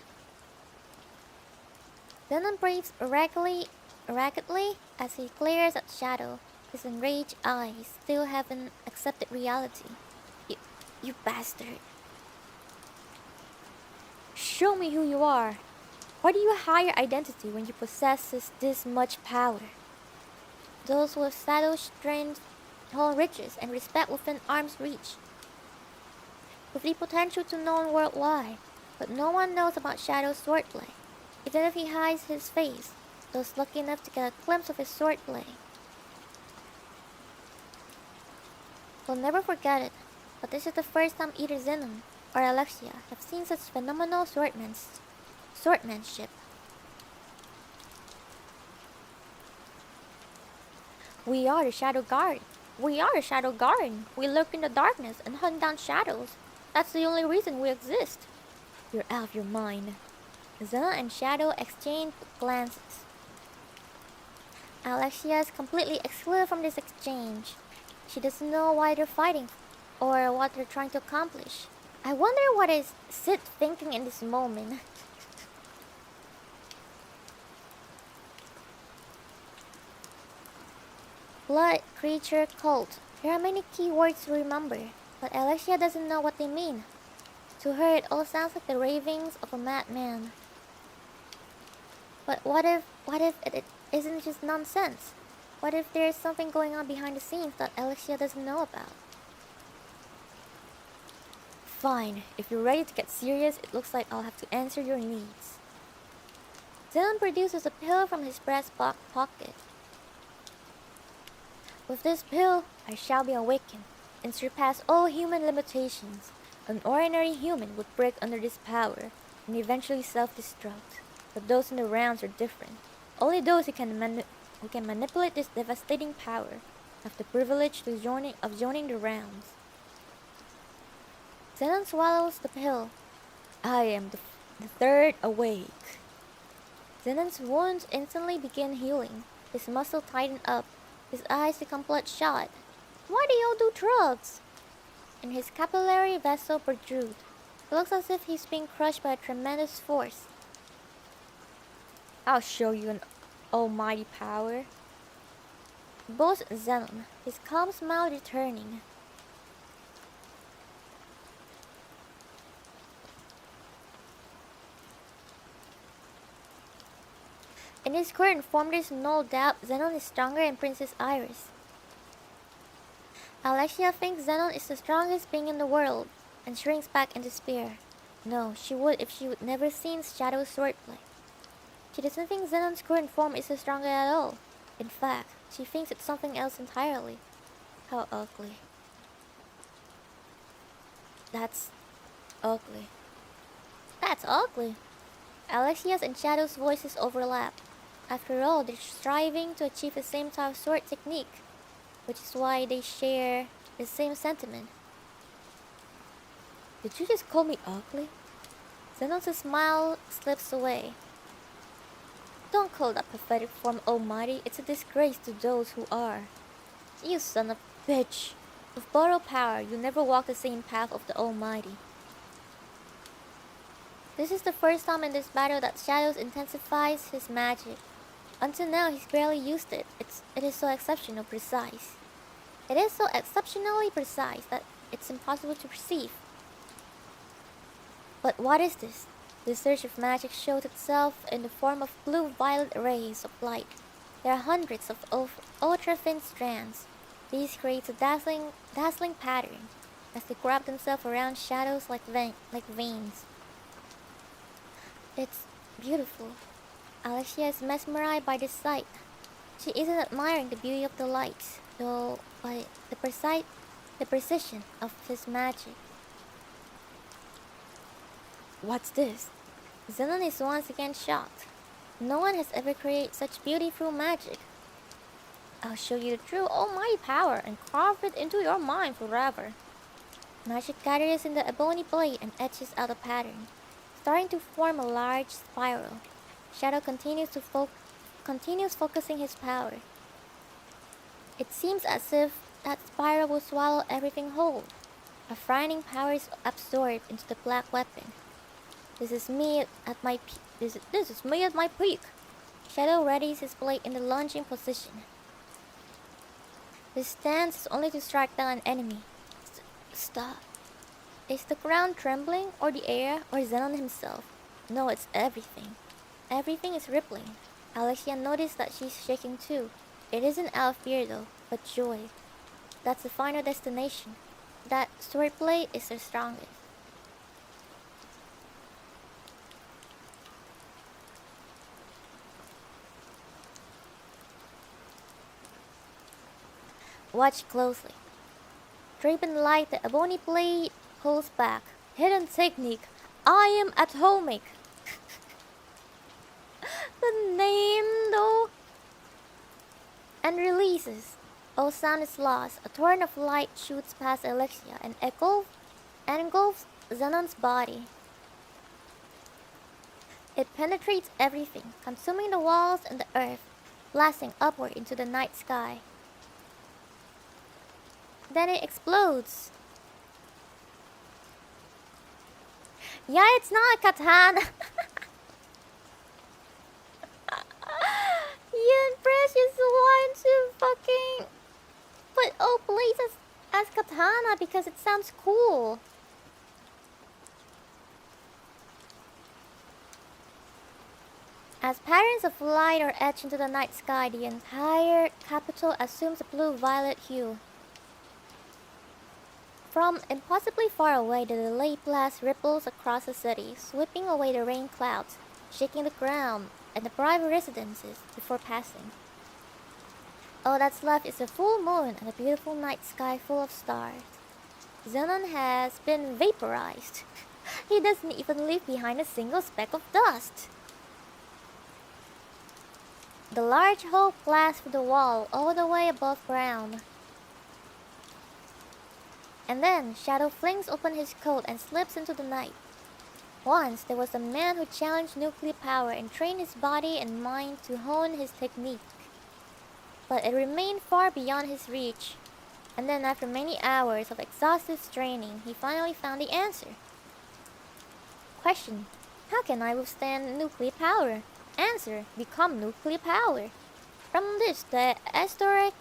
Zenon breathes raggedly as he glares at Shadow. His enraged eyes still haven't accepted reality. You bastard. Show me who you are. Why do you hide your identity when you possess this much power? Those with Shadow's strength hold riches and respect within arm's reach, with the potential to known worldwide, but no one knows about Shadow's swordplay. Even if he hides his face, those lucky enough to get a glimpse of his swordplay will never forget it, but this is the first time either Zenon or Alexia have seen such phenomenal swordmanship. We are the Shadow Guard. We are the Shadow Guard. We lurk in the darkness and hunt down shadows. That's the only reason we exist. You're out of your mind. Zenon and Shadow exchange glances. Alexia is completely excluded from this exchange. She doesn't know why they're fighting or what they're trying to accomplish. I wonder what is Sid thinking in this moment. Blood, creature, cult. There are many key words to remember, but Alexia doesn't know what they mean. To her, it all sounds like the ravings of a madman. But what if it isn't just nonsense? What if there's something going on behind the scenes that Alexia doesn't know about? Fine, if you're ready to get serious, it looks like I'll have to answer your needs. Zenon produces a pill from his breast pocket. With this pill, I shall be awakened and surpass all human limitations. An ordinary human would break under this power and eventually self-destruct. But those in the realms are different. Only those who can manipulate this devastating power have the privilege of joining the realms. Zenon swallows the pill. I am the third awake. Zenon's wounds instantly begin healing. His muscle tighten up. His eyes become bloodshot. Why do y'all do drugs? And his capillary vessel protrude. It looks as if he's being crushed by a tremendous force. I'll show you an almighty power. Boasts Zenon, his calm smile returning. In his current form, there's no doubt Zenon is stronger than Princess Iris. Alexia thinks Zenon is the strongest being in the world and shrinks back in despair. No, she would if she would never seen Shadow's swordplay. She doesn't think Zenon's current form is so stronger at all. In fact, she thinks it's something else entirely. How ugly. That's ugly. That's ugly. Alexia's and Shadow's voices overlap. After all, they're striving to achieve the same type of sword technique, which is why they share the same sentiment. Did you just call me ugly? Zenon's smile slips away. Don't call that pathetic form almighty. It's a disgrace to those who are. You son of a bitch. With borrowed power, you never walk the same path of the almighty. This is the first time in this battle that Shadows intensifies his magic. Until now, he's barely used it. It is so exceptionally precise. It is so exceptionally precise that it's impossible to perceive. But what is this? The surge of magic shows itself in the form of blue-violet rays of light. There are hundreds of ultra-thin strands. These create a dazzling pattern as they grab themselves around Shadows like veins. It's beautiful. Alexia is mesmerized by this sight. She isn't admiring the beauty of the lights, though by the precision of his magic. What's this? Zenon is once again shocked. No one has ever created such beauty through magic. I'll show you the true almighty power and carve it into your mind forever. Magic gathers in the ebony blade and etches out a pattern, starting to form a large spiral. Shadow continues focusing his power. It seems as if that spiral will swallow everything whole. A frightening power is absorbed into the black weapon. This is me at my peak. Shadow readies his blade in the lunging position. This stance is only to strike down an enemy. Stop. Is the ground trembling, or the air, or Zenon himself? No, it's everything. Everything is rippling. Alexia noticed that she's shaking too. It isn't out of fear though, but joy. That's the final destination. That swordblade is their strongest. Watch closely. Draped in light, the ebony blade pulls back. Hidden technique. I am atomic. The name though. And releases. All sound is lost. A torrent of light shoots past Alexia and engulfs Zenon's body. It penetrates everything, consuming the walls and the earth, blasting upward into the night sky. Then it explodes. Yeah, it's not a katana. You precious want to fucking put all blades as katana because it sounds cool. As patterns of light are etched into the night sky, the entire capital assumes a blue-violet hue. From impossibly far away, the delayed blast ripples across the city, sweeping away the rain clouds, shaking the ground and the private residences before passing. All that's left is a full moon and a beautiful night sky full of stars. Zenon has been vaporized. He doesn't even leave behind a single speck of dust. The large hole blasts through the wall all the way above ground. And then Shadow flings open his coat and slips into the night. Once there was a man who challenged nuclear power and trained his body and mind to hone his technique. But it remained far beyond his reach. And then after many hours of exhaustive straining, he finally found the answer. Question: how can I withstand nuclear power? Answer: become nuclear power. From this, the esoteric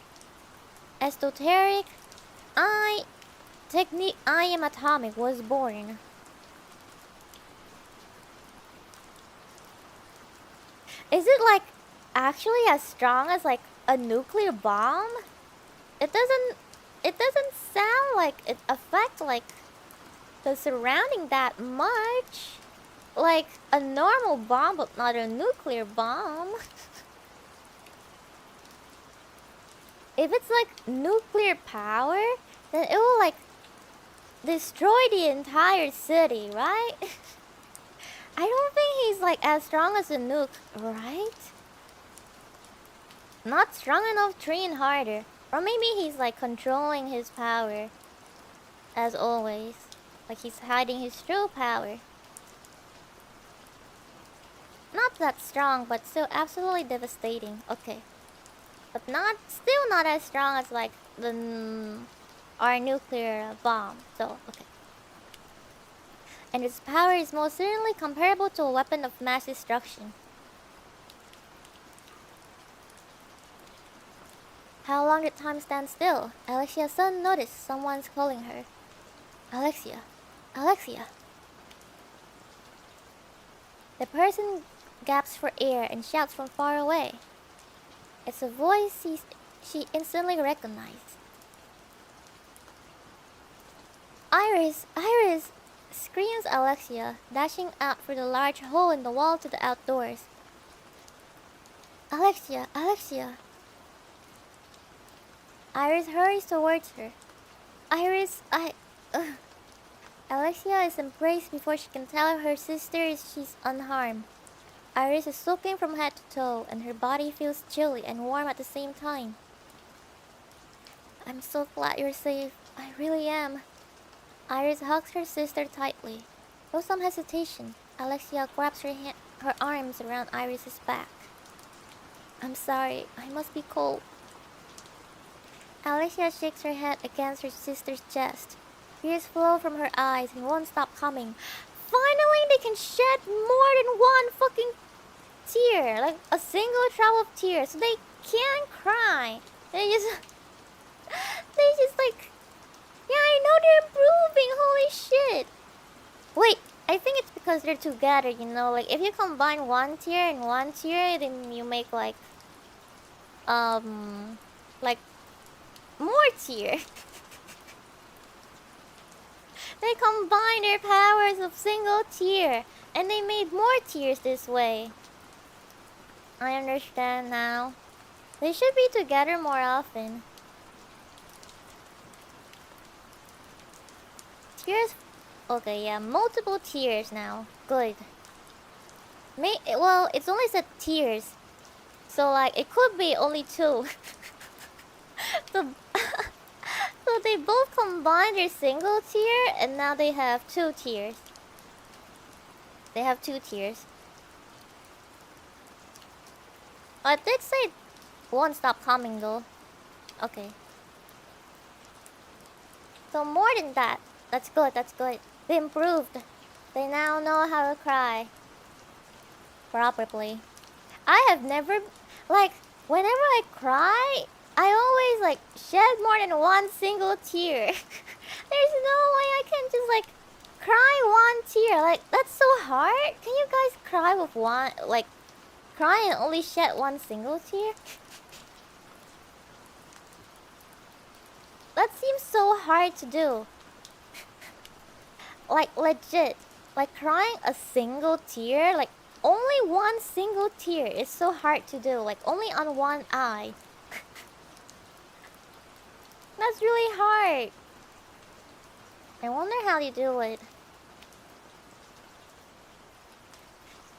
technique I am atomic was born. Is it like actually as strong as like a nuclear bomb? It doesn't sound like it affects like the surrounding that much. Like a normal bomb but not a nuclear bomb. If it's like nuclear power, then it will like destroy the entire city, right? I don't think he's like as strong as a nuke, right? Not strong enough to train harder. Or maybe he's like controlling his power. As always. Like he's hiding his true power. Not that strong, but still absolutely devastating. Okay. But still not as strong as like our nuclear bomb. So, okay. And its power is most certainly comparable to a weapon of mass destruction. How long did time stand still? Alexia suddenly noticed someone's calling her. Alexia. Alexia. The person gasps for air and shouts from far away. It's a voice she instantly recognized. Iris! Iris! Screams Alexia, dashing out through the large hole in the wall to the outdoors. Alexia! Alexia! Iris hurries towards her. Iris, Alexia is embraced before she can tell her sister she's unharmed. Iris is soaking from head to toe, and her body feels chilly and warm at the same time. I'm so glad you're safe. I really am. Iris hugs her sister tightly. With some hesitation, Alexia grabs her arms around Iris's back. I'm sorry, I must be cold. Alexia shakes her head against her sister's chest. Tears flow from her eyes and won't stop coming. Finally, they can shed more than one fucking tear. Like a single drop of tears. So they can't cry. They just like... Yeah, I know they're improving. Holy shit. Wait, I think it's because they're together, you know? Like, if you combine one tear and one tear, then you make like... Like... more tear. They combined their powers of single tear, and they made more tears this way. I understand now. They should be together more often. Tears. Okay, yeah, multiple tears now. Good. Well, it's only said tears, so like it could be only two. So, so they both combined their single tear, and now they have two tears. They have two tears. I did say it won't stop coming though. Okay. So more than that. That's good, that's good. They improved. They now know how to cry. Properly. I have never... Like, whenever I cry, I always like shed more than one single tear. There's no way I can just like cry one tear. Like, that's so hard. Can you guys cry with one, like, cry and only shed one single tear? That seems so hard to do. Like, legit. Like, crying a single tear, like, only one single tear is so hard to do. Like, only on one eye. That's really hard. I wonder how you do it.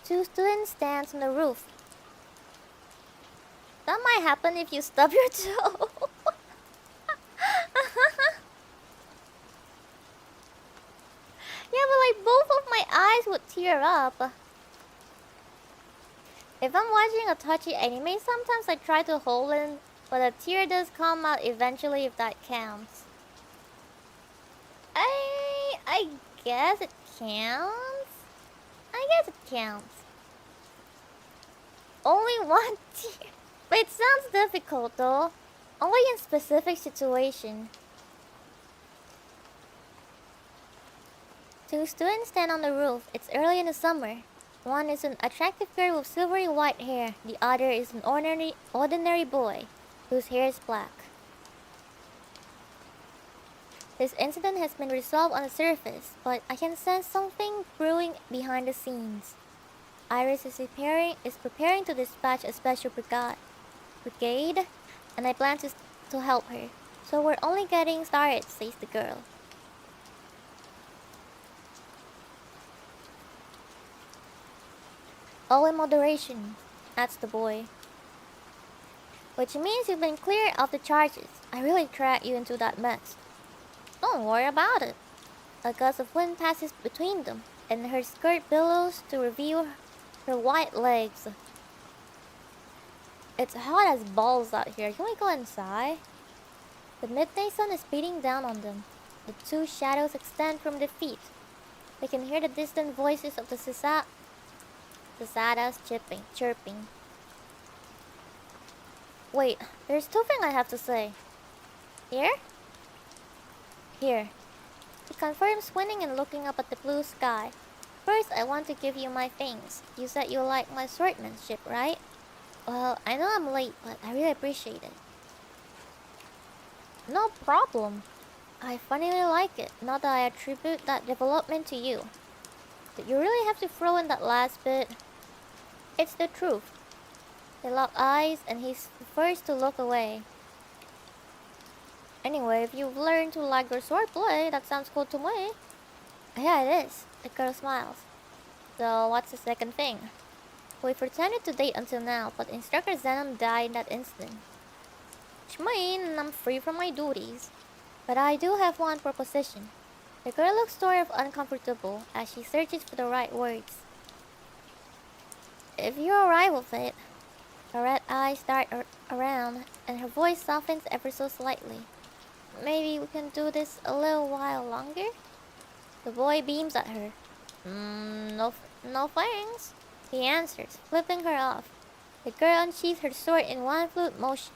Two students dance on the roof. That might happen if you stub your toe. Yeah, but like both of my eyes would tear up. If I'm watching a touchy anime, sometimes I try to hold in, but a tear does come out eventually if that counts. I guess it counts. I guess it counts. Only one tear. But it sounds difficult though. Only in specific situation. Two students stand on the roof. It's early in the summer. One is an attractive girl with silvery white hair. The other is an ordinary boy whose hair is black. This incident has been resolved on the surface, but I can sense something brewing behind the scenes. Iris is preparing to dispatch a special brigade, and I plan to help her. So we're only getting started, says the girl. All in moderation, adds the boy. Which means you've been cleared of the charges. I really dragged you into that mess. Don't worry about it. A gust of wind passes between them, and her skirt billows to reveal her white legs. It's hot as balls out here. Can we go inside? The midday sun is beating down on them. The two shadows extend from their feet. They can hear the distant voices of the cicadas chirping. Wait, there's two things I have to say. Here? Here. He confirms, squinting and looking up at the blue sky. First, I want to give you my things. You said you like my swordsmanship, right? Well, I know I'm late, but I really appreciate it. No problem. I finally like it, not that I attribute that development to you. Did you really have to throw in that last bit? It's the truth. They lock eyes, and he's the first to look away. Anyway, if you've learned to like your swordplay, that sounds cool to me. Yeah, it is. The girl smiles. So, what's the second thing? We pretended to date until now, but Instructor Zenon died in that instant. which means I'm free from my duties. But I do have one proposition. The girl looks sort of uncomfortable as she searches for the right words. If you're alright with it. Her red eyes dart around, and her voice softens ever so slightly. Maybe we can do this a little while longer? The boy beams at her. No thanks, he answers, flipping her off. The girl unsheathes her sword in one fluid motion.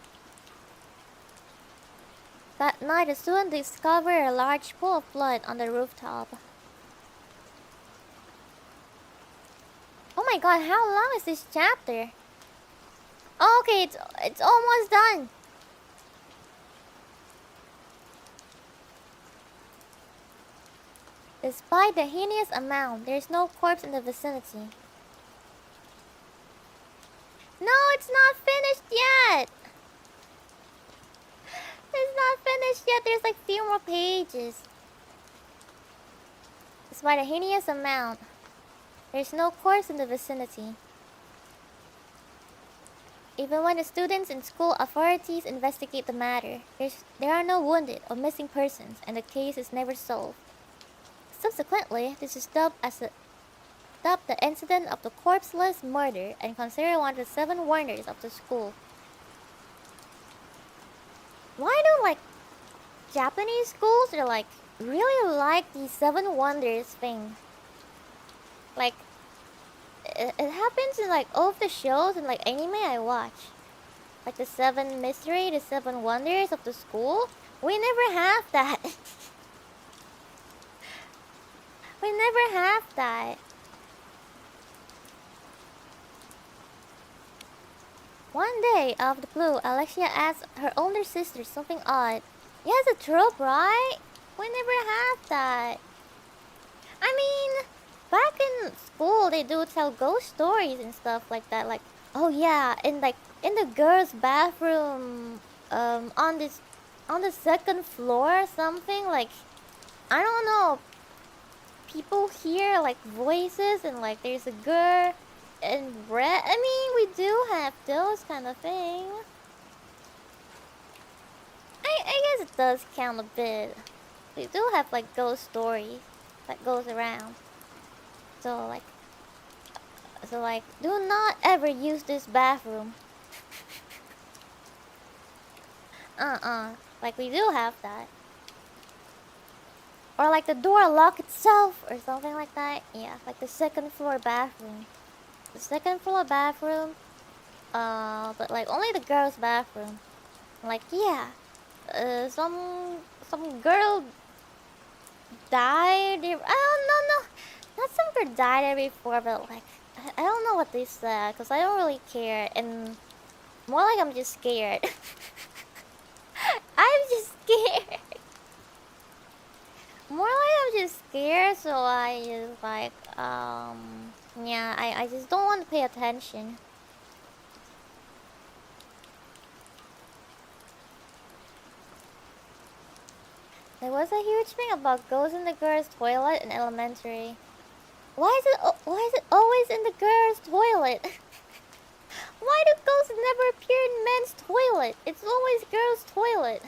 That night, the student discovered a large pool of blood on the rooftop. Oh my god, how long is this chapter? Oh, okay, it's almost done. Despite the heinous amount, there's no corpse in the vicinity. No, it's not finished yet. It's not finished yet. There's like few more pages. Despite a heinous amount, there's no corpse in the vicinity. Even when the students and school authorities investigate the matter, there are no wounded or missing persons, and the case is never solved. Subsequently, this is dubbed the incident of the corpseless murder and considered one of the 7 wonders of the school. Why do like Japanese schools are like really like these 7 wonders thing? Like it happens in like all of the shows and like anime I watch. Like the 7 mystery, the 7 wonders of the school. We never have that. We never have that. One day, out of the blue, Alexia asks her older sister something odd. Yeah, it's a trope, right? We never have that. I mean, back in school, they do tell ghost stories and stuff like that. Like, oh yeah, in the girls' bathroom, on the 2nd floor or something. Like, I don't know. People hear like voices and like there's a girl in red. I mean, we do have those kind of things. I guess it does count a bit. We do have like ghost stories that goes around. So like, do not ever use this bathroom. Like we do have that. Or like the door lock itself or something like that. Yeah, like the 2nd floor bathroom. The 2nd floor bathroom. But like only the girls' bathroom. Like yeah, some girl died. I don't know. Not some girl died there before, but like I don't know what they said because I don't really care. And more like I'm just scared. I'm just scared. More like I'm just scared, so I just like, yeah, I just don't want to pay attention. There was a huge thing about ghosts in the girls' toilet in elementary. Why is it always in the girls' toilet? Why do ghosts never appear in men's toilet? It's always girls' toilet.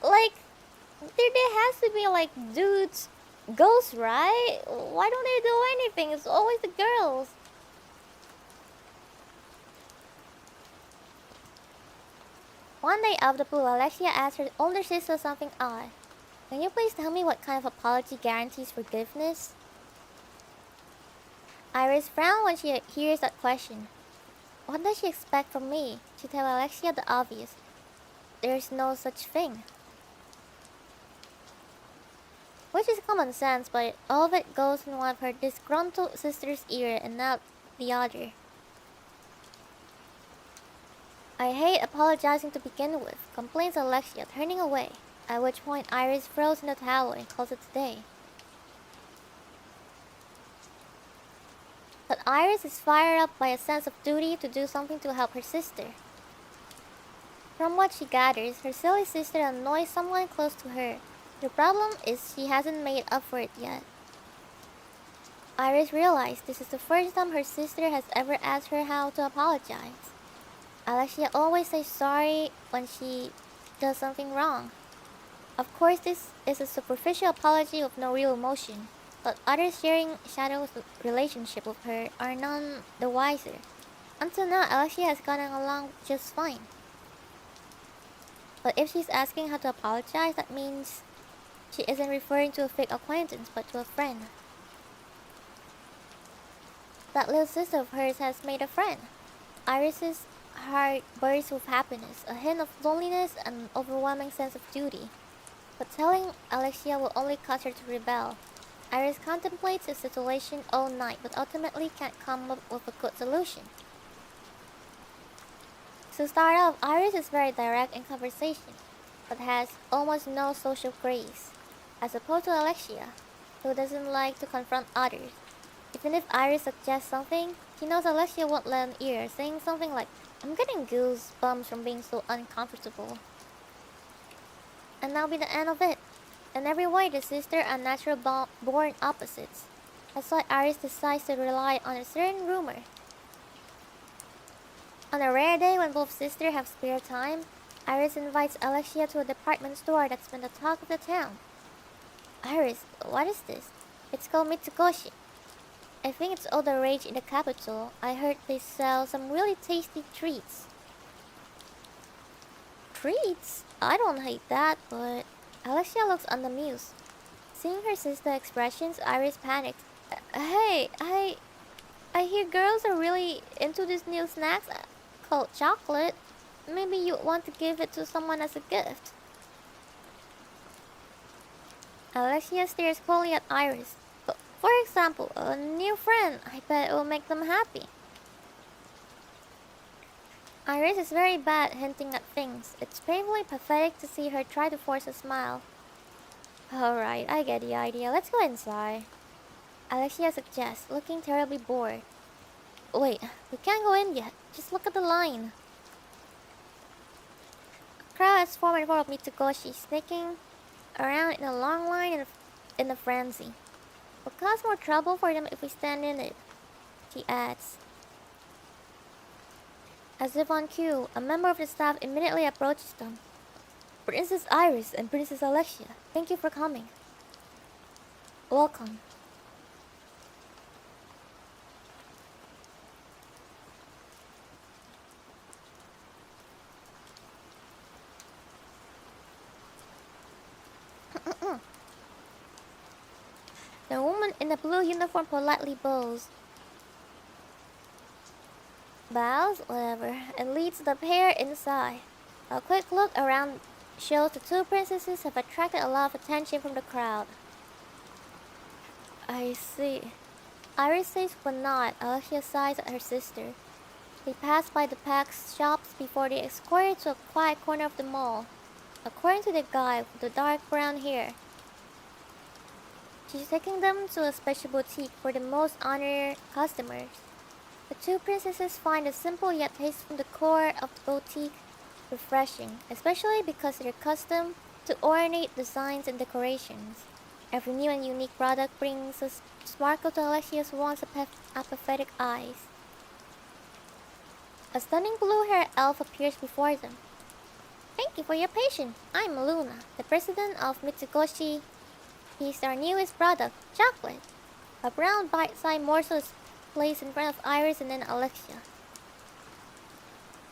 Like, there has to be like dudes, ghosts, right? Why don't they do anything? It's always the girls. One day out of the blue, Alexia asked her older sister something odd. Can you please tell me what kind of apology guarantees forgiveness? Iris frowns when she hears that question. What does she expect from me? She tells Alexia the obvious. There's no such thing. Which is common sense, but all of it goes in one of her disgruntled sister's ear and not the other. I hate apologizing to begin with, complains Alexia, turning away, at which point Iris throws in the towel and calls it a day. But Iris is fired up by a sense of duty to do something to help her sister. From what she gathers, her silly sister annoys someone close to her. The problem is she hasn't made up for it yet. Iris realized this is the first time her sister has ever asked her how to apologize. Alexia always says sorry when she does something wrong. Of course, this is a superficial apology with no real emotion, but others sharing Shadow's relationship with her are none the wiser. Until now, Alexia has gotten along just fine. But if she's asking how to apologize, that means she isn't referring to a fake acquaintance, but to a friend. That little sister of hers has made a friend. Iris's heart bursts with happiness, a hint of loneliness, and an overwhelming sense of duty. But telling Alexia will only cause her to rebel. Iris contemplates the situation all night, but ultimately can't come up with a good solution. To start off, Iris is very direct in conversation, but has almost no social grace, as opposed to Alexia, who doesn't like to confront others. Even if Iris suggests something, she knows Alexia won't lend an ear, saying something like, "I'm getting goosebumps from being so uncomfortable." And that'll be the end of it. In every way, the sisters are natural born opposites. That's why Iris decides to rely on a certain rumor. On a rare day when both sisters have spare time, Iris invites Alexia to a department store that's been the talk of the town. "Iris, what is this?" "It's called Mitsukoshi. I think it's all the rage in the capital. I heard they sell some really tasty treats." "Treats? I don't hate that, but..." Alexia looks unamused. Seeing her sister's expressions, Iris panics. Hey, I hear girls are really into these new snacks called chocolate. Maybe you want to give it to someone as a gift." Alexia stares coldly at Iris. "For example, a new friend. I bet it will make them happy." Iris is very bad at hinting at things. It's painfully pathetic to see her try to force a smile. "Alright, I get the idea. Let's go inside," Alexia suggests, looking terribly bored. "Wait, we can't go in yet. Just look at the line." A crowd has formed in front of Mitsukoshi, sneaking around in a long line in a frenzy. "We'll cause more trouble for them if we stand in it," she adds. As if on cue, a member of the staff immediately approaches them. "Princess Iris and Princess Alexia, thank you for coming." "Welcome." The woman in the blue uniform politely bows, whatever, and leads the pair inside. A quick look around shows the two princesses have attracted a lot of attention from the crowd. "I see." Iris says with a nod. Alexia sighs at her sister. They pass by the packed shops before they escorted to a quiet corner of the mall. According to the guy with the dark brown hair, she's taking them to a special boutique for the most honored customers. The two princesses find the simple yet tasteful decor of the boutique refreshing, especially because they're accustomed to ornate designs and decorations. Every new and unique product brings a sparkle to Alexia's once apathetic eyes. A stunning blue-haired elf appears before them. "Thank you for your patience. I'm Luna, the president of Mitsukoshi. Here's our newest product, chocolate." A brown bite-sized morsel is placed in front of Iris and then Alexia.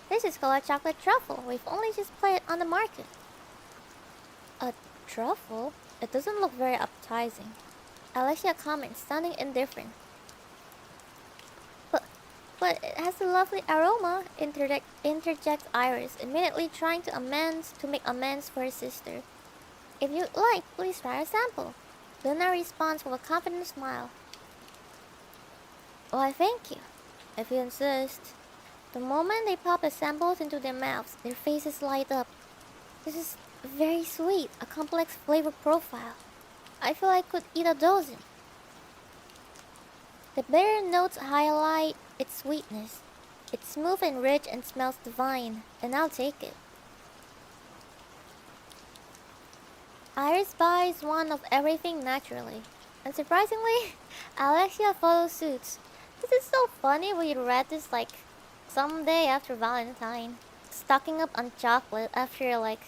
"This is called a chocolate truffle. We've only just put it on the market." "A truffle? It doesn't look very appetizing." Alexia comments, sounding indifferent. But it has a lovely aroma," interjects Iris, immediately trying to make amends for her sister. "If you'd like, please try a sample." Luna responds with a confident smile. "Why, thank you, if you insist." The moment they pop the samples into their mouths, their faces light up. "This is very sweet, a complex flavor profile. I feel I could eat a dozen." The bitter notes highlight its sweetness. It's smooth and rich and smells divine, and I'll take it. Iris buys one of everything naturally. Unsurprisingly, Alexia follows suit. This is so funny when you read this like someday after Valentine. Stocking up on chocolate after like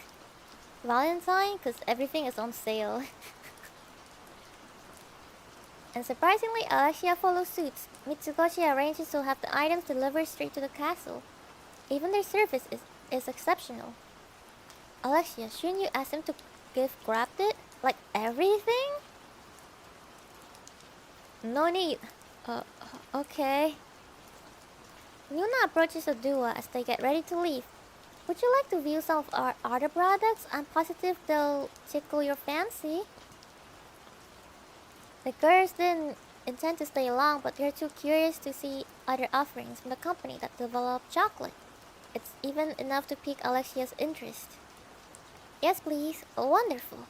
Valentine because everything is on sale. And surprisingly, Alexia follows suit. Mitsukoshi arranges to have the items delivered straight to the castle. Even their service is exceptional. Alexia, shouldn't you ask him to gift grab it? Like everything? No need. Okay. Luna approaches the duo as they get ready to leave. Would you like to view some of our other products? I'm positive they'll tickle your fancy. The girls didn't intend to stay long, but they're too curious to see other offerings from the company that developed chocolate. It's even enough to pique Alexia's interest. Yes, please. Wonderful.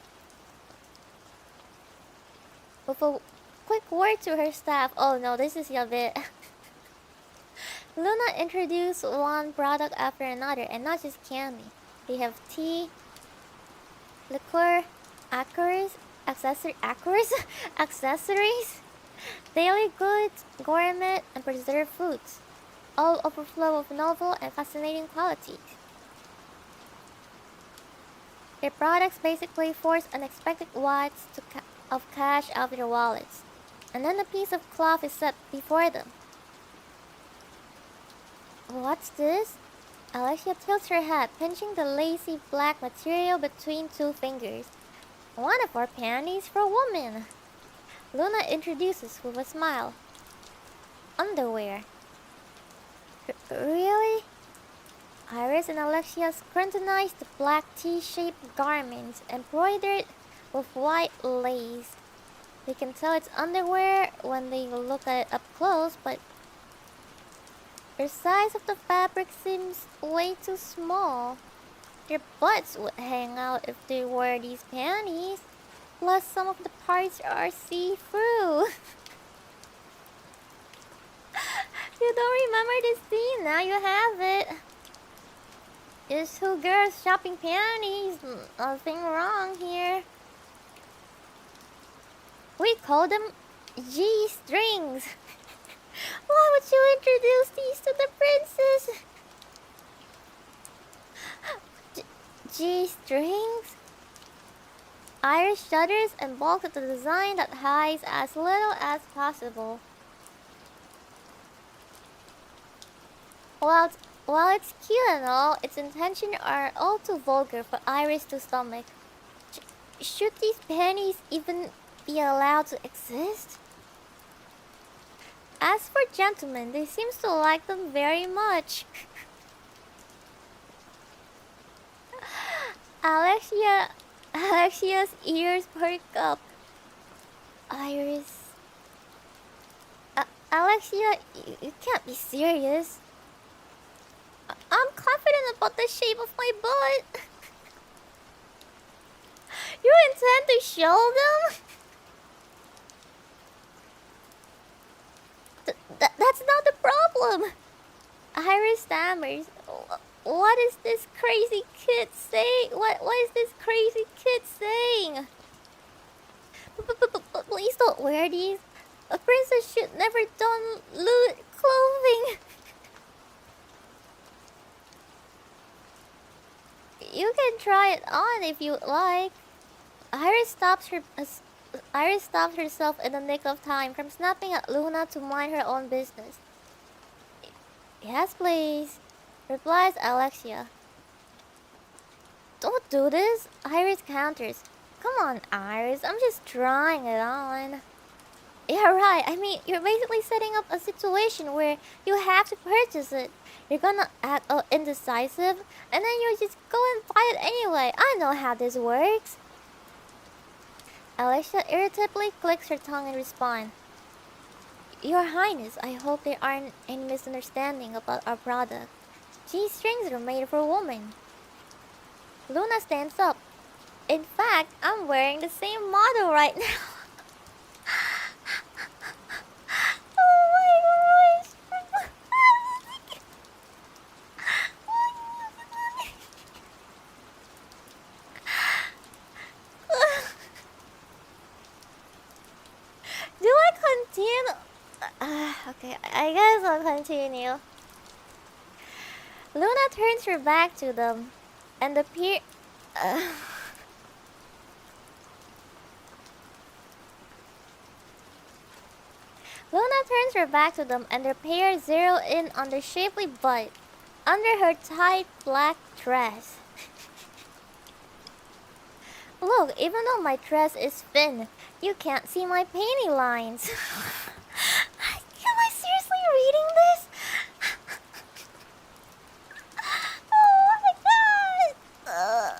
With a quick word to her staff, oh no, this is a bit. Luna introduced one product after another, and not just candy. They have tea, liqueur, accessories, daily goods, gourmet, and preserved foods, all overflow of novel and fascinating qualities. Their products basically force unexpected wads of cash out of their wallets, and then a piece of cloth is set before them. What's this? Alexia tilts her head, pinching the lacy black material between two fingers. One of our panties for women. Luna introduces with a smile. Underwear. Really? Iris and Alexia scrutinize the black T-shaped garments embroidered with white lace. They can tell it's underwear when they look at it up close, but the size of the fabric seems way too small. Their butts would hang out if they wore these panties. Plus, some of the parts are see-through. You don't remember this scene, now you have it. It's two girls shopping panties. Nothing wrong here. We call them G-strings. Why would you introduce these to the princess? G-strings? Iris shudders and balks at the design that hides as little as possible. While it's cute and all, its intentions are all too vulgar for Iris to stomach. Should these panties even be allowed to exist? As for gentlemen, they seem to like them very much. Alexia's ears perk up. Iris... Alexia, you can't be serious. I'm confident about the shape of my butt. You intend to show them? That's not the problem. Iris stammers. What is this crazy kid saying? What is this crazy kid saying? Please don't wear these. A princess should never don lewd clothing. You can try it on if you like. Iris stops herself in the nick of time from snapping at Luna to mind her own business. Yes, please, replies Alexia. Don't do this, Iris counters. Come on, Iris, I'm just trying it on. Yeah, right. I mean, you're basically setting up a situation where you have to purchase it. You're gonna act all indecisive, and then you just go and buy it anyway. I know how this works. Alexia irritably clicks her tongue in response. Your Highness, I hope there aren't any misunderstanding about our product. G-strings are made for women. Luna stands up. In fact, I'm wearing the same model right now. Oh my gosh. Do I continue? Okay, I guess I'll continue. Luna turns her back to them, and the pair. Luna turns her back to them, and their pair zero in on the shapely butt under her tight black dress. Look, even though my dress is thin, you can't see my panty lines. Am I seriously reading this? Oh my god!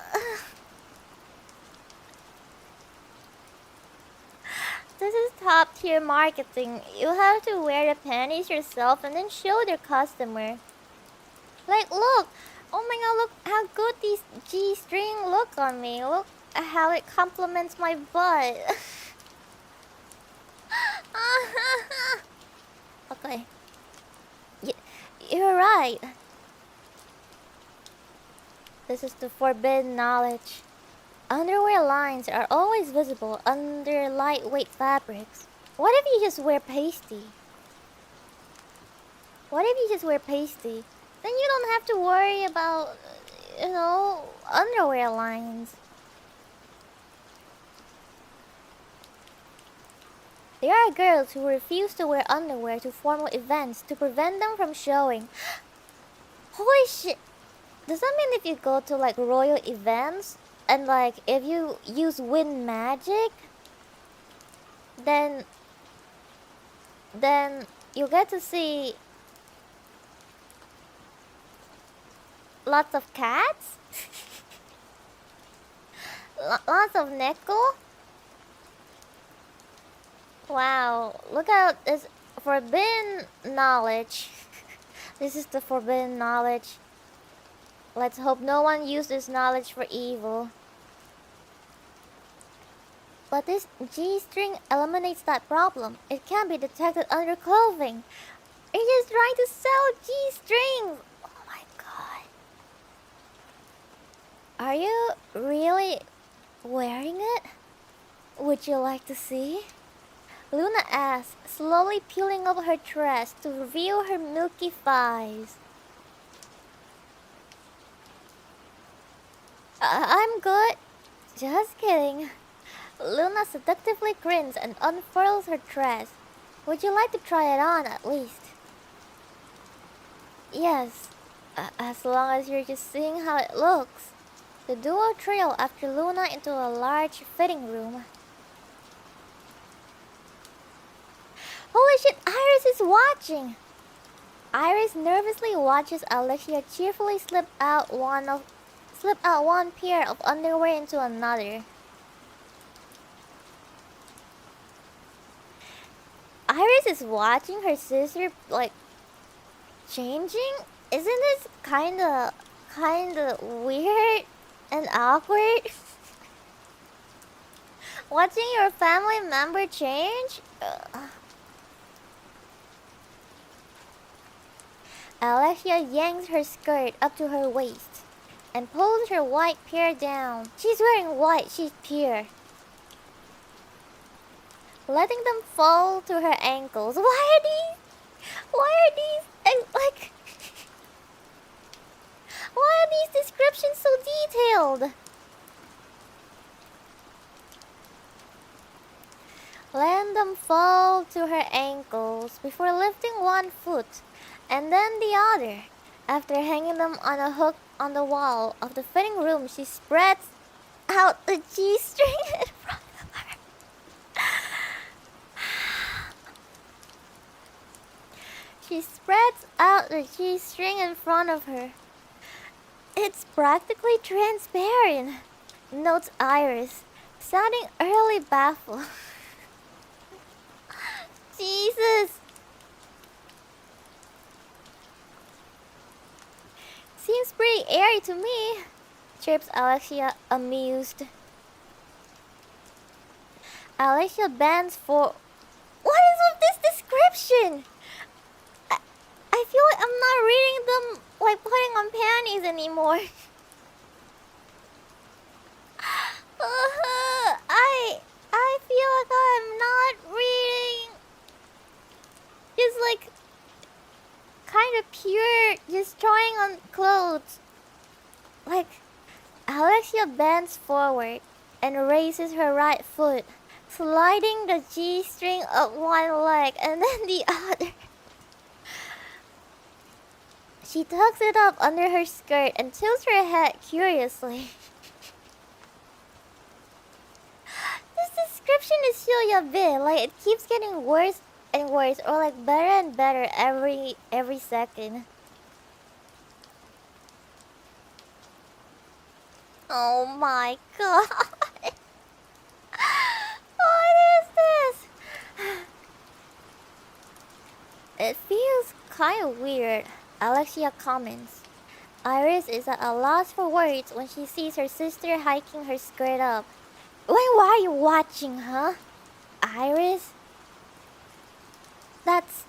This is top tier marketing. You have to wear the panties yourself and then show their customer. Like, look! Oh my god, look how good these G-string look on me. Look how it complements my butt. Okay. You're right. This is the forbidden knowledge. Underwear lines are always visible under lightweight fabrics. What if you just wear pasty? What if you just wear pasty? Then you don't have to worry about, underwear lines. There are girls who refuse to wear underwear to formal events to prevent them from showing. Holy shit! Does that mean if you go to like royal events and like if you use wind magic, then you get to see lots of cats? Lots of neko? Wow, look out, this forbidden knowledge. This is the forbidden knowledge. Let's hope no one used this knowledge for evil. But this G-string eliminates that problem. It can't be detected under clothing. You're just trying to sell G-strings. Oh my god. Are you really wearing it? Would you like to see? Luna asks, slowly peeling up her dress to reveal her milky thighs. I'm good. Just kidding. Luna seductively grins and unfurls her dress. Would you like to try it on at least? Yes, as long as you're just seeing how it looks. The duo trail after Luna into a large fitting room. Holy shit, Iris is watching! Iris nervously watches Alexia cheerfully slip out one pair of underwear into another. Iris is watching her sister like changing? Isn't this kinda weird and awkward? Watching your family member change? Alexia yanks her skirt up to her waist and pulls her white pair down. She's wearing white, she's pure. Letting them fall to her ankles. Why are these descriptions so detailed? Letting them fall to her ankles before lifting one foot and then the other. After hanging them on a hook on the wall of the fitting room, she spreads out the G-string in front of her. She spreads out the G-string in front of her. It's practically transparent, notes Iris, sounding early baffled. Jesus! Seems pretty airy to me, chirps Alexia, amused. Alexia bends for... What is with this description? I feel like I'm not reading them like putting on panties anymore. I feel like I'm not reading just like kind of pure, just trying on clothes. Alexia bends forward and raises her right foot, sliding the G-string up one leg and then the other. She tucks it up under her skirt and tilts her head curiously. This description is really a bit like it keeps getting worse and worse, or like better and better every second. Oh my god. What is this? It feels kind of weird, Alexia comments. Iris is at a loss for words when she sees her sister hiking her skirt up. Why are you watching, huh? Iris? That's...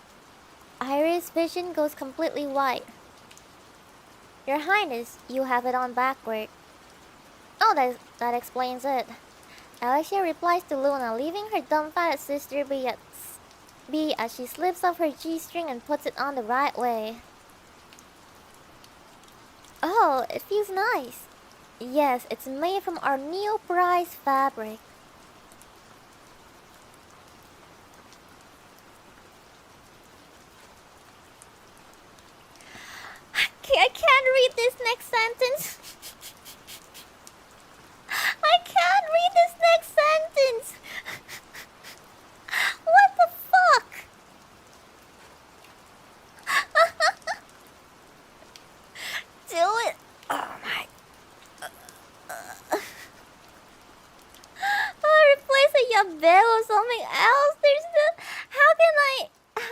Iris' vision goes completely white. Your Highness, you have it on backward. Oh, that explains it. Alexia replies to Luna, leaving her dumbfounded sister be as she slips off her G-string and puts it on the right way. Oh, it feels nice. Yes, it's made from our neoprene fabric. I can't read this next sentence. I can't read this next sentence. What the fuck? Do it. Oh my. Replace a yabel or something else. There's no. How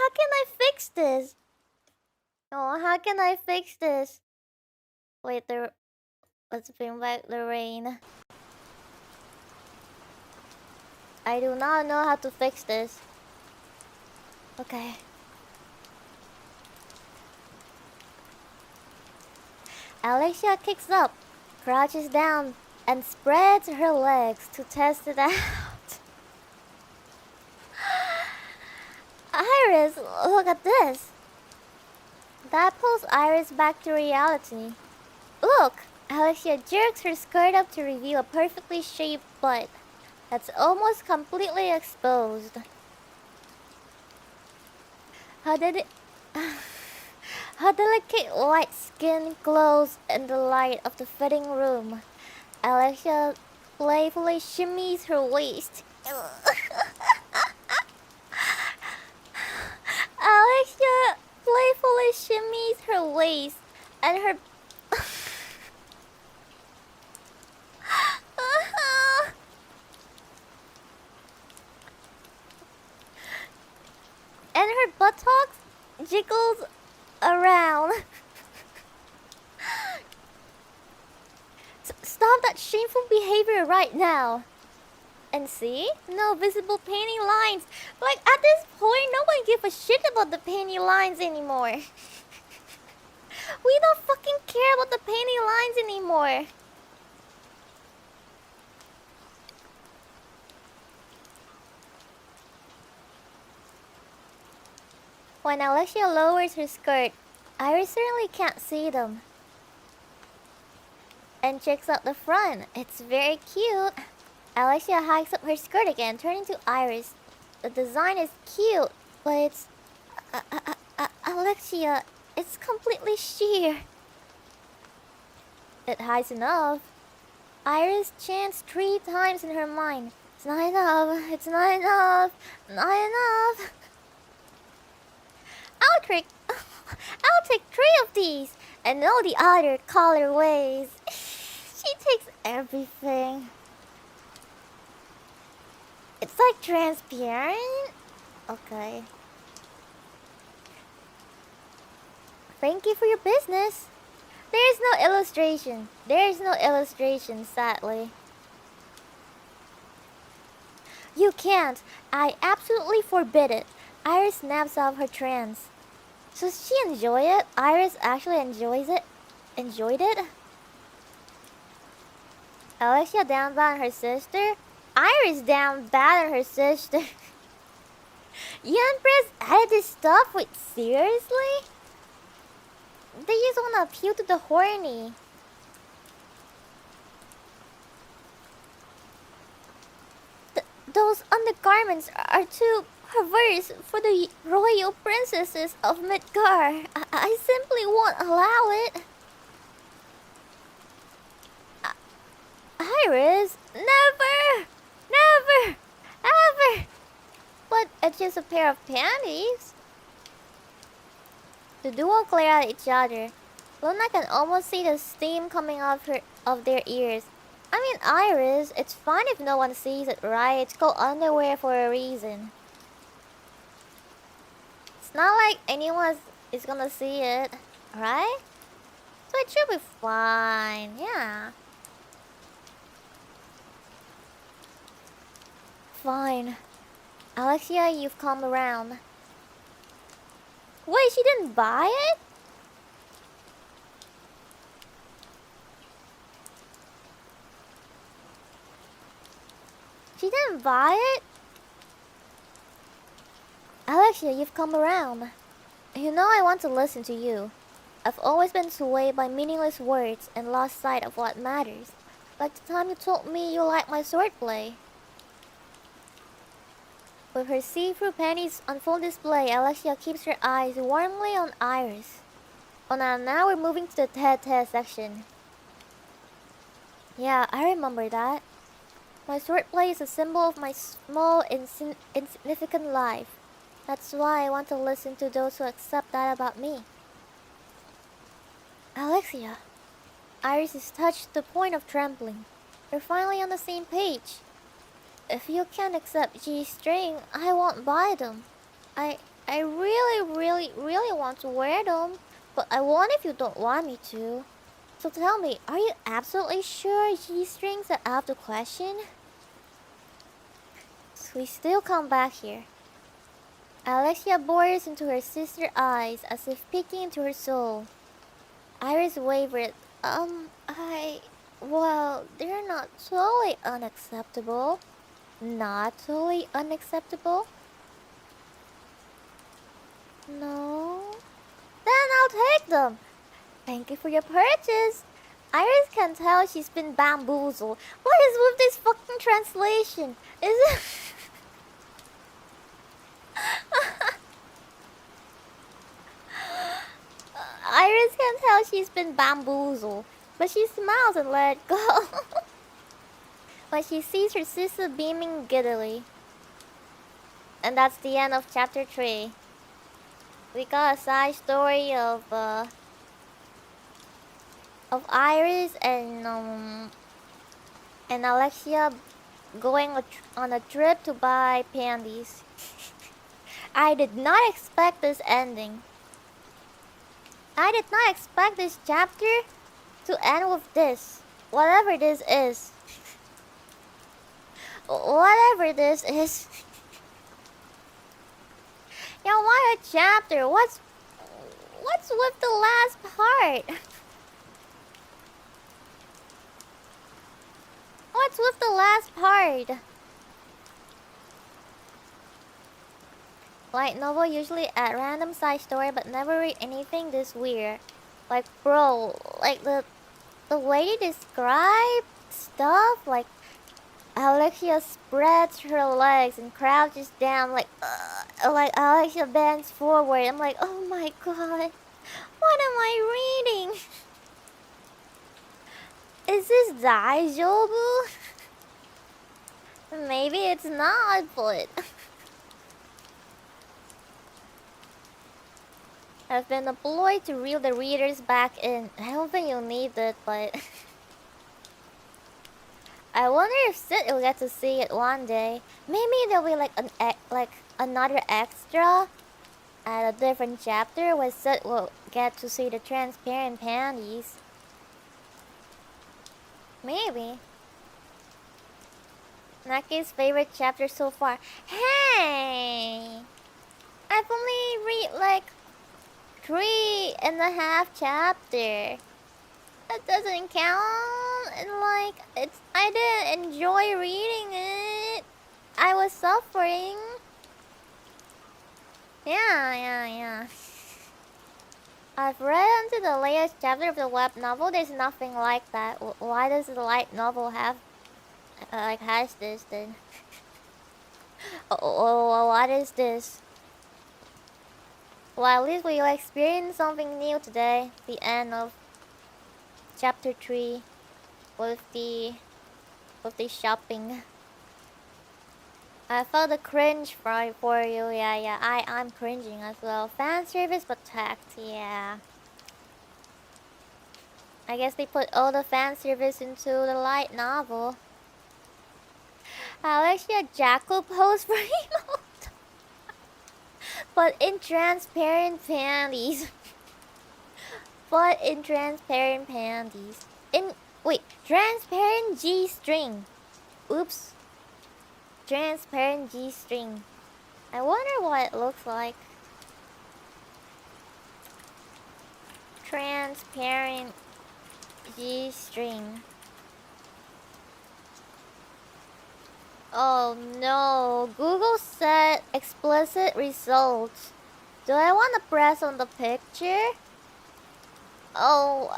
can I fix this? Oh, how can I fix this? Wait, let's bring back the rain. I do not know how to fix this. Okay. Alexia kicks up, crouches down, and spreads her legs to test it out. Iris, look at this. That pulls Iris back to reality. Look! Alexia jerks her skirt up to reveal a perfectly shaped butt that's almost completely exposed. Her delicate white skin glows in the light of the fitting room. Alexia playfully shimmies her waist. Alexia playfully shimmies her waist and her and her buttocks jiggles around. Stop that shameful behavior right now. And see? No visible panty lines. Like, at this point, no one gives a shit about the panty lines anymore. We don't fucking care about the panty lines anymore. When Alexia lowers her skirt, Iris certainly can't see them. And checks out the front. It's very cute. Alexia hikes up her skirt again, turning to Iris. The design is cute, but it's... Alexia, it's completely sheer. It hides enough. Iris chants 3 times in her mind. It's not enough, it's not enough, not enough. I'll take 3 of these and all the other colorways. She takes everything. It's like transparent? Okay. Thank you for your business. There is no illustration. There is no illustration, sadly. You can't. I absolutely forbid it. Iris snaps off her trance. So she enjoy it? Iris actually enjoys it? Enjoyed it? Alexia down bad on her sister? Iris down bad on her sister. You and Press added this stuff? Wait, seriously? They just wanna appeal to the horny. Those undergarments are too perverse for the royal princesses of Midgar. I simply won't allow it. Iris, never! Never! Ever! But it's just a pair of panties. The duo glare at each other. Luna can almost see the steam coming off their ears. I mean, Iris, it's fine if no one sees it, right? It's called underwear for a reason. It's not like anyone is gonna see it, right? So it should be fine, yeah. Fine. Alexia, you've come around. Wait, she didn't buy it? She didn't buy it? Alexia, you've come around. You know I want to listen to you. I've always been swayed by meaningless words and lost sight of what matters. Like the time you told me you liked my swordplay. With her see-through panties on full display, Alexia keeps her eyes warmly on Iris. Oh, now we're moving to the Tete section. Yeah, I remember that. My swordplay is a symbol of my small, insignificant life. That's why I want to listen to those who accept that about me. Alexia. Iris is touched to the point of trembling. We're finally on the same page. If you can't accept G-string, I won't buy them. I really want to wear them, but I won't if you don't want me to. So tell me, are you absolutely sure G-strings are out of the question? So we still come back here. Alexia bores into her sister's eyes as if peeking into her soul. Iris wavered. Well, they're not totally unacceptable. Not totally unacceptable? No? Then I'll take them. Thank you for your purchase. Iris can tell she's been bamboozled. What is with this fucking translation? Is it... Iris can tell she's been bamboozled, but she smiles and let it go. When she sees her sister beaming giddily. And that's the end of chapter 3. We got a side story of Iris and Alexia going on a trip to buy panties. I did not expect this ending. I did not expect this chapter to end with this. Whatever this is. Whatever this is. Yeah, what a chapter. What's with the last part? What's with the last part? Light novel usually add random side story, but never read anything this weird. Like, bro, like the way they describe stuff, like Alexia spreads her legs and crouches down, like Alexia bends forward. I'm like, oh my god, what am I reading? Is this Daijobu? Maybe it's not, but I've been employed to reel the readers back in. I don't think you'll need it, but I wonder if Sid will get to see it one day. Maybe there'll be like another extra at a different chapter where Sid will get to see the transparent panties. Maybe. Naki's favorite chapter so far. Hey! I've only read like 3.5 chapter. That doesn't count. And like I didn't enjoy reading it. I was suffering. Yeah. I've read into the latest chapter of the web novel. There's nothing like that. Why does the light novel have has this then? Oh, what is this? Well, at least we experienced something new today. The end of chapter 3 with the shopping. I felt the cringe for you. Yeah. I'm cringing as well. Fan service protect. Yeah. I guess they put all the fan service into the light novel. Alexia Jackal pose for emote. But in transparent panties. But in transparent panties. Wait, transparent G-string. Oops. Transparent G-string. I wonder what it looks like. Transparent G-string. Oh no, Google said explicit results. Do I want to press on the picture? Oh,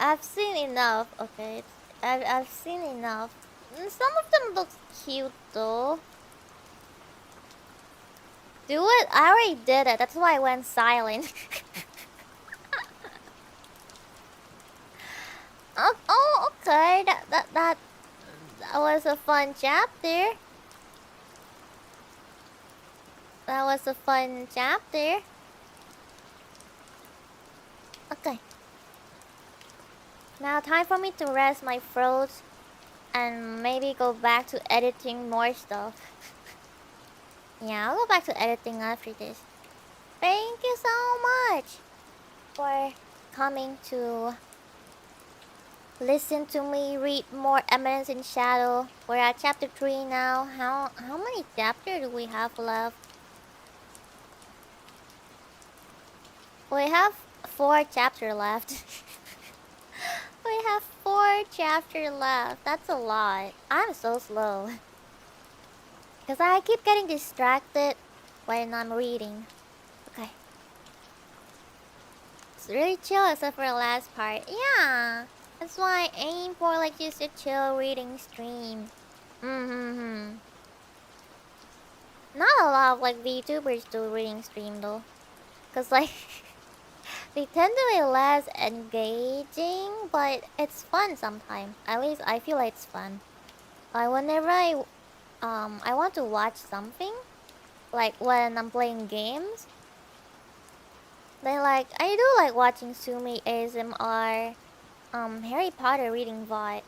I've seen enough. Okay, I've seen enough. Some of them look cute though. Do it. I already did it. That's why I went silent. Oh, okay. That was a fun chapter. That was a fun chapter. Okay. Now time for me to rest my throat and maybe go back to editing more stuff. Yeah, I'll go back to editing after this. Thank you so much for coming to listen to me read more Eminence in Shadow. We're at chapter 3 now. How many chapters do we have left? We have 4 chapters left. We have 4 chapters left. That's a lot. I'm so slow. Because I keep getting distracted when I'm reading. Okay. It's really chill except for the last part. Yeah. That's why I aim for like just a chill reading stream. Not a lot of like VTubers do reading stream though. Cause like they tend to be less engaging, but it's fun sometimes. At least I feel like it's fun. Whenever I want to watch something, like when I'm playing games, then like I do like watching Sumi ASMR, Harry Potter reading VOD.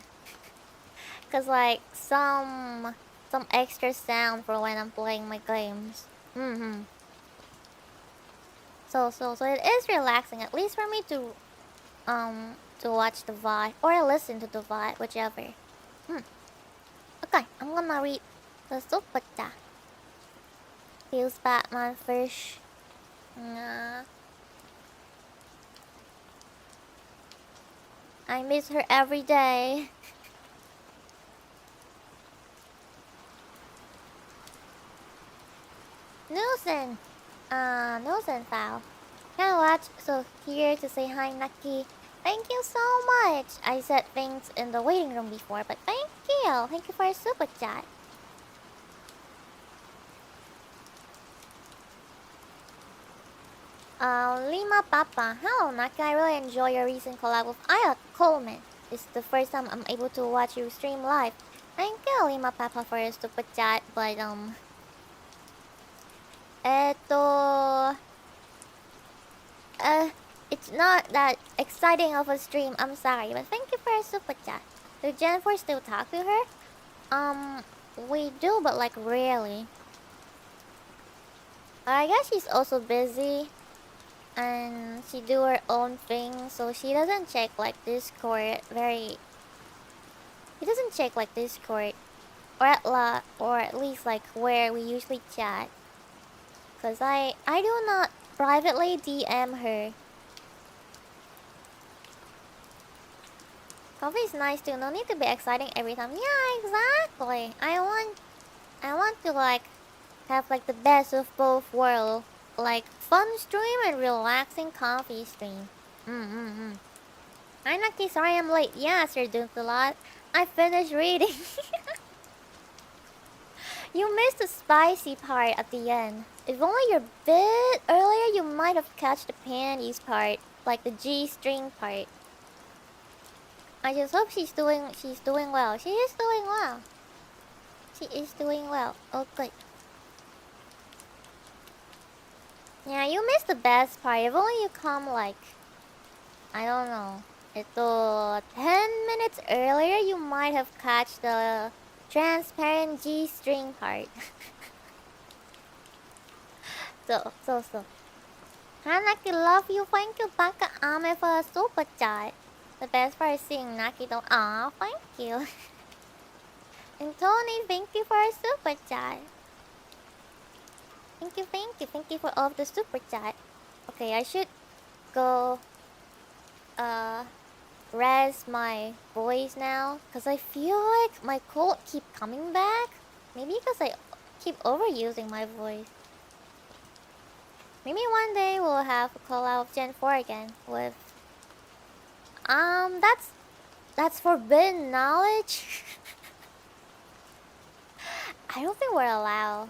Cause like some extra sound for when I'm playing my games. So it is relaxing, at least for me to watch the VOD or listen to the VOD, whichever. Okay, I'm gonna read the super chat. Feels Batman first. I miss her every day. Newsen! Newsen file. Can't watch, so here to say hi, Naki. Thank you so much! I said things in the waiting room before, but thank you! Thank you for a super chat. Lima Papa. Hello, Naki. I really enjoy your recent collab with Aya Coleman. This is the first time I'm able to watch you stream live. Thank you, Lima Papa, for your super chat, but, it's not that exciting of a stream. I'm sorry, but thank you for your super chat. Do Jennifer still talk to her? We do, but like rarely. I guess she's also busy, and she do her own thing, so she doesn't check like Discord She doesn't check like Discord, or at least like where we usually chat. Cause I do not privately DM her. Coffee's nice too. No need to be exciting every time. Yeah, exactly. I want to like have like the best of both worlds. Like fun stream and relaxing coffee stream. Hi Naki, sorry I'm late. Yeah, Sir Dunkalot. I finished reading. You missed the spicy part at the end. If only you're a bit earlier, you might have catch the panties part, like the G-string part. I just hope she's doing well. She is doing well. She is doing well. Oh good. Yeah, you missed the best part. If only you come like, I don't know, 10 minutes earlier, you might have catch the transparent G-string part. So. Hanaki, love you. Thank you, Baka Ame, for a super chat. The best part is seeing Naki don't. Aw, thank you. And Tony, thank you for a super chat. Thank you for all of the super chat. Okay, I should go rest my voice now, cause I feel like my cold keep coming back. Maybe because I keep overusing my voice. Maybe one day we'll have a collab of Gen 4 again with that's forbidden knowledge. I don't think we're allowed.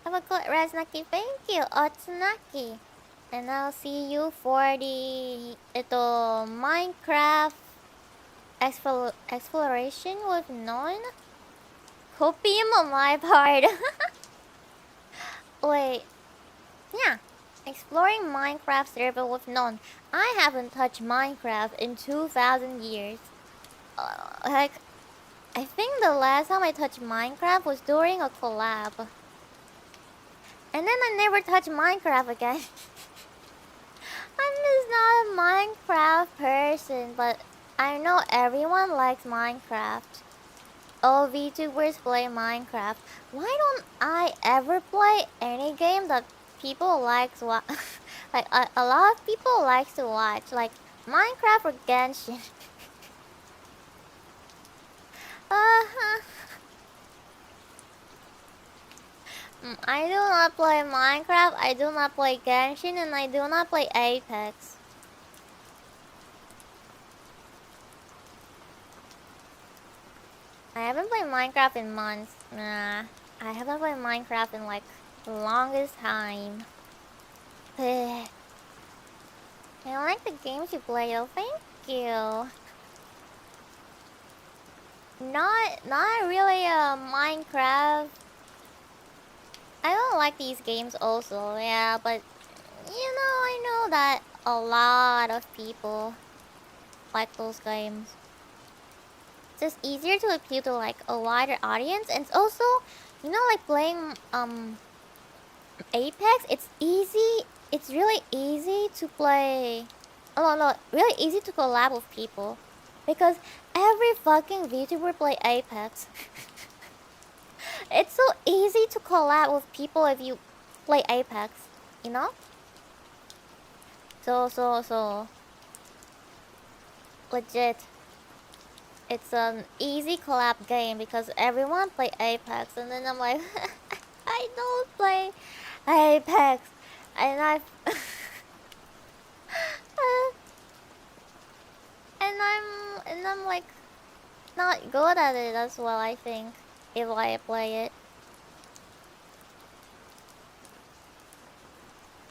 Have a good rest, Naki. Thank you, Otsunaki. And I'll see you for the Minecraft exploration with Anon. Copium on my part. Wait. Yeah. Exploring Minecraft server with Anon. I haven't touched Minecraft in 2,000 years. Like, I think the last time I touched Minecraft was during a collab. And then I never touched Minecraft again. I'm just not a Minecraft person, but I know everyone likes Minecraft. All VTubers play Minecraft. Why don't I ever play any game that people likes like a lot of people likes to watch, like Minecraft or Genshin? I do not play Minecraft, I do not play Genshin, and I do not play Apex. I haven't played Minecraft in months. Nah, I haven't played Minecraft in like the longest time. I like the games you play though, thank you. Not really a Minecraft. I don't like these games also, yeah, but you know, I know that a lot of people like those games. It's just easier to appeal to like a wider audience, and it's also, you know, like playing Apex, it's easy. It's really easy to play. Oh no, really easy to collab with people, because every fucking VTuber play Apex. It's so easy to collab with people if you play Apex, you know? So legit. It's an easy collab game because everyone play Apex, and then I'm like, I don't play Apex, and I'm like not good at it as well, I think, if I play it.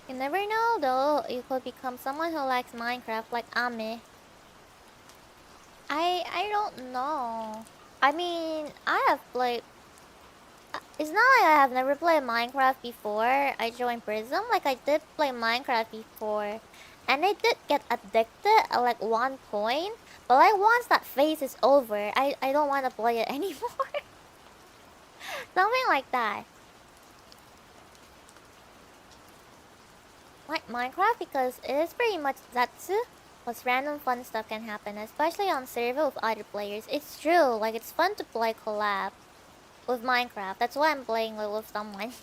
You never know though, you could become someone who likes Minecraft like Ame. I don't know. I mean, I have played. It's not like I have never played Minecraft before I joined PRISM. Like, I did play Minecraft before, and I did get addicted at like one point. But like once that phase is over, I don't want to play it anymore. Something like that. Like Minecraft because it is pretty much Zatsu. Plus random fun stuff can happen, especially on server with other players. It's true, like it's fun to play collab with Minecraft. That's why I'm playing with someone.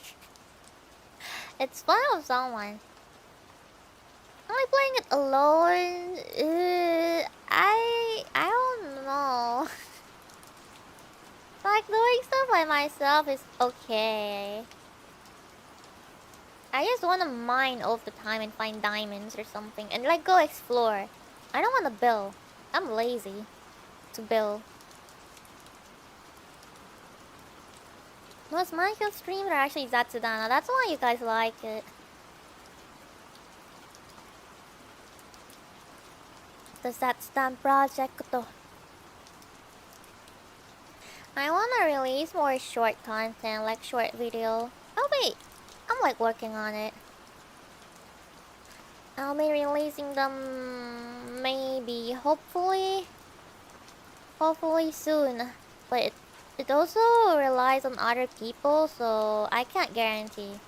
It's fun with someone. Am I playing it alone? I don't know. Like doing stuff by myself is okay. I just wanna mine all the time and find diamonds or something and like go explore. I don't wanna build. I'm lazy to build. Most Minecraft streams are actually Zatsudana. That's why you guys like it. The Zatsudan Project. I wanna release more short content, like short video. Oh wait, I'm like working on it. I'll be releasing them maybe, hopefully soon. But it also relies on other people, so I can't guarantee.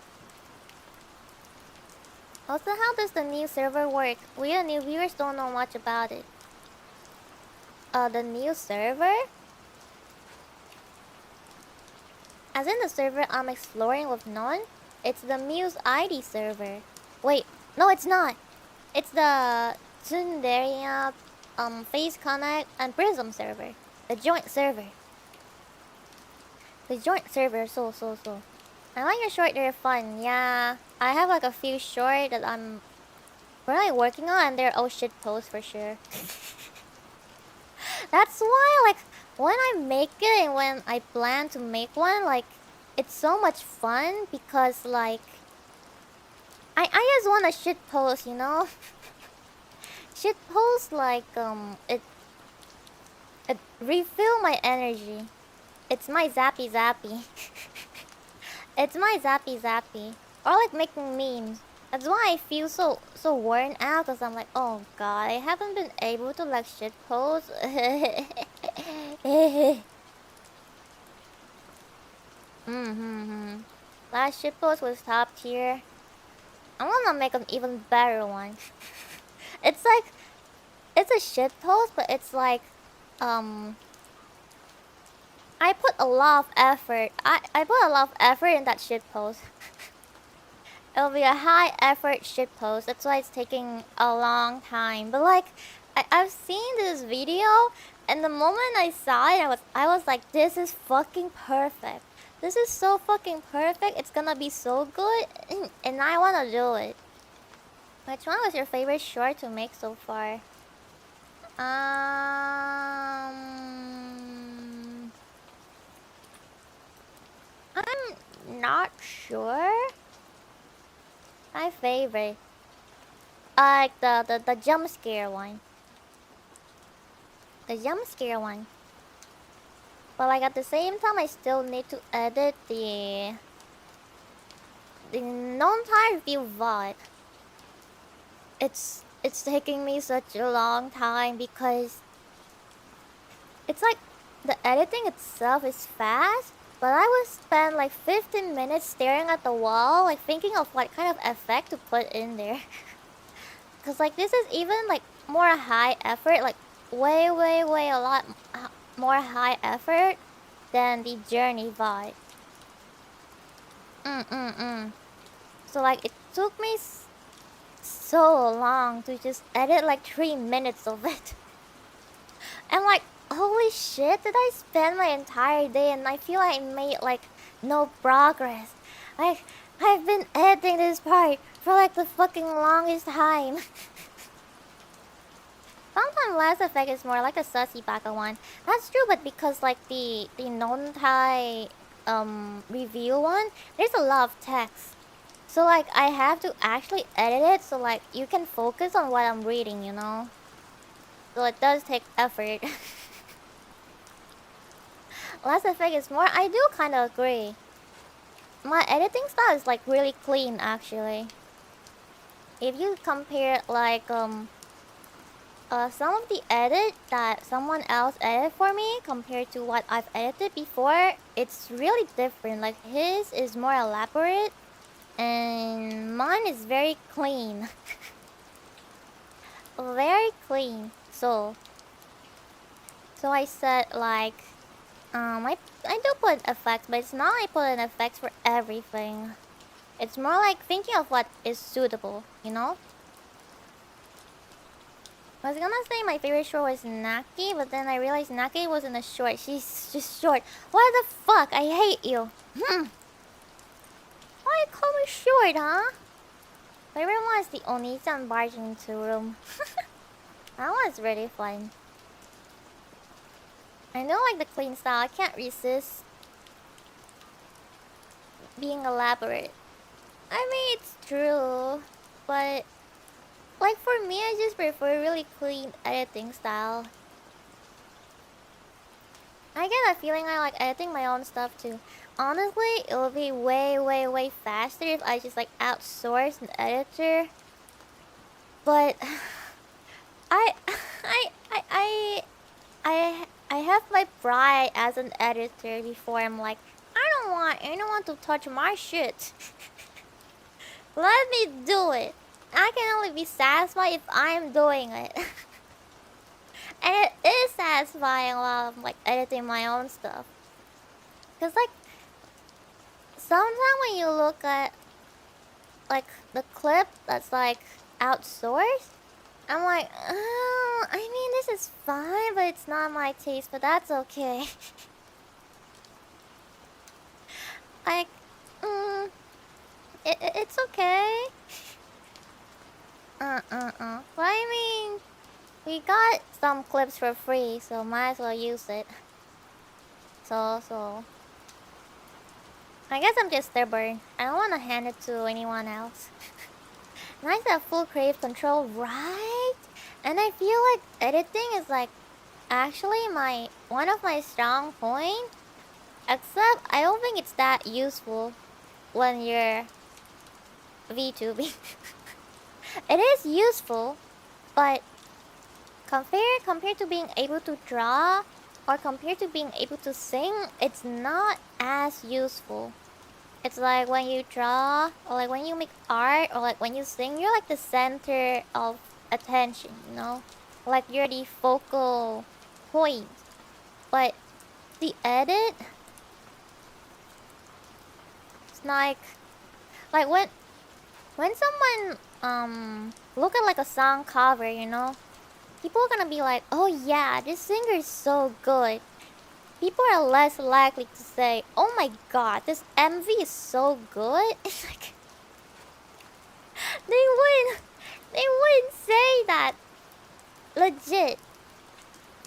Also, how does the new server work? We the new viewers don't know much about it. The new server? As in the server I'm exploring with Non? It's the Muse ID server. Wait, no it's not. It's the Tsunderia, Face Connect, and Prism server. The joint server. The joint server, so. I like your short, they're fun. Yeah, I have like a few short that I'm really working on and they're all shit posts for sure. That's why like when I make it and when I plan to make one, like it's so much fun because like I just want a shit post, you know? Shit post like it refill my energy. It's my zappy. It's my zappy. Or like making memes. That's why I feel so worn out because I'm like, oh god, I haven't been able to like shit post. Last shit post was top tier. I'm gonna make an even better one. It's like, it's a shit post, but it's like, I put a lot of effort. I put a lot of effort in that shit post. It'll be a high effort shit post. That's why it's taking a long time. But like, I've seen this video, and the moment I saw it, I was like, this is fucking perfect. This is so fucking perfect. It's gonna be so good, and I wanna do it. Which one was your favorite short to make so far? I'm not sure. My favorite. I like the jump scare one. The jump scare one. But like at the same time, I still need to edit the non-time review VOD. It's taking me such a long time because it's like the editing itself is fast, but I would spend like 15 minutes staring at the wall, like thinking of what kind of effect to put in there. Cause like this is even like more high effort, like way a lot more high effort than the journey vibe. So like it took me so long to just edit like 3 minutes of it. And like, holy shit, did I spend my entire day and I feel I made like no progress. Like, I've been editing this part for like the fucking longest time. Sometimes Last Effect is more like a sussy baka one. That's true, but because like the non-Thai review one, there's a lot of text. So like I have to actually edit it so like you can focus on what I'm reading, you know? So it does take effort. Last Effect is more, I do kind of agree. My editing style is like really clean actually. If you compare like some of the edit that someone else edited for me compared to what I've edited before, it's really different. Like his is more elaborate and mine is very clean. Very clean. So I said like I do put effects, but it's not like put in effects for everything. It's more like thinking of what is suitable, you know? I was gonna say my favorite short was Naki, but then I realized Naki wasn't a short. She's just short. What the fuck? I hate you. Why you call me short, huh? Favorite one is the Oni-chan barging into room. That was really fun. I know like the clean style. I can't resist being elaborate. I mean, it's true, but like for me, I just prefer really clean editing style. I get a feeling I like editing my own stuff too. Honestly, it would be way faster if I just like outsourced an editor. But I I I I I have my pride as an editor before I'm like, I don't want anyone to touch my shit. Let me do it. I can only be satisfied if I'm doing it. And it is satisfying while I'm like editing my own stuff. Cause like sometimes when you look at like the clip that's like outsourced, I'm like, oh, I mean this is fine, but it's not my taste, but that's okay. Like, it's okay. But I mean, we got some clips for free, so might as well use it. So I guess I'm just stubborn. I don't want to hand it to anyone else. Nice to have full creative control, right? And I feel like editing is like actually one of my strong points. Except I don't think it's that useful when you're VTubing. It is useful, but compared to being able to draw or compared to being able to sing, it's not as useful. It's like when you draw or like when you make art or like when you sing, you're like the center of attention, you know? Like you're the focal point. But the edit, it's like when someone look at like a song cover, you know, people are gonna be like, oh yeah, this singer is so good. People are less likely to say, oh my god, this MV is so good. It's like they wouldn't say that legit.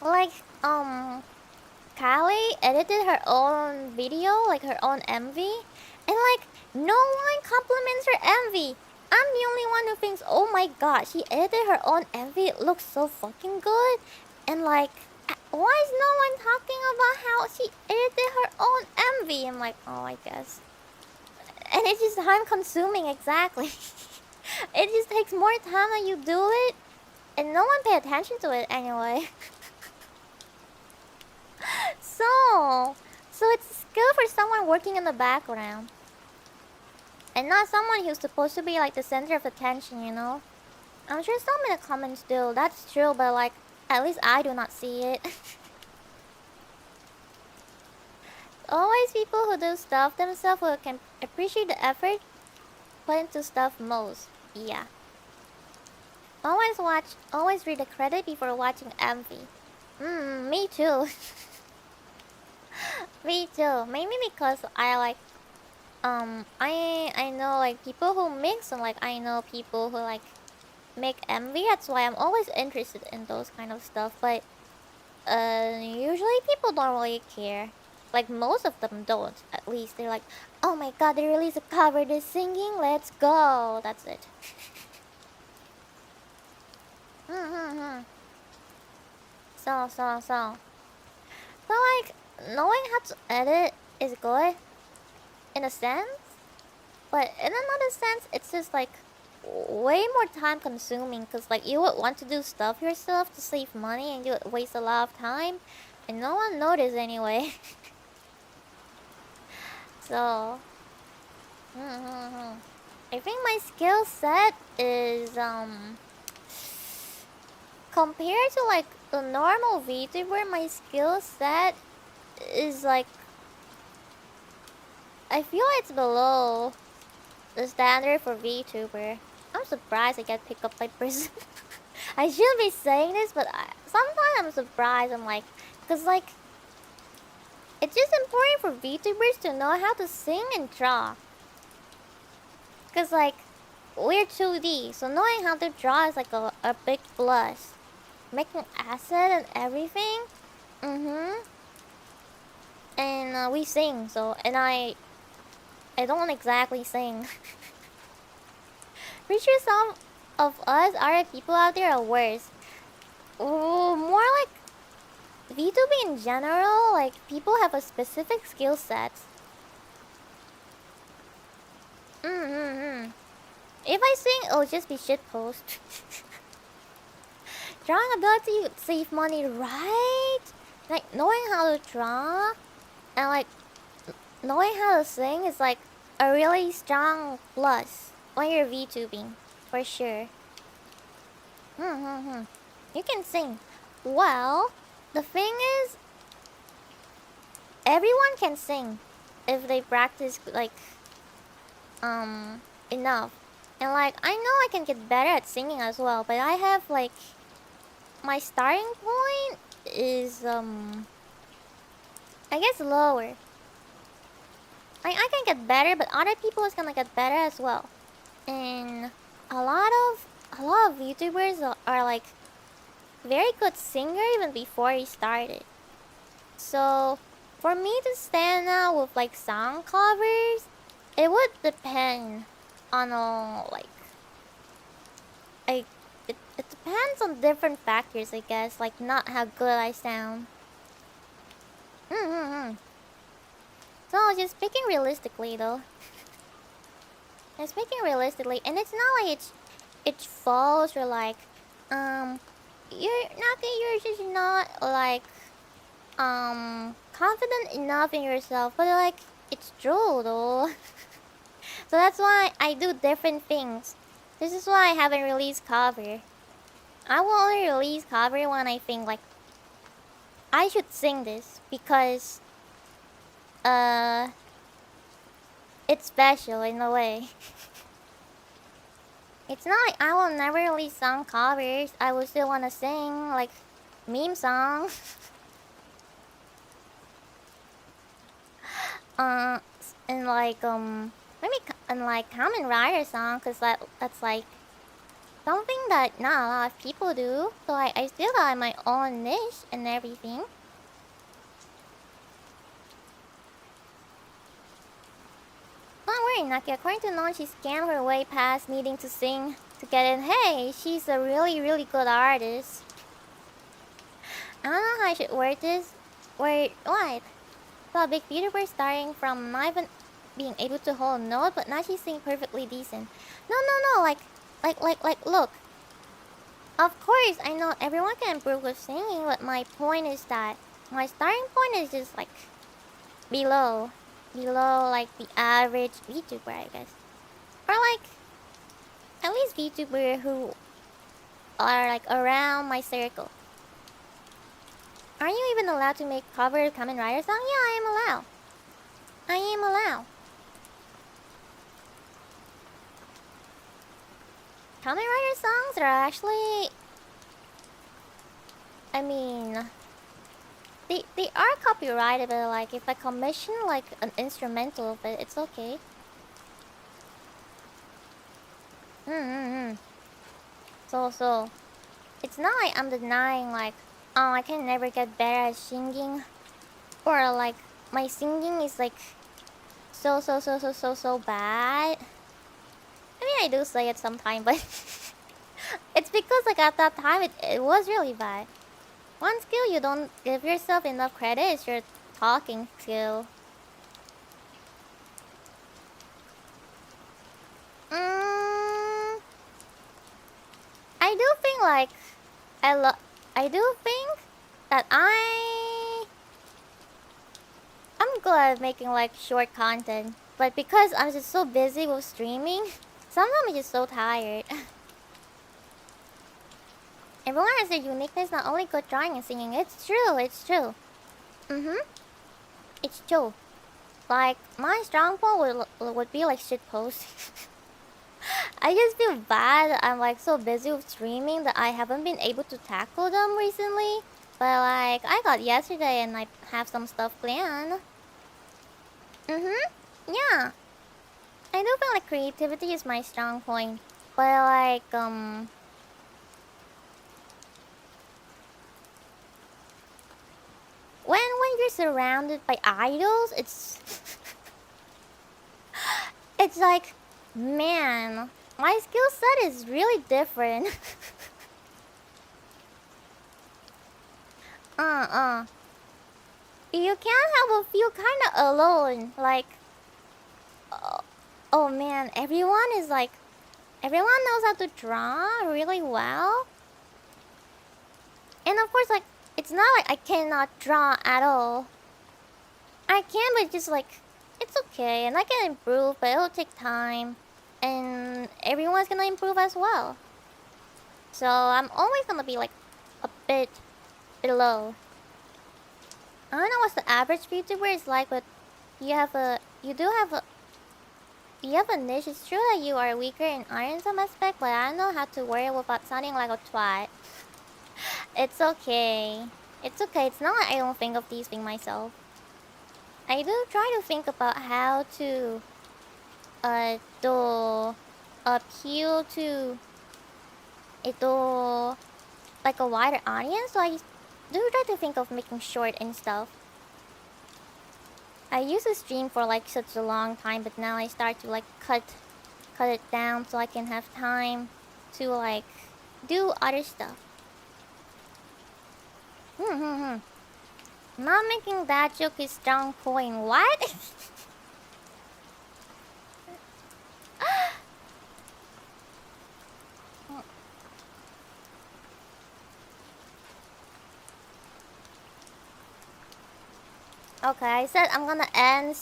Like Callie edited her own video, like her own MV, and like no one compliments her MV. I'm the only one who thinks, oh my god, she edited her own MV, it looks so fucking good. And like, why is no one talking about how she edited her own MV? I'm like, oh, I guess. And it's just time consuming, exactly. It just takes more time than you do it, and no one pay attention to it anyway. So it's a skill for someone working in the background. And not someone who's supposed to be like the center of attention, you know? I'm sure some in the comments do, that's true, but like, at least I do not see it. Always people who do stuff themselves who can appreciate the effort put into stuff most. Yeah. Always read the credit before watching MV. Me too. Me too. Maybe because I like I know like people who mix and like I know people who like make MV. That's why I'm always interested in those kind of stuff. But usually people don't really care. Like most of them don't. At least they're like, oh my god, they released a cover. They're singing. Let's go. That's it. So like knowing how to edit is good in a sense, but in another sense it's just like way more time consuming because like you would want to do stuff yourself to save money and you would waste a lot of time and no one noticed anyway. So I think my skill set is compared to like the normal VTuber, my skill set is like I feel it's below the standard for VTuber. I'm surprised I get picked up by PRISM. I shouldn't be saying this, but sometimes I'm surprised. I'm like, cause like, it's just important for VTubers to know how to sing and draw. Cause like, we're 2D, so knowing how to draw is like a big plus. Making asset and everything. And we sing, so, and I don't exactly sing. Pretty sure some of us other people out there are worse. Ooh, more like VTubing in general, like people have a specific skill set. If I sing, it'll just be shitpost. Drawing ability would save money, right? Like knowing how to draw and like knowing how to sing is like a really strong plus when you're VTubing, for sure. You can sing. Well, the thing is, everyone can sing if they practice like enough. And like I know I can get better at singing as well, but I have like my starting point is I guess lower. I can get better, but other people is gonna get better as well. And a lot of YouTubers are like very good singer even before he started. So for me to stand out with like song covers, it would depend on it depends on different factors, I guess, like not how good I sound. So just speaking realistically though. And speaking realistically, and it's not like it's false or like you're just not like confident enough in yourself, but like it's true though. So that's why I do different things. This is why I haven't released cover. I will only release cover when I think like I should sing this because it's special in a way. It's not like I will never release song covers. I will still wanna sing like meme songs. And like maybe and like Kamen Rider song, cause that's like something that not a lot of people do. So I still got my own niche and everything. Don't worry, Naki. According to Anon, she scammed her way past needing to sing to get in. Hey, she's a really good artist. I don't know how I should word this. Word what? So a big YouTuber starting from not even being able to hold a note, but now she's singing perfectly decent. No, like, look. Of course, I know everyone can improve with singing, but my point is that my starting point is just like below like the average VTuber, I guess, or like at least VTuber who are like around my circle. Are you even allowed to make cover Kamen Rider song? Yeah, I am allowed. Kamen Rider songs are actually, I mean, they are copyrighted, but like if I commission like an instrumental of it, it's okay. So it's not like I'm denying like, oh, I can never get better at singing, or like my singing is like so bad. I mean, I do say it sometimes, but it's because like at that time it was really bad. One skill you don't give yourself enough credit is your talking skill. I do think like I do think that I'm good at making like short content, but because I'm just so busy with streaming, sometimes I'm just so tired. Everyone has their uniqueness, not only good drawing and singing. It's true. It's true. It's true. Like, my strong point would be like shit posting. I just feel bad. I'm like so busy with streaming that I haven't been able to tackle them recently. But like, I got yesterday and I have some stuff planned. Yeah. I do feel like creativity is my strong point. But like, when you're surrounded by idols, it's it's like, man, my skill set is really different. uh. You can't help but feel kind of alone. Like, oh, oh man, everyone knows how to draw really well. And of course, like, it's not like I cannot draw at all. I can, but just like, it's okay. And I can improve, but it'll take time. And everyone's gonna improve as well. So I'm always gonna be like a bit below. I don't know what the average VTuber is like, but you have a niche. It's true that you are weaker in art in some aspect, but I don't know how to word it without sounding like a twat. It's okay. It's okay. It's not like I don't think of these things myself. I do try to think about how to appeal to like a wider audience. So I do try to think of making short and stuff. I used to stream for like such a long time, but now I start to like cut it down so I can have time to like do other stuff. Not making that joke is strong point. What? Okay, I said I'm gonna end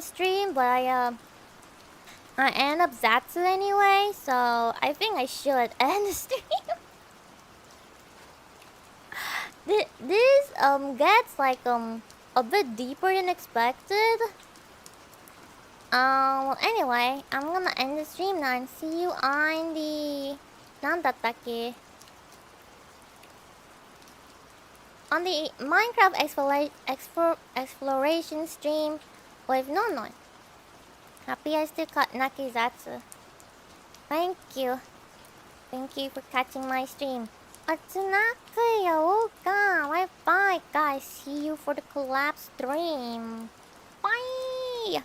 stream, but I end up Zatsu anyway, so I think I should end stream. This gets like a bit deeper than expected. Well, anyway, I'm gonna end the stream now and see you on the nandattake? On the Minecraft exploration stream with Nonon. Happy I still caught Nakizatsu. Thank you. Thank you for catching my stream. Atsunakuya, bye bye guys. See you for the collab stream. Bye!